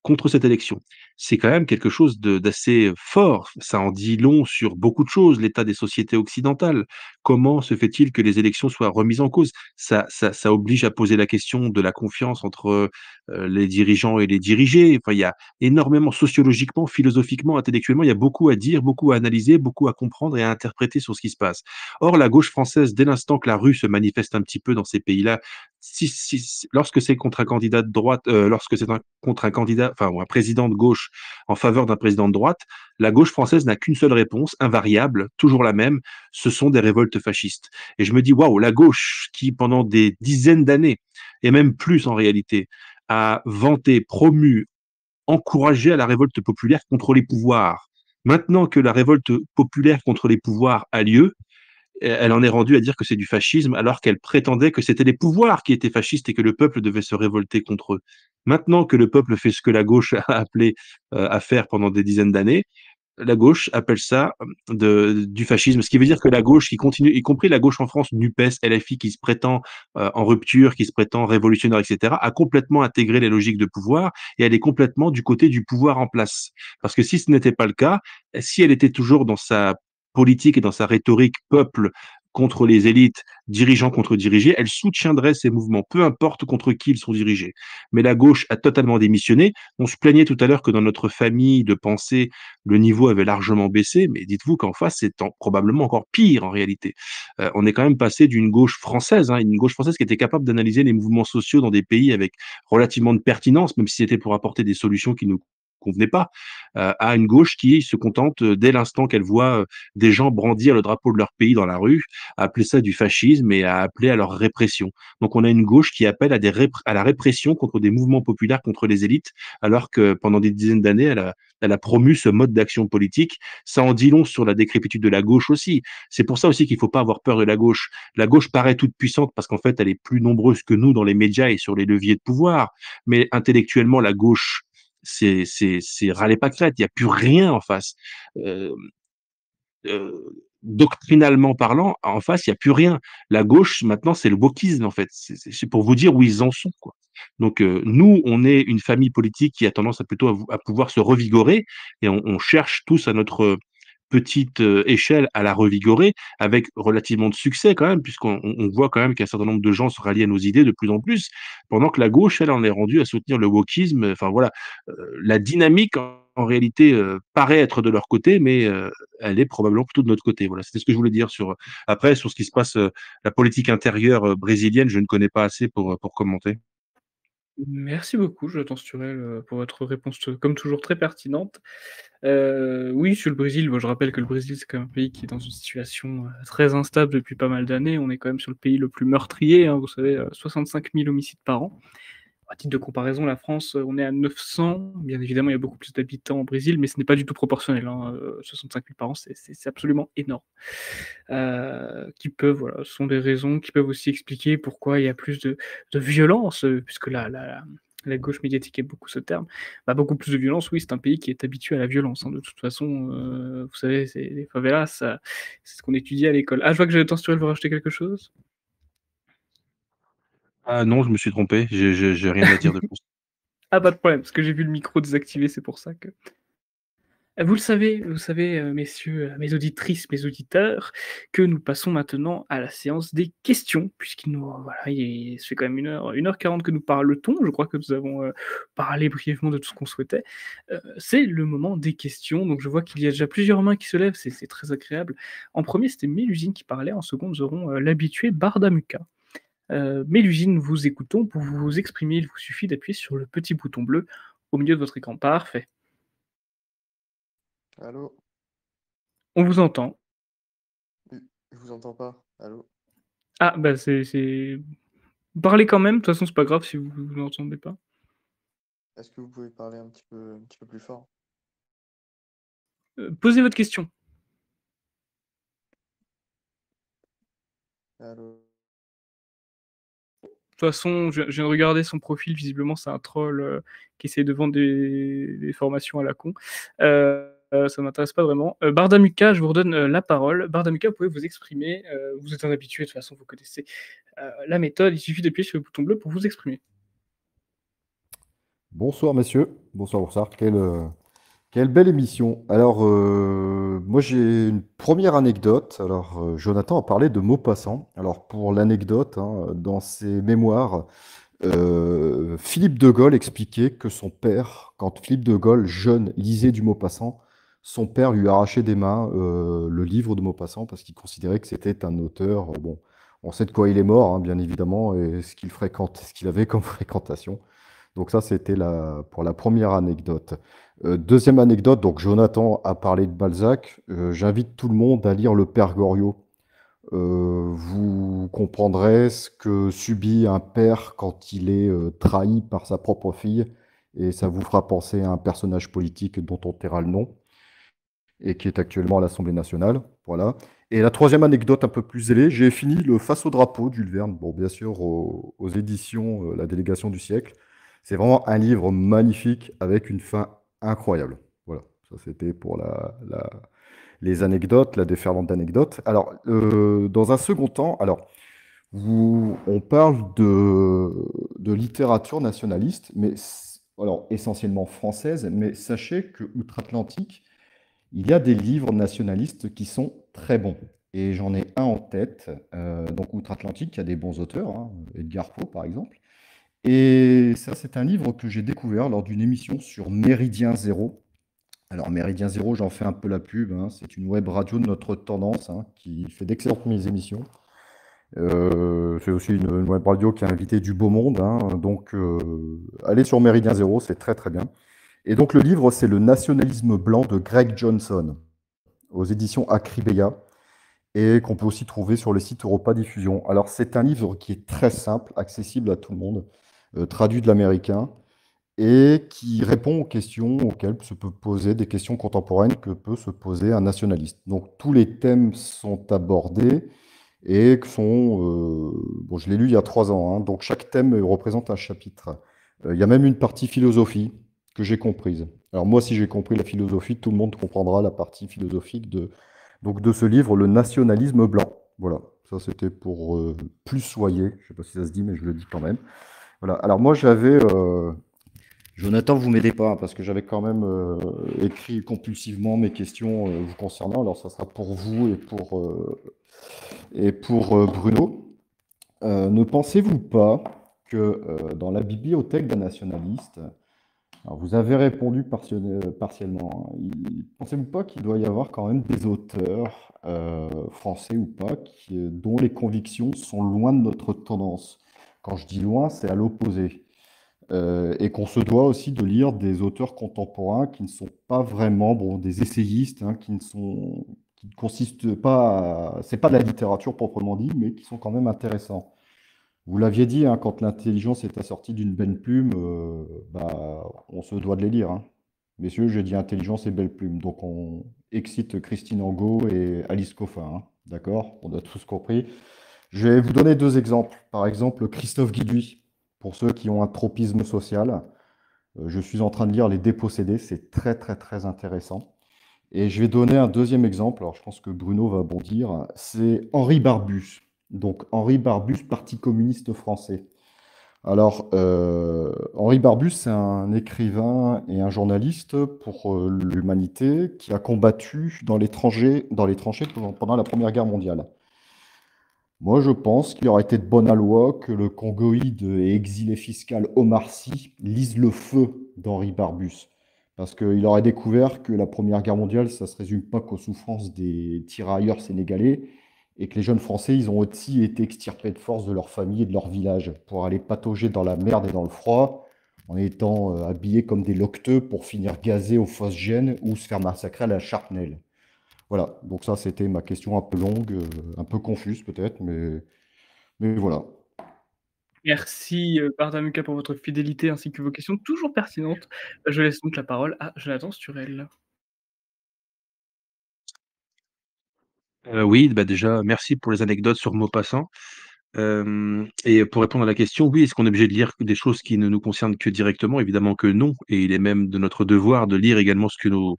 B: contre cette élection. C'est quand même quelque chose d'assez fort. Ça en dit long sur beaucoup de choses, l'état des sociétés occidentales. Comment se fait-il que les élections soient remises en cause? Ça oblige à poser la question de la confiance entre, les dirigeants et les dirigés. Enfin, il y a énormément sociologiquement, philosophiquement, intellectuellement, il y a beaucoup à dire, beaucoup à analyser, beaucoup à comprendre et à interpréter sur ce qui se passe. Or, la gauche française, dès l'instant que la rue se manifeste un petit peu dans ces pays-là, lorsque c'est contre un candidat de droite, lorsque c'est contre un candidat, enfin, ou un président de gauche en faveur d'un président de droite, la gauche française n'a qu'une seule réponse, invariable, toujours la même, ce sont des révoltes fascistes. Et je me dis, waouh, la gauche qui, pendant des dizaines d'années, et même plus en réalité, a vanté, promu, encouragé à la révolte populaire contre les pouvoirs. Maintenant que la révolte populaire contre les pouvoirs a lieu, elle en est rendue à dire que c'est du fascisme, alors qu'elle prétendait que c'était les pouvoirs qui étaient fascistes et que le peuple devait se révolter contre eux. Maintenant que le peuple fait ce que la gauche a appelé à faire pendant des dizaines d'années, la gauche appelle ça du fascisme, ce qui veut dire que la gauche qui continue, y compris la gauche en France, NUPES, LFI, qui se prétend en rupture, qui se prétend révolutionnaire, etc., a complètement intégré les logiques de pouvoir et elle est complètement du côté du pouvoir en place. Parce que si ce n'était pas le cas, si elle était toujours dans sa politique et dans sa rhétorique peuple contre les élites, dirigeants contre dirigés, elle soutiendrait ces mouvements, peu importe contre qui ils sont dirigés. Mais la gauche a totalement démissionné. On se plaignait tout à l'heure que dans notre famille de pensée, le niveau avait largement baissé, mais dites-vous qu'en face, probablement encore pire en réalité. On est quand même passé d'une gauche française, hein, une gauche française qui était capable d'analyser les mouvements sociaux dans des pays avec relativement de pertinence, même si c'était pour apporter des solutions qui nous convenaient pas, à une gauche qui se contente, dès l'instant qu'elle voit des gens brandir le drapeau de leur pays dans la rue, à appeler ça du fascisme et à appeler à leur répression. Donc on a une gauche qui appelle à la répression contre des mouvements populaires contre les élites, alors que pendant des dizaines d'années, elle a promu ce mode d'action politique. Ça en dit long sur la décrépitude de la gauche aussi. C'est pour ça aussi qu'il ne faut pas avoir peur de la gauche. La gauche paraît toute puissante parce qu'en fait, elle est plus nombreuse que nous dans les médias et sur les leviers de pouvoir. Mais intellectuellement, la gauche, c'est râler pas crête. Il n'y a plus rien en face. Euh, Doctrinalement parlant, en face, il y a plus rien. La gauche, maintenant, c'est le wokisme, en fait. C'est pour vous dire où ils en sont, quoi. Donc, nous, on est une famille politique qui a tendance à pouvoir se revigorer et on cherche tous à notre petite échelle à la revigorer avec relativement de succès quand même, puisqu'on voit quand même qu'un certain nombre de gens se rallient à nos idées de plus en plus, pendant que la gauche, elle, en est rendue à soutenir le wokisme. Enfin voilà, la dynamique en réalité paraît être de leur côté, mais elle est probablement plutôt de notre côté. Voilà, c'était ce que je voulais dire après sur ce qui se passe, la politique intérieure brésilienne, je ne connais pas assez pour commenter.
A: Merci beaucoup, Jonathan Sturel, pour votre réponse, comme toujours très pertinente. Oui, sur le Brésil, moi je rappelle que le Brésil, c'est quand même un pays qui est dans une situation, très instable depuis pas mal d'années. On est quand même sur le pays le plus meurtrier, hein, vous savez, 65 000 homicides par an. À titre de comparaison, la France, on est à 900. Bien évidemment, il y a beaucoup plus d'habitants au Brésil, mais ce n'est pas du tout proportionnel, hein, 65 000 par an, c'est absolument énorme. Voilà, ce sont des raisons qui peuvent aussi expliquer pourquoi il y a plus de violence, puisque la gauche médiatique aime beaucoup ce terme. Bah, beaucoup plus de violence, oui, c'est un pays qui est habitué à la violence, hein, de toute façon, vous savez, c'est les favelas, c'est ce qu'on étudie à l'école. Ah, je vois que Jonathan Sturel veut rajouter quelque chose?
B: Ah non, je me suis trompé, j'ai rien à dire de plus.
A: Ah, pas de problème, parce que j'ai vu le micro désactivé, c'est pour ça que vous savez, messieurs, mes auditrices, mes auditeurs, que nous passons maintenant à la séance des questions, puisqu'il nous voilà, ça fait quand même 1 h 40 que nous parle-t-on. Je crois que nous avons, parlé brièvement de tout ce qu'on souhaitait. C'est le moment des questions, donc je vois qu'il y a déjà plusieurs mains qui se lèvent, c'est très agréable. En premier, c'était Mélusine qui parlait, en second, nous aurons, l'habitué Bardamuka. Mélusine, vous écoutons. Pour vous exprimer, il vous suffit d'appuyer sur le petit bouton bleu au milieu de votre écran. Parfait.
D: Allô?
A: On vous entend.
D: Je vous entends pas. Allô?
A: Ah, bah, c'est parlez quand même, de toute façon, c'est pas grave si vous n'entendez pas.
D: Est-ce que vous pouvez parler un petit peu plus fort?
A: Posez votre question.
D: Allô?
A: De toute façon, je viens de regarder son profil, visiblement, c'est un troll, qui essaie de vendre des formations à la con. Ça m'intéresse pas vraiment. Bardamuka, je vous redonne, la parole. Bardamuka, vous pouvez vous exprimer, vous êtes un habitué, de toute façon, vous connaissez, la méthode, il suffit d'appuyer sur le bouton bleu pour vous exprimer.
E: Bonsoir messieurs, bonsoir, bonsoir. Quelle belle émission. Alors, moi j'ai une première anecdote. Alors, Jonathan a parlé de Maupassant. Alors, pour l'anecdote, hein, dans ses mémoires, Philippe de Gaulle expliquait que son père, quand Philippe de Gaulle, jeune, lisait du Maupassant, son père lui arrachait des mains le livre de Maupassant parce qu'il considérait que c'était un auteur. Bon, on sait de quoi il est mort, hein, bien évidemment, et ce qu'il fréquente, ce qu'il avait comme fréquentation. Donc ça, c'était pour la première anecdote. Deuxième anecdote, donc Jonathan a parlé de Balzac. J'invite tout le monde à lire Le Père Goriot. Vous comprendrez ce que subit un père quand il est trahi par sa propre fille, et ça vous fera penser à un personnage politique dont on taira le nom, et qui est actuellement à l'Assemblée nationale. Voilà. Et la troisième anecdote un peu plus zélée, j'ai fini le Face au drapeau d'Jules Verne, bon, bien sûr aux éditions La Délégation du siècle. C'est vraiment un livre magnifique avec une fin incroyable. Voilà, ça c'était pour les anecdotes, la déferlante d'anecdotes. Alors, dans un second temps, alors, on parle de littérature nationaliste, mais alors, essentiellement française, mais sachez que outre-Atlantique, il y a des livres nationalistes qui sont très bons. et j'en ai un en tête. Donc Outre-Atlantique, il y a des bons auteurs, hein, Edgar Poe par exemple. Et ça, c'est un livre que j'ai découvert lors d'une émission sur Méridien Zéro. Alors Méridien Zéro, j'en fais un peu la pub, hein, c'est une web radio de notre tendance, hein, qui fait d'excellentes émissions. C'est aussi une web radio qui a invité du beau monde, hein, donc allez sur Méridien Zéro, c'est très très bien. Et donc le livre, c'est Le nationalisme blanc de Greg Johnson, aux éditions Acribeia, et qu'on peut aussi trouver sur le site Europa Diffusion. Alors c'est un livre qui est très simple, accessible à tout le monde, traduit de l'américain, et qui répond aux questions auxquelles se peut poser, des questions contemporaines que peut se poser un nationaliste. Donc tous les thèmes sont abordés et que sont, bon, je l'ai lu il y a 3 ans, hein, donc chaque thème représente un chapitre. Il y a même une partie philosophie que j'ai comprise. Alors moi, si j'ai compris la philosophie, tout le monde comprendra la partie philosophique donc de ce livre, Le nationalisme blanc. Voilà, ça c'était pour plus soyer, je ne sais pas si ça se dit, mais je le dis quand même. Voilà. Alors moi, Jonathan, vous m'aidez pas, hein, parce que j'avais quand même écrit compulsivement mes questions vous concernant. Alors ça sera pour vous et pour Bruno. Ne pensez-vous pas que dans la bibliothèque d'un nationaliste, alors vous avez répondu partiellement, hein, pensez-vous pas qu'il doit y avoir quand même des auteurs, français ou pas, dont les convictions sont loin de notre tendance? Quand je dis loin, c'est à l'opposé. Et qu'on se doit aussi de lire des auteurs contemporains qui ne sont pas vraiment, bon, des essayistes, hein, qui ne consistent pas c'est pas de la littérature proprement dit, mais qui sont quand même intéressants. Vous l'aviez dit, hein, quand l'intelligence est assortie d'une belle plume, bah, on se doit de les lire, hein. Messieurs, j'ai dit intelligence et belle plume, donc on excite Christine Angot et Alice Coffin, hein. D'accord? On a tous compris. Je vais vous donner 2 exemples. Par exemple, Christophe Guilluy, pour ceux qui ont un tropisme social. Je suis en train de lire Les Dépossédés, c'est très très très intéressant. Et je vais donner un deuxième exemple, alors je pense que Bruno va bondir, c'est Henri Barbusse. Donc Henri Barbusse, Parti communiste français. Alors, Henri Barbusse, c'est un écrivain et un journaliste pour l'humanité qui a combattu dans les tranchées pendant la Première Guerre mondiale. Moi, je pense qu'il aurait été de bonne loi que le congoïde et exilé fiscal Omar Sy lise Le Feu d'Henri Barbusse. Parce qu'il aurait découvert que la Première Guerre mondiale, ça ne se résume pas qu'aux souffrances des tirailleurs sénégalais, et que les jeunes Français, ils ont aussi été extirpés de force de leur famille et de leur village pour aller patauger dans la merde et dans le froid, en étant habillés comme des loqueteux pour finir gazés aux fosses gènes ou se faire massacrer à la Chartnelle. Voilà, donc ça c'était ma question un peu longue, un peu confuse peut-être, mais voilà.
A: Merci, Bardamuka pour votre fidélité ainsi que vos questions toujours pertinentes. Je laisse donc la parole à Jonathan Sturel.
B: Oui, bah, déjà, merci pour les anecdotes sur Maupassant. Et pour répondre à la question, oui, est-ce qu'on est obligé de lire des choses qui ne nous concernent que directement? Évidemment que non, et il est même de notre devoir de lire également ce que nos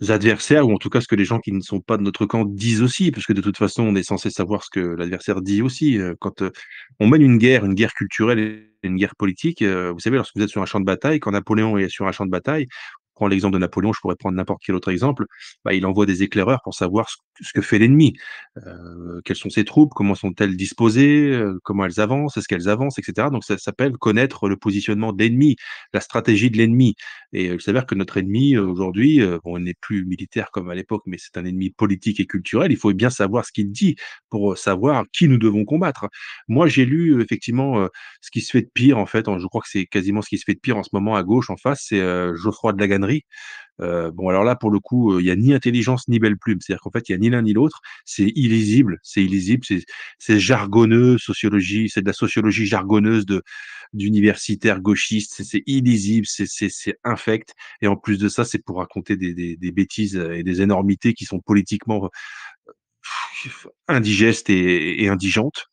B: adversaires, ou en tout cas ce que les gens qui ne sont pas de notre camp disent aussi, parce que de toute façon, on est censé savoir ce que l'adversaire dit aussi. Quand on mène une guerre culturelle et une guerre politique, vous savez, lorsque vous êtes sur un champ de bataille, quand Napoléon est sur un champ de bataille, on prend l'exemple de Napoléon, je pourrais prendre n'importe quel autre exemple, bah, il envoie des éclaireurs pour savoir ce que fait l'ennemi. Quelles sont ses troupes, comment sont-elles disposées, comment elles avancent, est-ce qu'elles avancent, etc. Donc ça s'appelle connaître le positionnement de l'ennemi, la stratégie de l'ennemi. Et il s'avère que notre ennemi, aujourd'hui, bon, il n'est plus militaire comme à l'époque, mais c'est un ennemi politique et culturel. Il faut bien savoir ce qu'il dit pour, savoir qui nous devons combattre. Moi, j'ai lu, effectivement, ce qui se fait de pire, en fait, je crois que c'est quasiment ce qui se fait de pire en ce moment à gauche, en face, c'est, Geoffroy de Laganerie. Bon, alors là, pour le coup, il y a ni intelligence ni belle plume. C'est-à-dire qu'en fait, il y a ni l'un ni l'autre. C'est illisible, c'est jargonneux, sociologie, c'est de la sociologie jargonneuse d'universitaires gauchistes. C'est illisible, c'est infect, et en plus de ça, c'est pour raconter des bêtises, et des énormités qui sont politiquement indigestes et indigentes.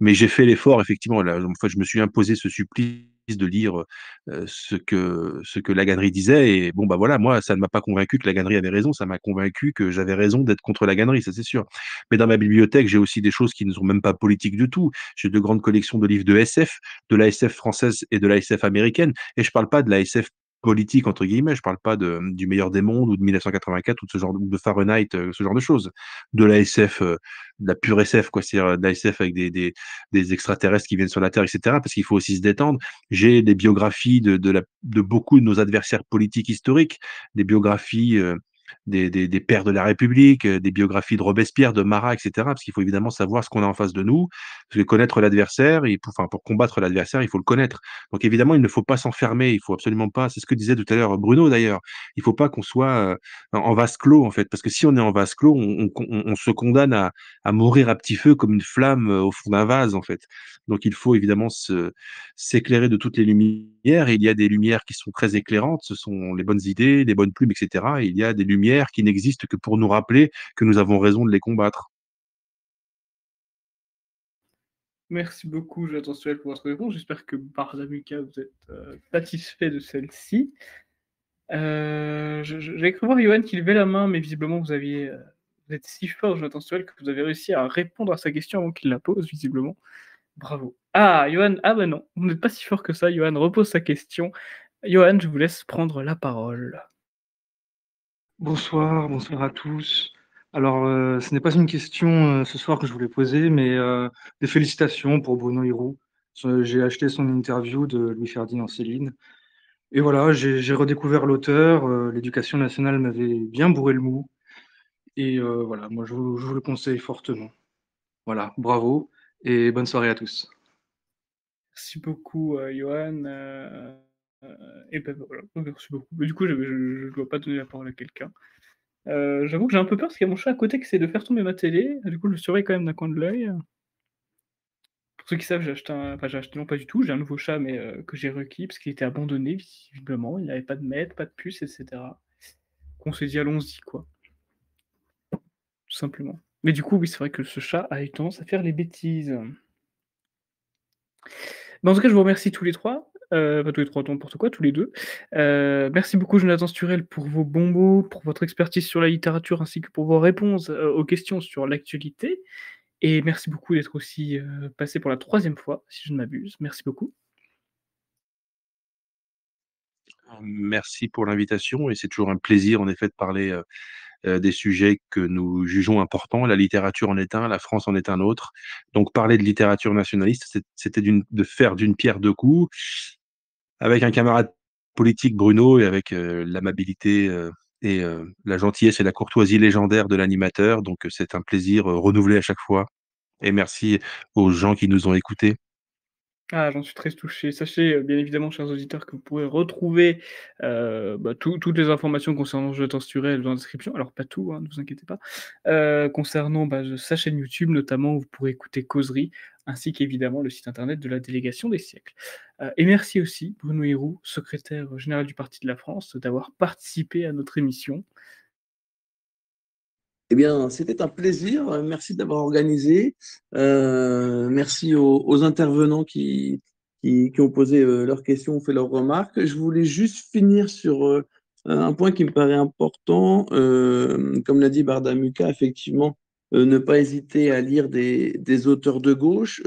B: Mais j'ai fait l'effort effectivement, là, une fois je me suis imposé ce supplice de lire, ce que Laganerie disait, et bon, bah, voilà, moi ça ne m'a pas convaincu que Laganerie avait raison, ça m'a convaincu que j'avais raison d'être contre Laganerie, ça c'est sûr. Mais dans ma bibliothèque, j'ai aussi des choses qui ne sont même pas politiques du tout. J'ai de grandes collections de livres de SF, de la SF française et de la SF américaine, et je parle pas de la SF politique entre guillemets, je parle pas du Meilleur des mondes ou de 1984 ou de ce genre de Fahrenheit, ce genre de choses. De la SF, de la pure SF quoi, c'est-à-dire de la SF avec des extraterrestres qui viennent sur la Terre et cetera, parce qu'il faut aussi se détendre. J'ai des biographies de beaucoup de nos adversaires politiques historiques, des biographies, des pères de la République, des biographies de Robespierre, de Marat et cetera, parce qu'il faut évidemment savoir ce qu'on a en face de nous. Parce que connaître l'adversaire et pour combattre l'adversaire, il faut le connaître. Donc évidemment, il ne faut pas s'enfermer, il faut absolument pas, c'est ce que disait tout à l'heure Bruno d'ailleurs, il faut pas qu'on soit, en vase clos en fait, parce que si on est en vase clos, on se condamne à mourir à petit feu comme une flamme, au fond d'un vase en fait. Donc il faut évidemment s'éclairer de toutes les lumières et il y a des lumières qui sont très éclairantes, ce sont les bonnes idées, les bonnes plumes et cetera et il y a des lumières qui n'existent que pour nous rappeler que nous avons raison de les combattre.
A: Merci beaucoup, Jonathan Stuel, pour votre réponse. J'espère que Bardamika, vous êtes satisfait de celle-ci. J'avais cru voir Johan qui levait la main, mais visiblement vous êtes si fort, Jonathan Stuel, que vous avez réussi à répondre à sa question avant qu'il la pose, visiblement. Bravo. Ah, Johan, ah bah non, vous n'êtes pas si fort que ça. Johan repose sa question. Johan, je vous laisse prendre la parole.
F: Bonsoir, bonsoir à tous. Alors, ce n'est pas une question ce soir que je voulais poser, mais des félicitations pour Bruno Hirault. J'ai acheté son interview de Louis-Ferdinand Céline. Et voilà, j'ai redécouvert l'auteur. L'Éducation nationale m'avait bien bourré le mou. Et voilà, moi je vous le conseille fortement. Voilà, bravo et bonne soirée à tous.
A: Merci beaucoup, Johan. Et ben voilà, merci beaucoup. Mais du coup, je ne dois pas donner la parole à quelqu'un. J'avoue que j'ai un peu peur parce qu'il y a mon chat à côté qui essaie de faire tomber ma télé. Du coup, je le surveille quand même d'un coin de l'œil. Pour ceux qui savent, enfin, j'ai acheté, non pas du tout, j'ai un nouveau chat, mais que j'ai requis parce qu'il était abandonné, visiblement. Il n'avait pas de maître, pas de puce, etc. Qu'on s'est dit, allons-y, quoi. Tout simplement. Mais du coup, oui, c'est vrai que ce chat a eu tendance à faire les bêtises. En tout cas, je vous remercie tous les trois. Pas tous les trois, n'importe quoi, tous les deux. Merci beaucoup, Jonathan Sturel, pour vos bons mots, pour votre expertise sur la littérature, ainsi que pour vos réponses aux questions sur l'actualité. Et merci beaucoup d'être aussi passé pour la 3e fois, si je ne m'abuse. Merci beaucoup.
B: Merci pour l'invitation et c'est toujours un plaisir en effet de parler, des sujets que nous jugeons importants. La littérature en est un, la France en est un autre. Donc parler de littérature nationaliste, c'était de faire d'une pierre deux coups, avec un camarade politique, Bruno, et avec l'amabilité et la gentillesse et la courtoisie légendaire de l'animateur. Donc c'est un plaisir renouvelé à chaque fois. Et merci aux gens qui nous ont écoutés.
A: Ah, j'en suis très touché. Sachez, bien évidemment, chers auditeurs, que vous pourrez retrouver toutes les informations concernant Jonathan Sturel dans la description. Alors, pas tout, hein, ne vous inquiétez pas. Concernant sa chaîne YouTube, notamment, où vous pourrez écouter Causerie, ainsi qu'évidemment le site internet de la Délégation des siècles. Et merci aussi, Bruno Hirault, secrétaire général du Parti de la France, d'avoir participé à notre émission.
C: Eh bien, c'était un plaisir. Merci d'avoir organisé. Merci aux intervenants qui ont posé leurs questions, ont fait leurs remarques. Je voulais juste finir sur un point qui me paraît important. Comme l'a dit Bardamuka, effectivement, ne pas hésiter à lire des auteurs de gauche.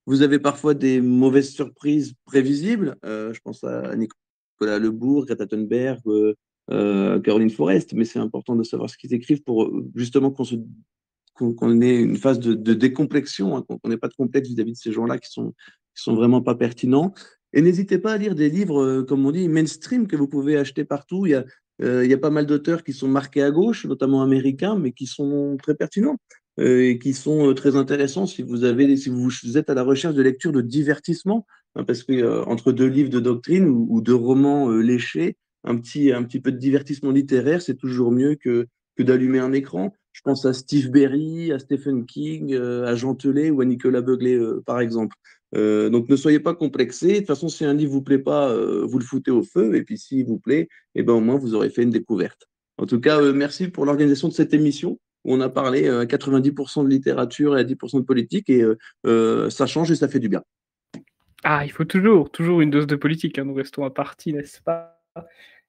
C: Vous avez parfois des mauvaises surprises prévisibles. Je pense à Nicolas Lebourg, Greta Thunberg, Caroline Forest, mais c'est important de savoir ce qu'ils écrivent pour justement qu'on ait une phase de décomplexion, hein, qu'on n'ait pas de complexe vis-à-vis de ces gens-là qui sont vraiment pas pertinents. Et n'hésitez pas à lire des livres, comme on dit, mainstream, que vous pouvez acheter partout. Il y a pas mal d'auteurs qui sont marqués à gauche, notamment américains, mais qui sont très pertinents et qui sont très intéressants si si vous êtes à la recherche de lecture de divertissement, hein, parce que entre deux livres de doctrine ou deux romans léchés, un petit peu de divertissement littéraire, c'est toujours mieux que d'allumer un écran. Je pense à Steve Berry, à Stephen King, à Jean Telet ou à Nicolas Beuglé, par exemple. Donc ne soyez pas complexés. De toute façon, si un livre vous plaît pas, vous le foutez au feu. Et puis s'il vous plaît, eh ben, au moins vous aurez fait une découverte. En tout cas, merci pour l'organisation de cette émission où on a parlé à 90% de littérature et à 10% de politique. Et ça change et ça fait du bien.
A: Ah, il faut toujours une dose de politique. Hein, nous restons à partie, n'est-ce pas?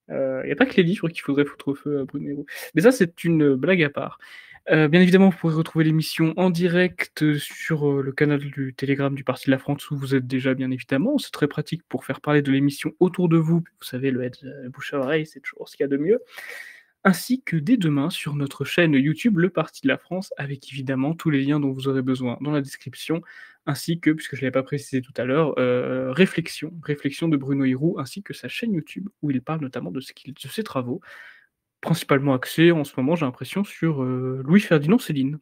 A: Il n'y a pas que les livres qu'il faudrait foutre au feu à Bruno Hirault. Mais ça, c'est une blague à part. Bien évidemment, vous pourrez retrouver l'émission en direct sur le canal du Telegram du Parti de la France où vous êtes déjà, bien évidemment. C'est très pratique pour faire parler de l'émission autour de vous. Vous savez, le bouche à oreille, c'est toujours ce qu'il y a de mieux. Ainsi que dès demain sur notre chaîne YouTube Le Parti de la France, avec évidemment tous les liens dont vous aurez besoin dans la description, ainsi que, puisque je ne l'avais pas précisé tout à l'heure, Réflexion de Bruno Hiraud, ainsi que sa chaîne YouTube où il parle notamment de ses travaux, principalement axés en ce moment, j'ai l'impression, sur Louis-Ferdinand Céline.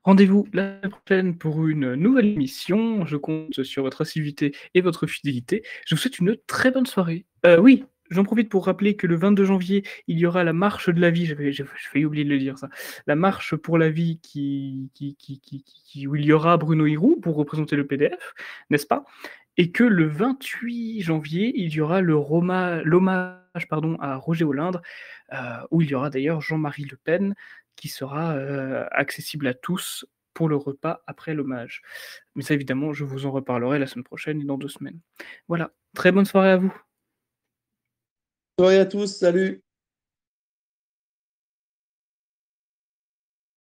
A: Rendez-vous la semaine prochaine pour une nouvelle émission. Je compte sur votre assiduité et votre fidélité. Je vous souhaite une très bonne soirée. Oui, j'en profite pour rappeler que le 22 janvier, il y aura la marche de la vie. J'ai failli oublier de le dire ça. La marche pour la vie où il y aura Bruno Hiraud pour représenter le PDF, n'est-ce pas? Et que le 28 janvier, il y aura l'hommage à Roger Hollande, où il y aura d'ailleurs Jean-Marie Le Pen, qui sera accessible à tous pour le repas après l'hommage. Mais ça, évidemment, je vous en reparlerai la semaine prochaine et dans 2 semaines. Voilà, très bonne soirée à vous.
C: Bonne soirée à tous, salut!